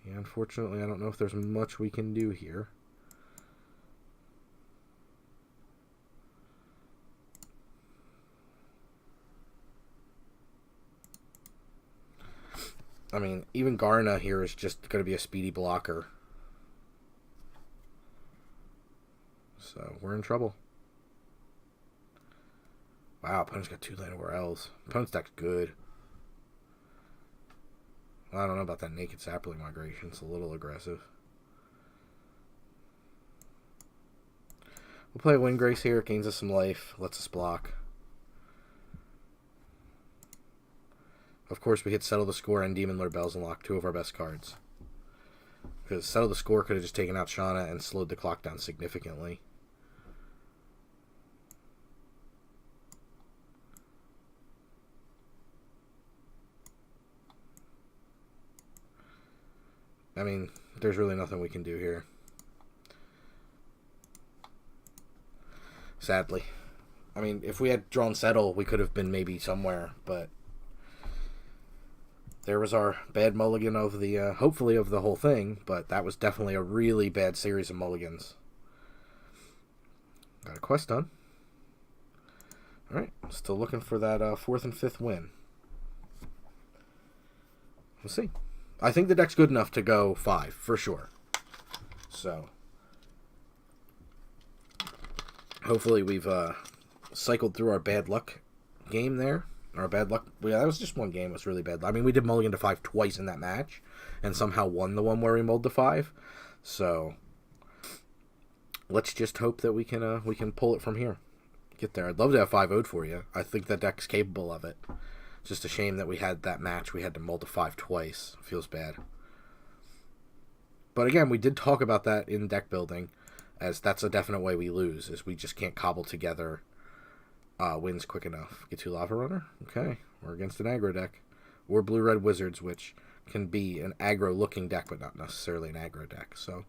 Yeah, unfortunately, I don't know if there's much we can do here. I mean, even Garna here is just going to be a speedy blocker. So, we're in trouble. Wow, opponent's got 2 land over L's. Opponent's deck's good. I don't know about that Naked Sapling migration. It's a little aggressive. We'll play Windgrace here. It gains us some life. Lets us block. Of course, we hit Settle the Score and Demon Lord Bells and lock 2 of our best cards. Because Settle the Score could have just taken out Shauna and slowed the clock down significantly. I mean, there's really nothing we can do here. Sadly. I mean, if we had drawn Settle, we could have been maybe somewhere, but there was our bad mulligan of the, hopefully of the whole thing, but that was definitely a really bad series of mulligans. Got a quest done. Alright, still looking for that 4th and 5th win. We'll see. I think the deck's good enough to go 5, for sure. So, hopefully we've cycled through our bad luck game there. Our bad luck. Yeah, that was just 1 game. It was really bad. I mean, we did mulligan to 5 twice in that match, and somehow won the one where we mulled to 5. So, let's just hope that we can pull it from here. Get there. I'd love to have 5-0'd for you. I think that deck's capable of it. Just a shame that we had that match. We had to mull to 5 twice. Feels bad. But again, we did talk about that in deck building, as that's a definite way we lose, is we just can't cobble together wins quick enough. Get 2 Lava Runner? Okay. We're against an aggro deck. Or Blue-Red Wizards, which can be an aggro-looking deck, but not necessarily an aggro deck. So,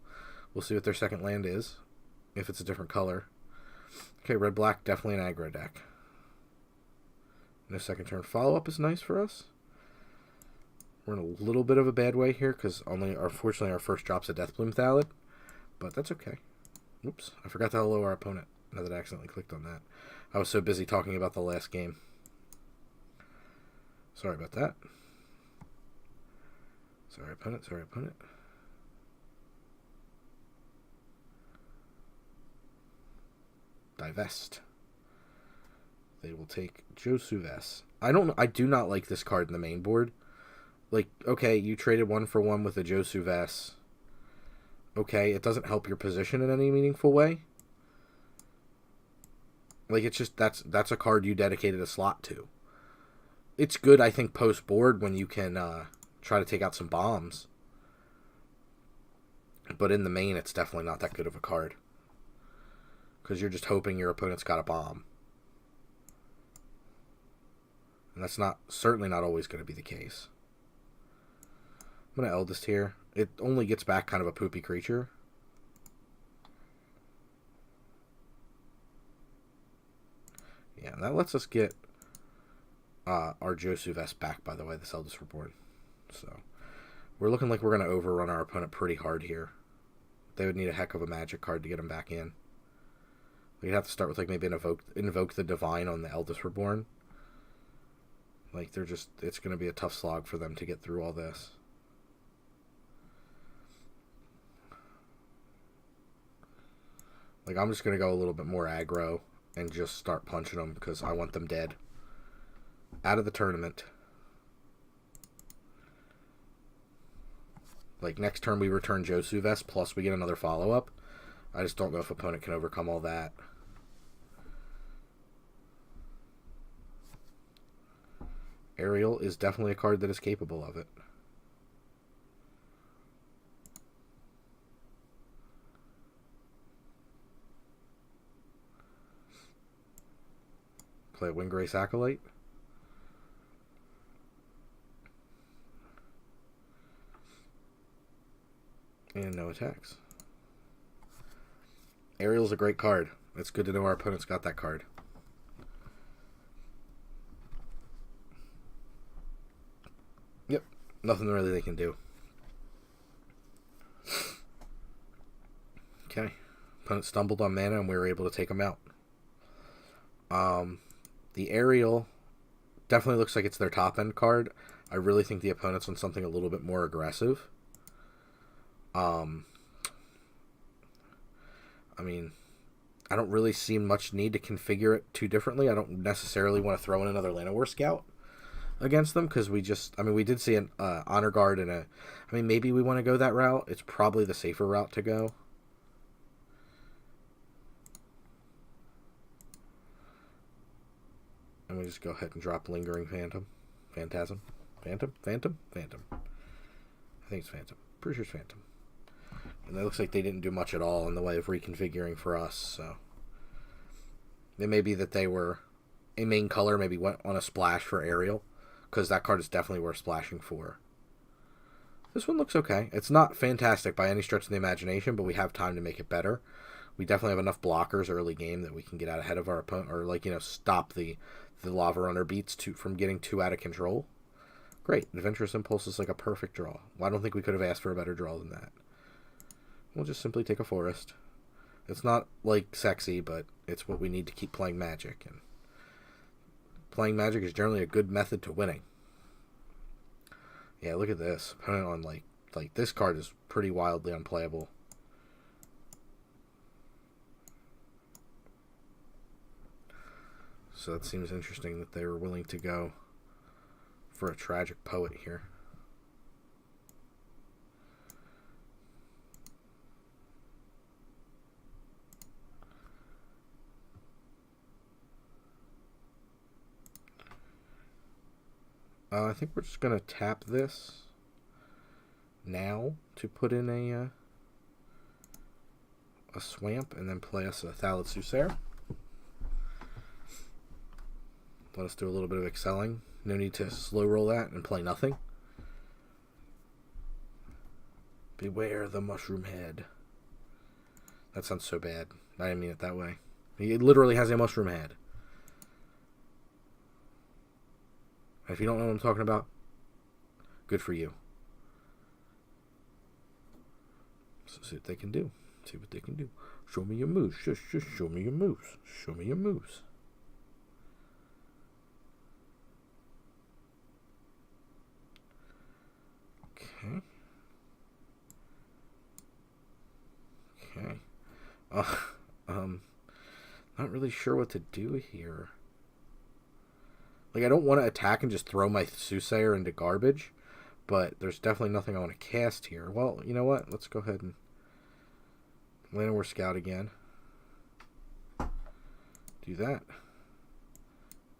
we'll see what their second land is, if it's a different color. Okay, Red-Black, definitely an aggro deck. No second turn follow-up is nice for us. We're in a little bit of a bad way here because unfortunately, our first drop's a Deathbloom Thallid. But that's okay. Oops, I forgot to hello our opponent. Now that I accidentally clicked on that. I was so busy talking about the last game. Sorry about that. Sorry, opponent. Sorry, opponent. Divest. They will take Josuves. I do not like this card in the main board. Like, okay, you traded 1-for-1 with a Josuves. Okay, it doesn't help your position in any meaningful way. Like, it's just, that's a card you dedicated a slot to. It's good, I think, post-board when you can try to take out some bombs. But in the main, it's definitely not that good of a card. Because you're just hoping your opponent's got a bomb. And that's certainly not always going to be the case. I'm going to Eldest here. It only gets back kind of a poopy creature. Yeah, that lets us get our Josuves back, by the way, this Eldest Reborn. So, we're looking like we're going to overrun our opponent pretty hard here. They would need a heck of a magic card to get him back in. We'd have to start with, like, maybe invoke the Divine on the Eldest Reborn. Like, it's going to be a tough slog for them to get through all this. Like, I'm just going to go a little bit more aggro and just start punching them because I want them dead. Out of the tournament. Like, next turn we return Josuves, plus we get another follow-up. I just don't know if opponent can overcome all that. Ariel is definitely a card that is capable of it. Play a Windgrace Acolyte. And no attacks. Ariel's a great card. It's good to know our opponent's got that card. Yep. Nothing really they can do. Okay. Opponent stumbled on mana and we were able to take him out. The Ariel definitely looks like it's their top end card. I really think the opponent's on something a little bit more aggressive. I mean, I don't really see much need to configure it too differently. I don't necessarily want to throw in another Llanowar Scout against them because we did see an Honor Guard and maybe we want to go that route. It's probably the safer route to go. And we just go ahead and drop Lingering Phantom. Phantasm? Phantom? Phantom? Phantom. I think it's Phantom. Pretty sure it's Phantom. And it looks like they didn't do much at all in the way of reconfiguring for us, so. It may be that they were a main color, maybe went on a splash for Ariel, because that card is definitely worth splashing for. This one looks okay. It's not fantastic by any stretch of the imagination, but we have time to make it better. We definitely have enough blockers early game that we can get out ahead of our opponent, or stop the Lava Runner beats from getting too out of control. Great. Adventurous Impulse is like a perfect draw. Well, I don't think we could have asked for a better draw than that. We'll just simply take a forest. It's not, like, sexy, but it's what we need to keep playing Magic. And playing Magic is generally a good method to winning. Yeah, look at this. Opponent on, like this card is pretty wildly unplayable. So it seems interesting that they were willing to go for a Tragic Poet here. I think we're just going to tap this now to put in a Swamp and then play us a Thallid Soothsayer. Let us do a little bit of excelling. No need to slow roll that and play nothing. Beware the Mushroom Head. That sounds so bad. I didn't mean it that way. He literally has a Mushroom Head. If you don't know what I'm talking about, Good for you. So see what they can do. See what they can do. Show me your moves. Just show me your moves. Show me your moves. Okay. Okay. Not really sure what to do here. Like, I don't want to attack and just throw my Soothsayer into garbage, but there's definitely nothing I want to cast here. Well, you know what? Let's go ahead and Llanowar Scout again. Do that.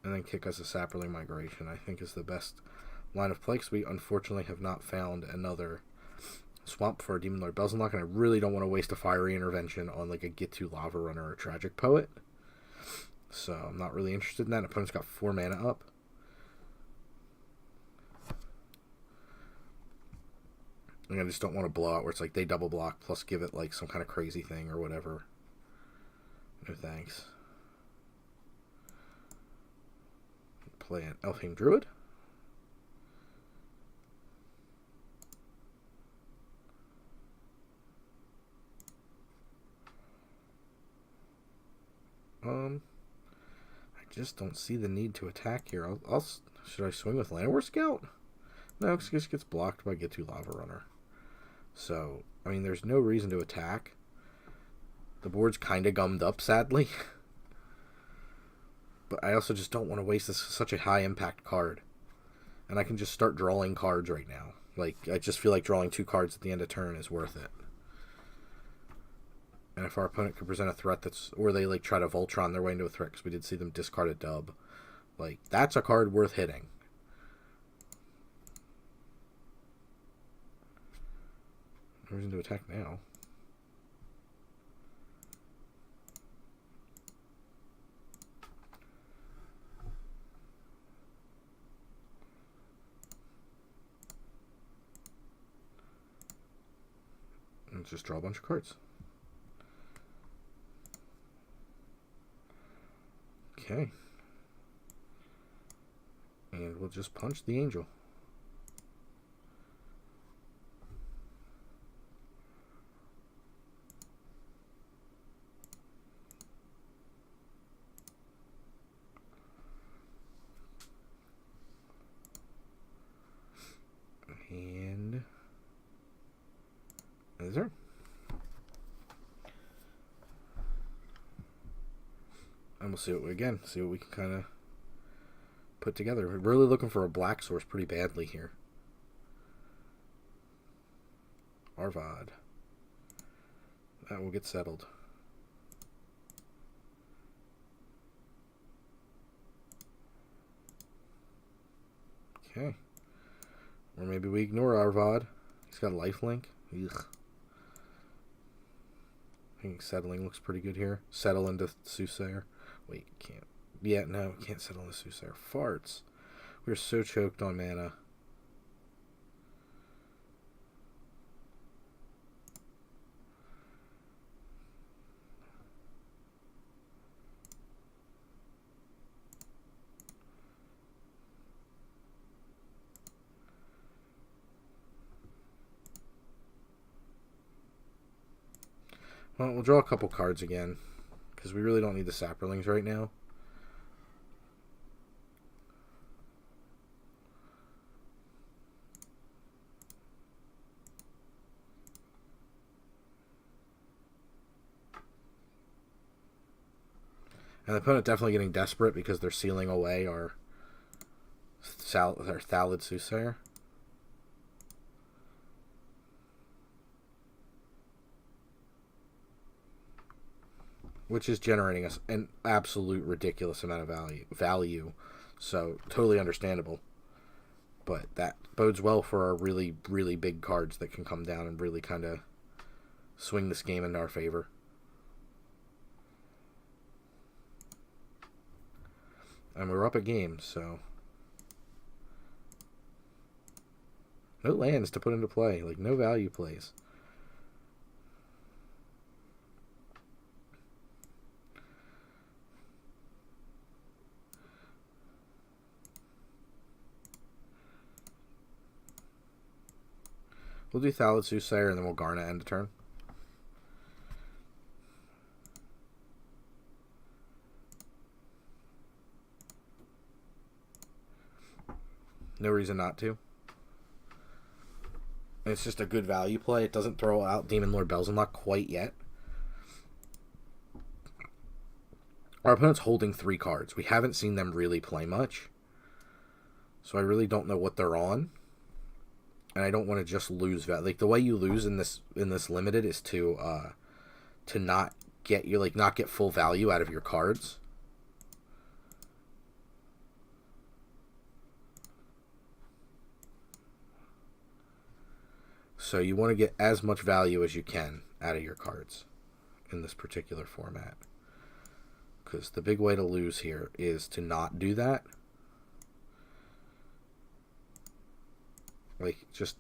And then kick us a Saproling Migration, I think is the best line of play, because we unfortunately have not found another swamp for a Demon Lord Belzenlock, and I really don't want to waste a Fiery Intervention on like a Get-To Lava Runner or a Tragic Poet. So I'm not really interested in that. Opponent's got 4 mana up. And I just don't want to blow out where it's like they double block plus give it like some kind of crazy thing or whatever. No thanks. Play an Elfheim Druid. I just don't see the need to attack here. Should I swing with Llanowar Scout? No, it just gets blocked by Get-To Lava Runner. So, I mean, there's no reason to attack. The board's kind of gummed up, sadly. But I also just don't want to waste this such a high impact card. And I can just start drawing cards right now. Like, I just feel like drawing 2 cards at the end of turn is worth it. And if our opponent could present a threat that's, or they like try to Voltron their way into a threat, because we did see them discard a dub, like, that's a card worth hitting. No reason to attack now. Let's just draw a bunch of cards. Okay. And we'll just punch the Angel. And there's her. And we'll see what we can kind of put together. We're really looking for a black source pretty badly here. Arvad. That will get settled. Okay. Or maybe we ignore Arvad. He's got lifelink. Ugh. I think settling looks pretty good here. Settle into Soothsayer. Wait, can't. Yeah, no, can't settle into Soothsayer. Farts. We're so choked on mana. Well, we'll draw a couple cards again, because we really don't need the Saprolings right now. And the opponent definitely getting desperate because they're sealing away our Thallid Soothsayer. Which is generating us an absolute ridiculous amount of value. So, totally understandable. But that bodes well for our really, really big cards that can come down and really kind of swing this game in our favor. And we're up a game, so no lands to put into play. Like, no value plays. We'll do Thallid Soothsayer, and then we'll Garnet end of turn. No reason not to. It's just a good value play. It doesn't throw out Demon Lord Belzenlock quite yet. Our opponent's holding 3 cards. We haven't seen them really play much. So I really don't know what they're on. And I don't want to just lose value. Like, the way you lose in this limited is to not get not get full value out of your cards. So you want to get as much value as you can out of your cards in this particular format. Because the big way to lose here is to not do that. Like, just,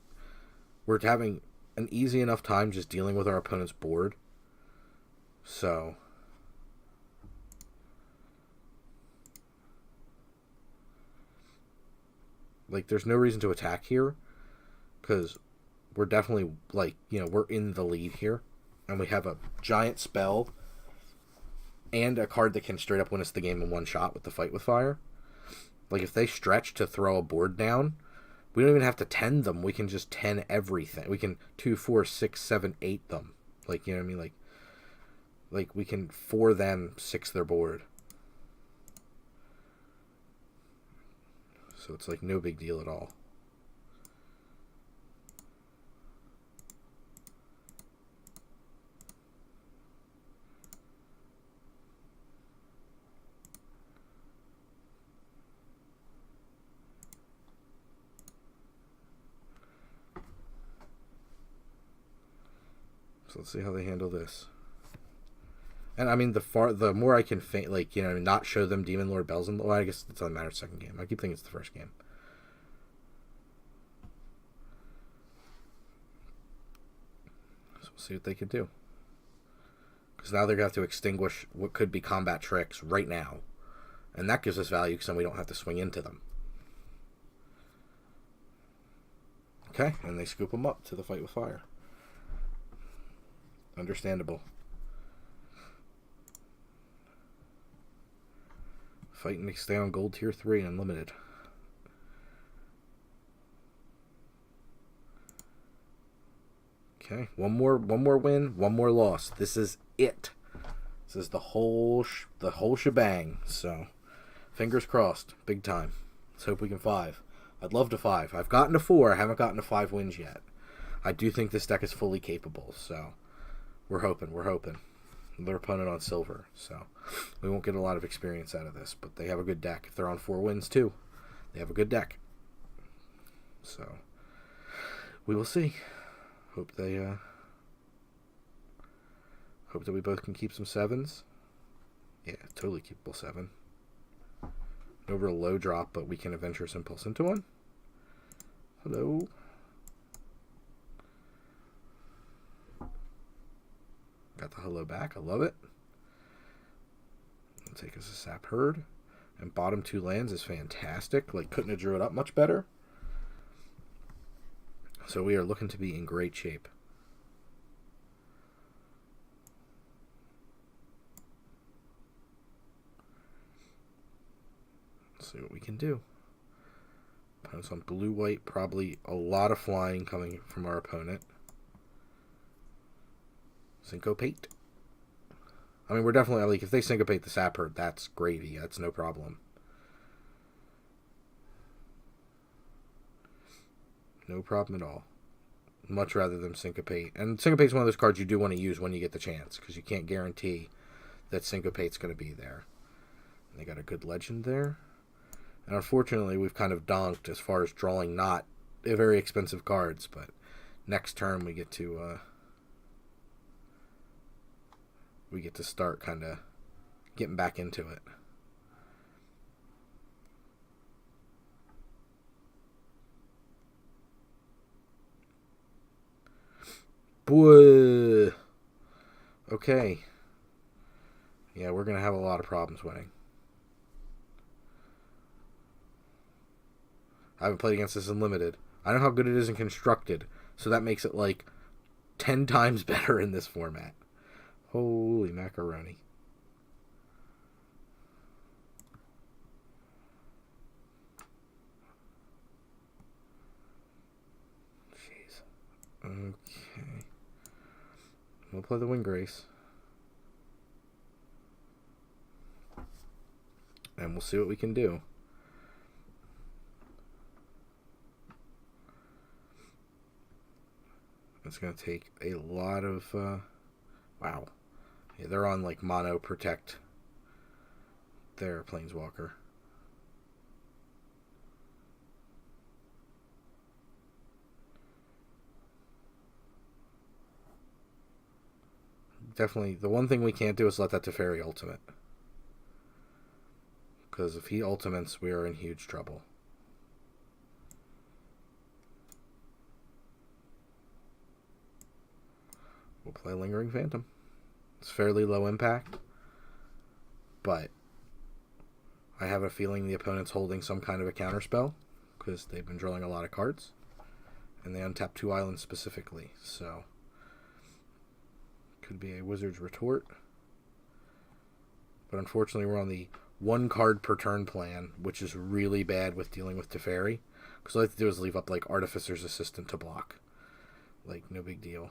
we're having an easy enough time just dealing with our opponent's board. So, like, there's no reason to attack here. Because we're definitely, like, you know, we're in the lead here. And we have a giant spell and a card that can straight up win us the game in one shot with the Fight with Fire. Like, if they stretch to throw a board down, we don't even have to 10 them. We can just 10 everything. We can 2, 4, 6, 7, 8 them. Like, you know what I mean? Like we can 4 them, 6 their board. So it's like no big deal at all. So let's see how they handle this. And I mean, the more I can like, you know, not show them Demon Lord Bells, and well, I guess it doesn't matter. Second game, I keep thinking it's the first game. So we'll see what they can do. Because now they're gonna have to extinguish what could be combat tricks right now, and that gives us value because then we don't have to swing into them. Okay, and they scoop them up to the Fight with Fire. Understandable. Fighting to stay on gold tier 3 unlimited. Okay, one more win, one more loss. This is it. This is the whole shebang. So, fingers crossed, big time. Let's hope we can 5. I'd love to 5. I've gotten to 4. I haven't gotten to 5 wins yet. I do think this deck is fully capable. So, we're hoping. Their opponent on silver, so we won't get a lot of experience out of this, but they have a good deck. If they're on 4 wins too, they have a good deck. So we will see. Hope that we both can keep some 7s. Yeah, totally keepable 7. No real low drop, but we can Adventurous Impulse into one. Hello. Got the hello back. I love it. I'll take us a Sap Herd. And bottom 2 lands is fantastic. Like, couldn't have drew it up much better. So we are looking to be in great shape. Let's see what we can do. Opponent's on blue-white. Probably a lot of flying coming from our opponent. Syncopate. I mean, we're definitely, like, if they syncopate the Sap Herd, that's gravy. That's no problem. No problem at all. Much rather than syncopate. And syncopate's one of those cards you do want to use when you get the chance, because you can't guarantee that syncopate's going to be there. And they got a good legend there. And unfortunately, we've kind of donked as far as drawing not very expensive cards, but next turn we get to start kind of getting back into it. Boy. Okay. Yeah, we're going to have a lot of problems winning. I haven't played against this in Limited. I know how good it is in Constructed. So that makes it like 10 times better in this format. Holy macaroni. Jeez. Okay. We'll play the Wind Grace. And we'll see what we can do. It's going to take a lot of... wow. Yeah, they're on like mono protect their Planeswalker. Definitely, the one thing we can't do is let that Teferi ultimate. Because if he ultimates, we are in huge trouble. We'll play Lingering Phantom. It's fairly low impact, but I have a feeling the opponent's holding some kind of a counterspell because they've been drawing a lot of cards, and they untap 2 islands specifically, so could be a Wizard's Retort. But unfortunately, we're on the 1 card per turn plan, which is really bad with dealing with Teferi, because all I have to do is leave up like Artificer's Assistant to block. Like, no big deal.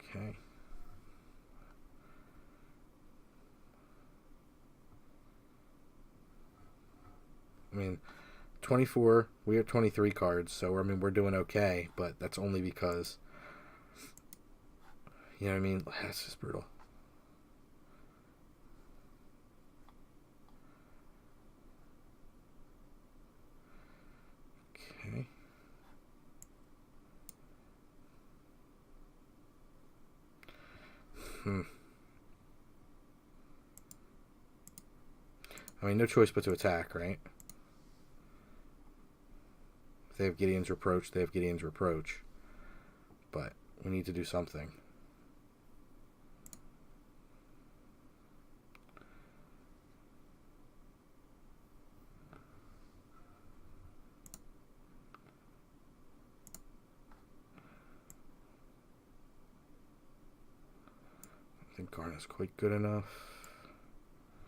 Okay. I mean, 24, we have 23 cards, so I mean, we're doing okay, but that's only because, you know what I mean? That's just brutal. Okay. I mean, no choice but to attack, right? If they have Gideon's Reproach, they have Gideon's Reproach. But we need to do something. I think Garna's quite good enough.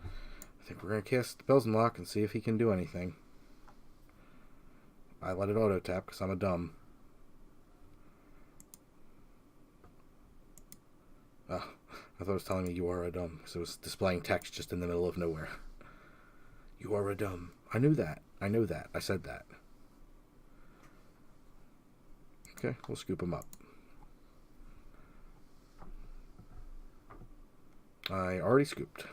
I think we're going to cast Bells and Lock and see if he can do anything. I let it auto tap because I'm a dumb. Oh, I thought it was telling me you are a dumb because it was displaying text just in the middle of nowhere. You are a dumb. I knew that. I know that. I said that. Okay, we'll scoop him up. I already scooped.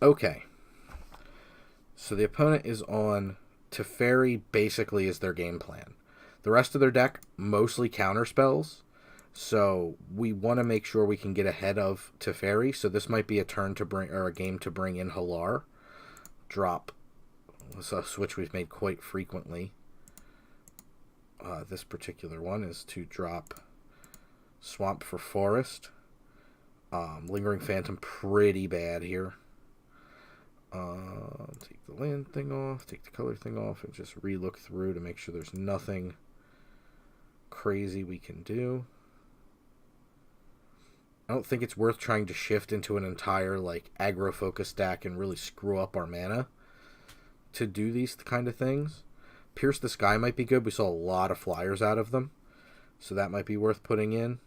Okay. So the opponent is on Teferi basically is their game plan. The rest of their deck, mostly counter spells. So we want to make sure we can get ahead of Teferi. So this might be a turn to bring, or a game to bring in Halar. Drop. It's a switch we've made quite frequently. This particular one is to drop Swamp for Forest. Lingering Phantom, pretty bad here. Take the land thing off, take the color thing off, and just re-look through to make sure there's nothing crazy we can do. I don't think it's worth trying to shift into an entire like aggro focus deck and really screw up our mana to do these kind of things. Pierce the Sky might be good. We saw a lot of flyers out of them, so that might be worth putting in.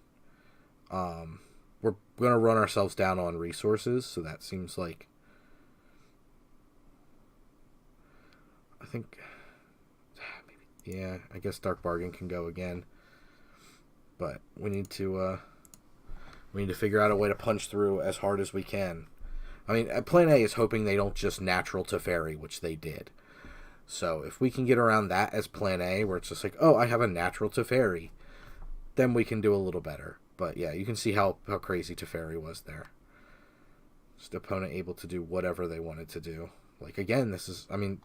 We're going to run ourselves down on resources, so that seems like... I think... maybe, yeah, I guess Dark Bargain can go again. But we need to figure out a way to punch through as hard as we can. I mean, Plan A is hoping they don't just natural Teferi, which they did. So if we can get around that as Plan A, where it's just like, oh, I have a natural Teferi, then we can do a little better. But yeah, you can see how crazy Teferi was there. Just the opponent able to do whatever they wanted to do. Like, again, this is, I mean,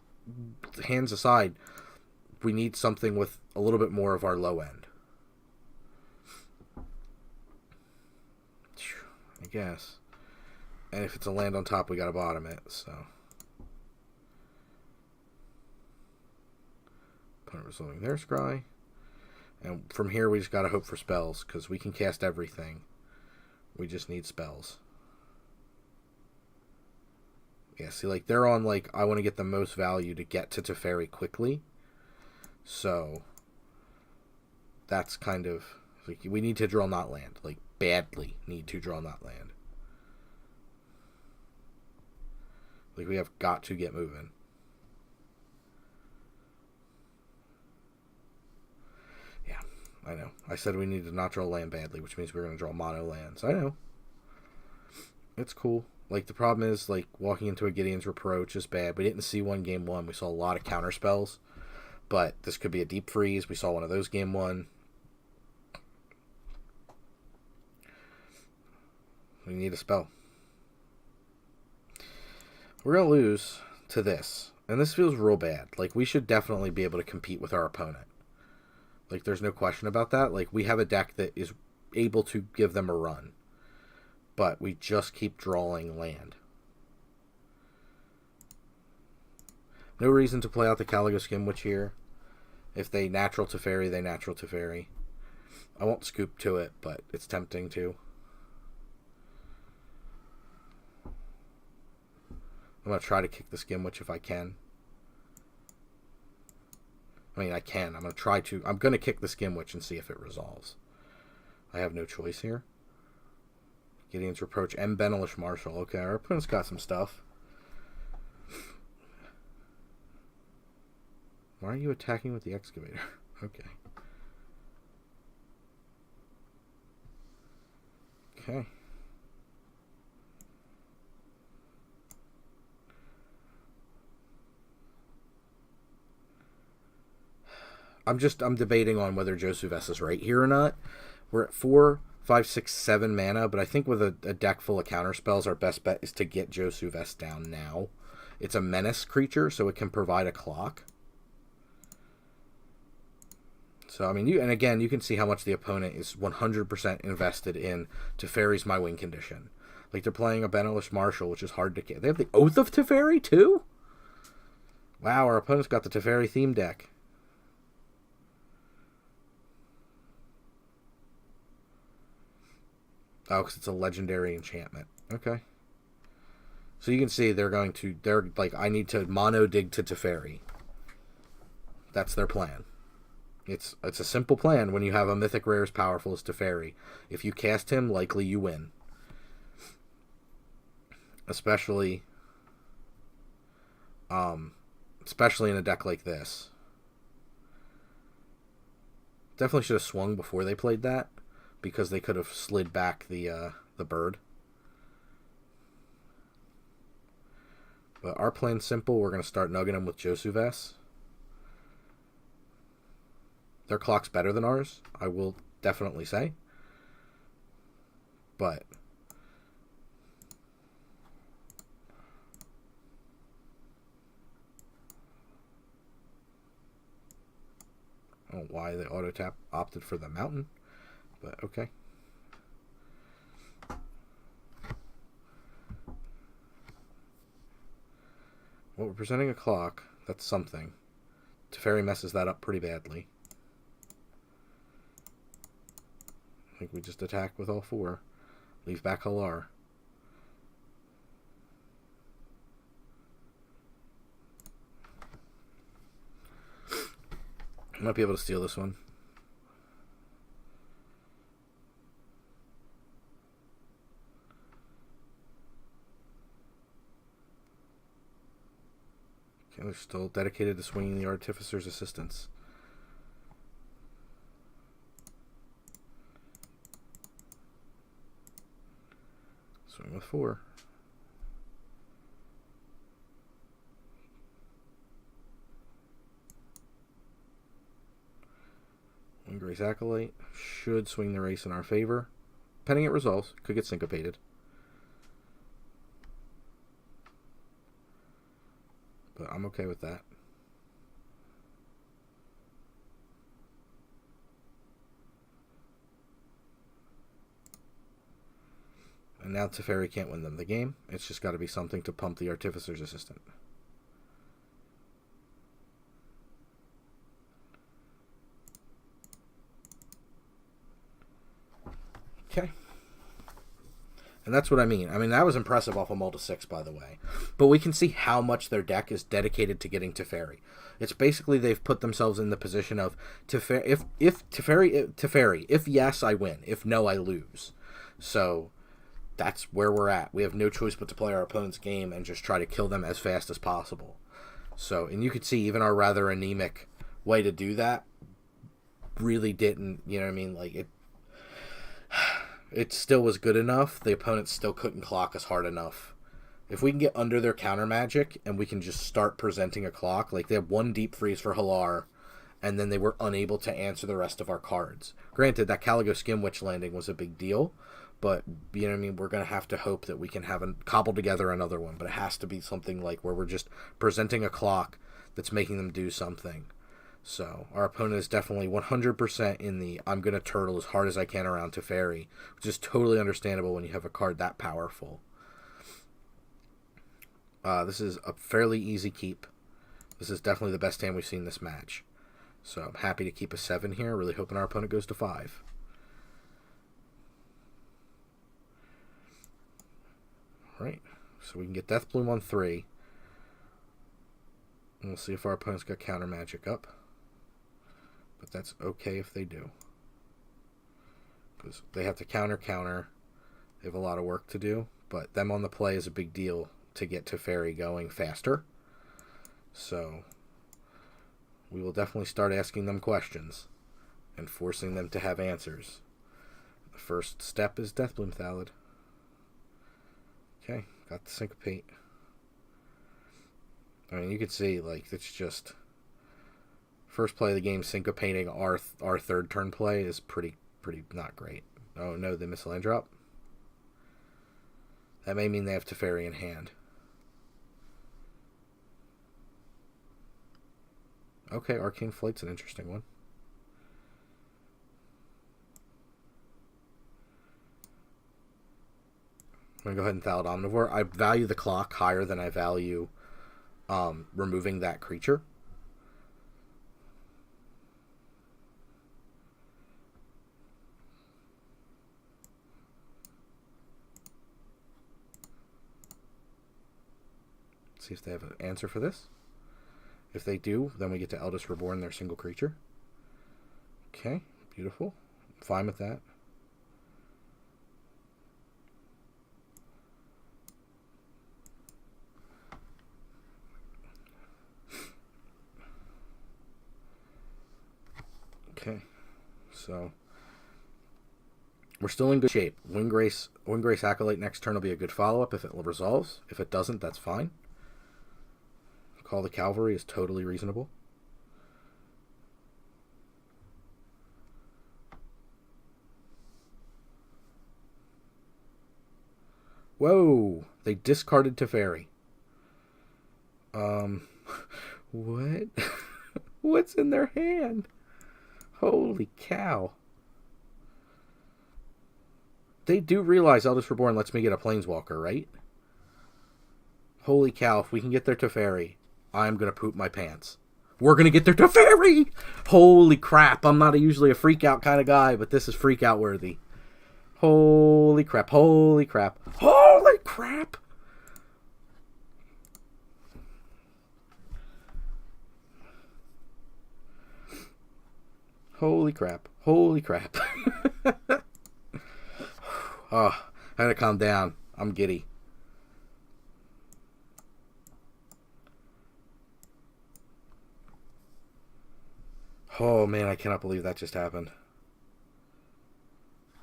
hands aside, we need something with a little bit more of our low end. I guess. And if it's a land on top, we gotta bottom it, so. Resolving their scry. And from here, we just got to hope for spells, because we can cast everything. We just need spells. Yeah, see, like, they're on, like, I want to get the most value to get to Teferi quickly. So, that's kind of, like, we need to draw not land. Like, badly need to draw not land. Like, we have got to get moving. Yeah, I know. I said we need to not draw land badly, which means we're going to draw mono lands. I know. It's cool. Like, the problem is, like, walking into a Gideon's Reproach is bad. We didn't see one game one. We saw a lot of counter spells. But this could be a deep freeze. We saw one of those game one. We need a spell. We're going to lose to this. And this feels real bad. Like, we should definitely be able to compete with our opponent. Like, there's no question about that. Like, we have a deck that is able to give them a run. But we just keep drawing land. No reason to play out the Caligo Skimwitch here. If they natural Teferi, they natural Teferi. I won't scoop to it, but it's tempting to. I'm going to try to kick the Skimwitch if I can. I mean, I can. I'm going to try to. I'm going to kick the Skimwitch and see if it resolves. I have no choice here. Gideon's Reproach and Benelish Marshal. Okay, our opponent's got some stuff. Why are you attacking with the Excavator? Okay. Okay. I'm debating on whether Josuves is right here or not. We're at 4, 5, 6, 7 mana, but I think with a deck full of counter spells, our best bet is to get Josuves down now. It's a menace creature, so it can provide a clock. So, I mean, and again, you can see how much the opponent is 100% invested in Teferi's my win condition. Like, they're playing a Benelish Marshal, which is hard to get. They have the Oath of Teferi, too? Wow, our opponent's got the Teferi theme deck. Oh, because it's a legendary enchantment. Okay. So you can see they're like, I need to mono dig to Teferi. That's their plan. It's a simple plan when you have a mythic rare as powerful as Teferi. If you cast him, likely you win. Especially in a deck like this. Definitely should have swung before they played that, because they could have slid back the bird. But our plan's simple. We're going to start nugging them with Josuves. Their clock's better than ours, I will definitely say. But I don't know why the auto tap opted for the mountain, but okay. Well, we're presenting a clock. That's something. Teferi messes that up pretty badly. I think we just attack with all 4. Leave back Halar. I might be able to steal this one. Okay, they're still dedicated to swinging the Artificer's Assistance. Swing with 4. Grace Acolyte should swing the race in our favor. Pending it resolves, could get syncopated. But I'm okay with that. And now Teferi can't win them the game. It's just got to be something to pump the Artificer's Assistant. And that's what I mean. I mean, that was impressive off a Mull to 6, by the way. But we can see how much their deck is dedicated to getting Teferi. It's basically they've put themselves in the position of if Teferi, if yes, I win. If no, I lose. So that's where we're at. We have no choice but to play our opponent's game and just try to kill them as fast as possible. So, and you could see even our rather anemic way to do that really didn't, you know what I mean? Like, it still was good enough. The opponent still couldn't clock us hard enough. If we can get under their counter magic and we can just start presenting a clock, like they had one deep freeze for Halar, and then they were unable to answer the rest of our cards. Granted, that Caligo Skimwitch landing was a big deal, but, you know what I mean, we're going to have to hope that we can cobble together another one, but it has to be something like where we're just presenting a clock that's making them do something. So, our opponent is definitely 100% in the I'm going to turtle as hard as I can around Teferi, which is totally understandable when you have a card that powerful. This is a fairly easy keep. This is definitely the best hand we've seen this match. So, I'm happy to keep a 7 here, really hoping our opponent goes to 5. Alright, so we can get Deathbloom on 3. And we'll see if our opponent's got counter magic up. But that's okay if they do. Because they have to counter. They have a lot of work to do. But them on the play is a big deal to get Teferi going faster. So we will definitely start asking them questions and forcing them to have answers. The first step is Deathbloom Thallid. Okay, got the Syncopate. I mean, you can see, like, it's just... First play of the game, syncopating our third turn play is pretty not great. Oh no, they miss a land drop. That may mean they have Teferi in hand. Okay, Arcane Flight's an interesting one. I'm going to go ahead and Thallid Omnivore. I value the clock higher than I value removing that creature. See if they have an answer for this. If they do, then we get to Eldest Reborn their single creature. Okay, beautiful. I'm fine with that. Okay, so we're still in good shape. Windgrace Acolyte next turn will be a good follow-up if it resolves. If it doesn't, that's fine. Call the Cavalry is totally reasonable. Whoa! They discarded Teferi. What? What's in their hand? Holy cow. They do realize Eldest Reborn lets me get a Planeswalker, right? Holy cow, if we can get their Teferi, I'm going to poop my pants. We're going to get their Teferi! Holy crap, I'm not usually a freak-out kind of guy, but this is freak-out worthy. Holy crap, holy crap, holy crap! Holy crap, holy crap. Oh, I had to calm down. I'm giddy. Oh man, I cannot believe that just happened.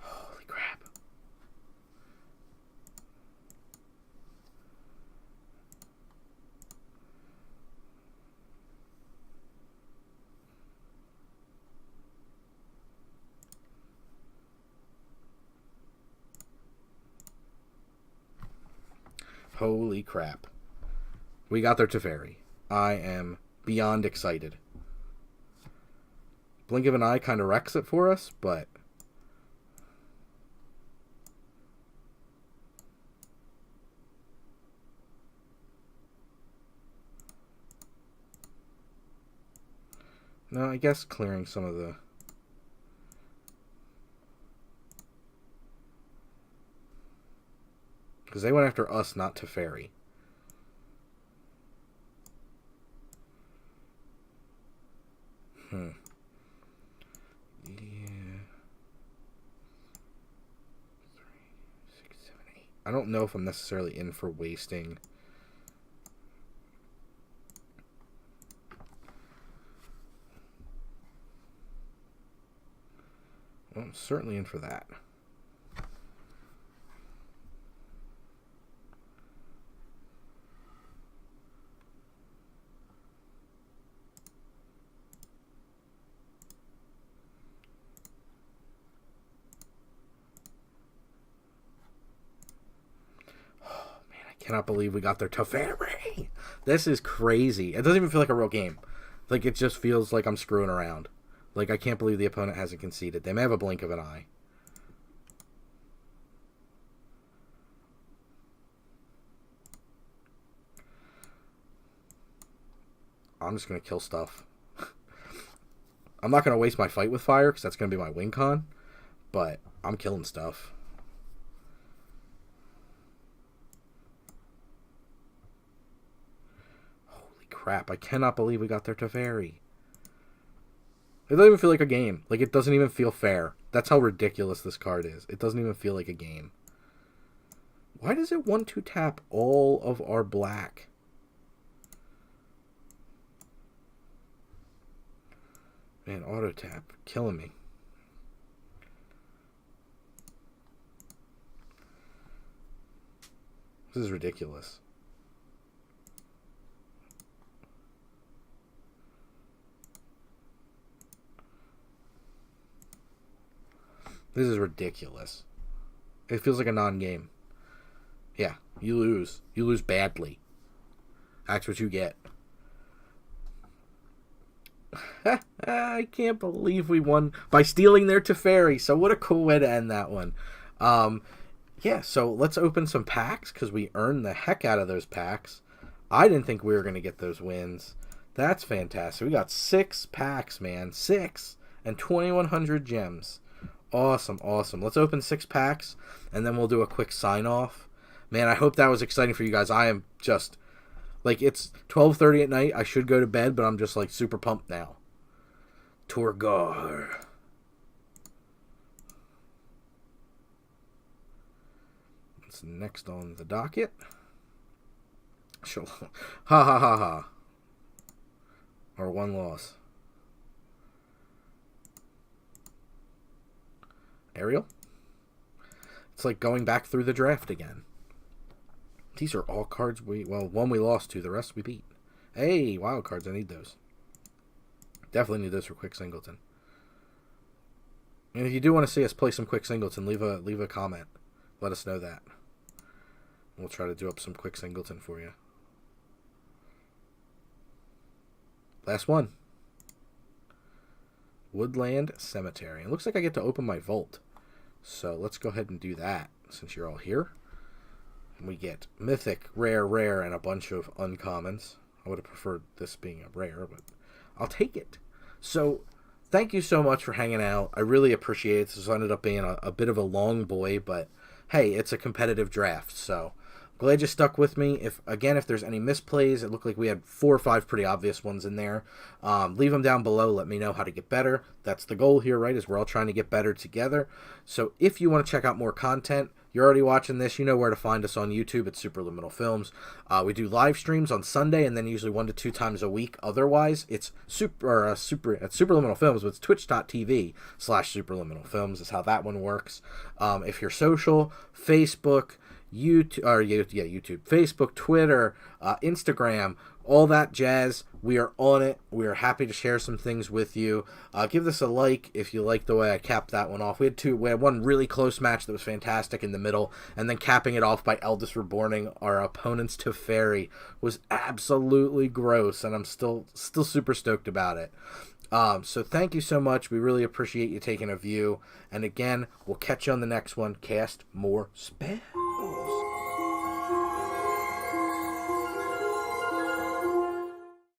Holy crap. Holy crap. We got their Teferi. I am beyond excited. Blink of an eye kind of wrecks it for us, but... No, I guess clearing some of the... Because they went after us, not Teferi. Yeah. 3, 6, 7, 8. I don't know if I'm necessarily in for wasting. Well, I'm certainly in for that. Cannot believe we got their Teferi. This is crazy. It doesn't even feel like a real game. Like, it just feels like I'm screwing around. Like, I can't believe the opponent hasn't conceded. They may have a blink of an eye. I'm just going to kill stuff. I'm not going to waste my fight with fire, because that's going to be my win con. But I'm killing stuff. Crap, I cannot believe we got their Teferi. It doesn't even feel like a game. Like, it doesn't even feel fair. That's how ridiculous this card is. It doesn't even feel like a game. Why does it 1-2 tap all of our black? Man, auto tap. Killing me. This is ridiculous. This is ridiculous. It feels like a non-game. Yeah, you lose. You lose badly. That's what you get. I can't believe we won by stealing their Teferi. So what a cool way to end that one. Yeah, so let's open some packs because we earned the heck out of those packs. I didn't think we were going to get those wins. That's fantastic. We got 6 packs, man. 6 and 2,100 gems. Awesome, awesome. Let's open 6 packs, and then we'll do a quick sign-off. Man, I hope that was exciting for you guys. I am just, like, it's 12:30 at night. I should go to bed, but I'm just, like, super pumped now. Torgar. What's next on the docket? Ha ha ha ha. Or 1 loss. Ariel? It's like going back through the draft again. These are all cards well, one we lost to, the rest we beat. Hey, wild cards, I need those. Definitely need those for Quick Singleton. And if you do want to see us play some Quick Singleton, leave a comment. Let us know that. We'll try to do up some Quick Singleton for you. Last one. Woodland Cemetery. It looks like I get to open my vault. So let's go ahead and do that since you're all here. And we get mythic, rare, and a bunch of uncommons. I would have preferred this being a rare, but I'll take it. So thank you so much for hanging out. I really appreciate it. This ended up being a bit of a long boy, but hey, it's a competitive draft. So glad you stuck with me. If there's any misplays, it looked like we had 4 or 5 pretty obvious ones in there. Leave them down below. Let me know how to get better. That's the goal here, right? Is we're all trying to get better together. So if you want to check out more content, you're already watching this, you know where to find us on YouTube at Supraliminal Films. We do live streams on Sunday and then usually 1 to 2 times a week. Otherwise, it's at Supraliminal Films, but it's twitch.tv/Supraliminal Films is how that one works. If you're social, Facebook, YouTube, Facebook, Twitter, Instagram, all that jazz. We are on it. We are happy to share some things with you. Give this a like if you like the way I capped that one off. We had one really close match that was fantastic in the middle, and then capping it off by Eldest Reborning our opponent's Teferi was absolutely gross, and I'm still super stoked about it. So thank you so much. We really appreciate you taking a view. And again, we'll catch you on the next one. Cast more spells.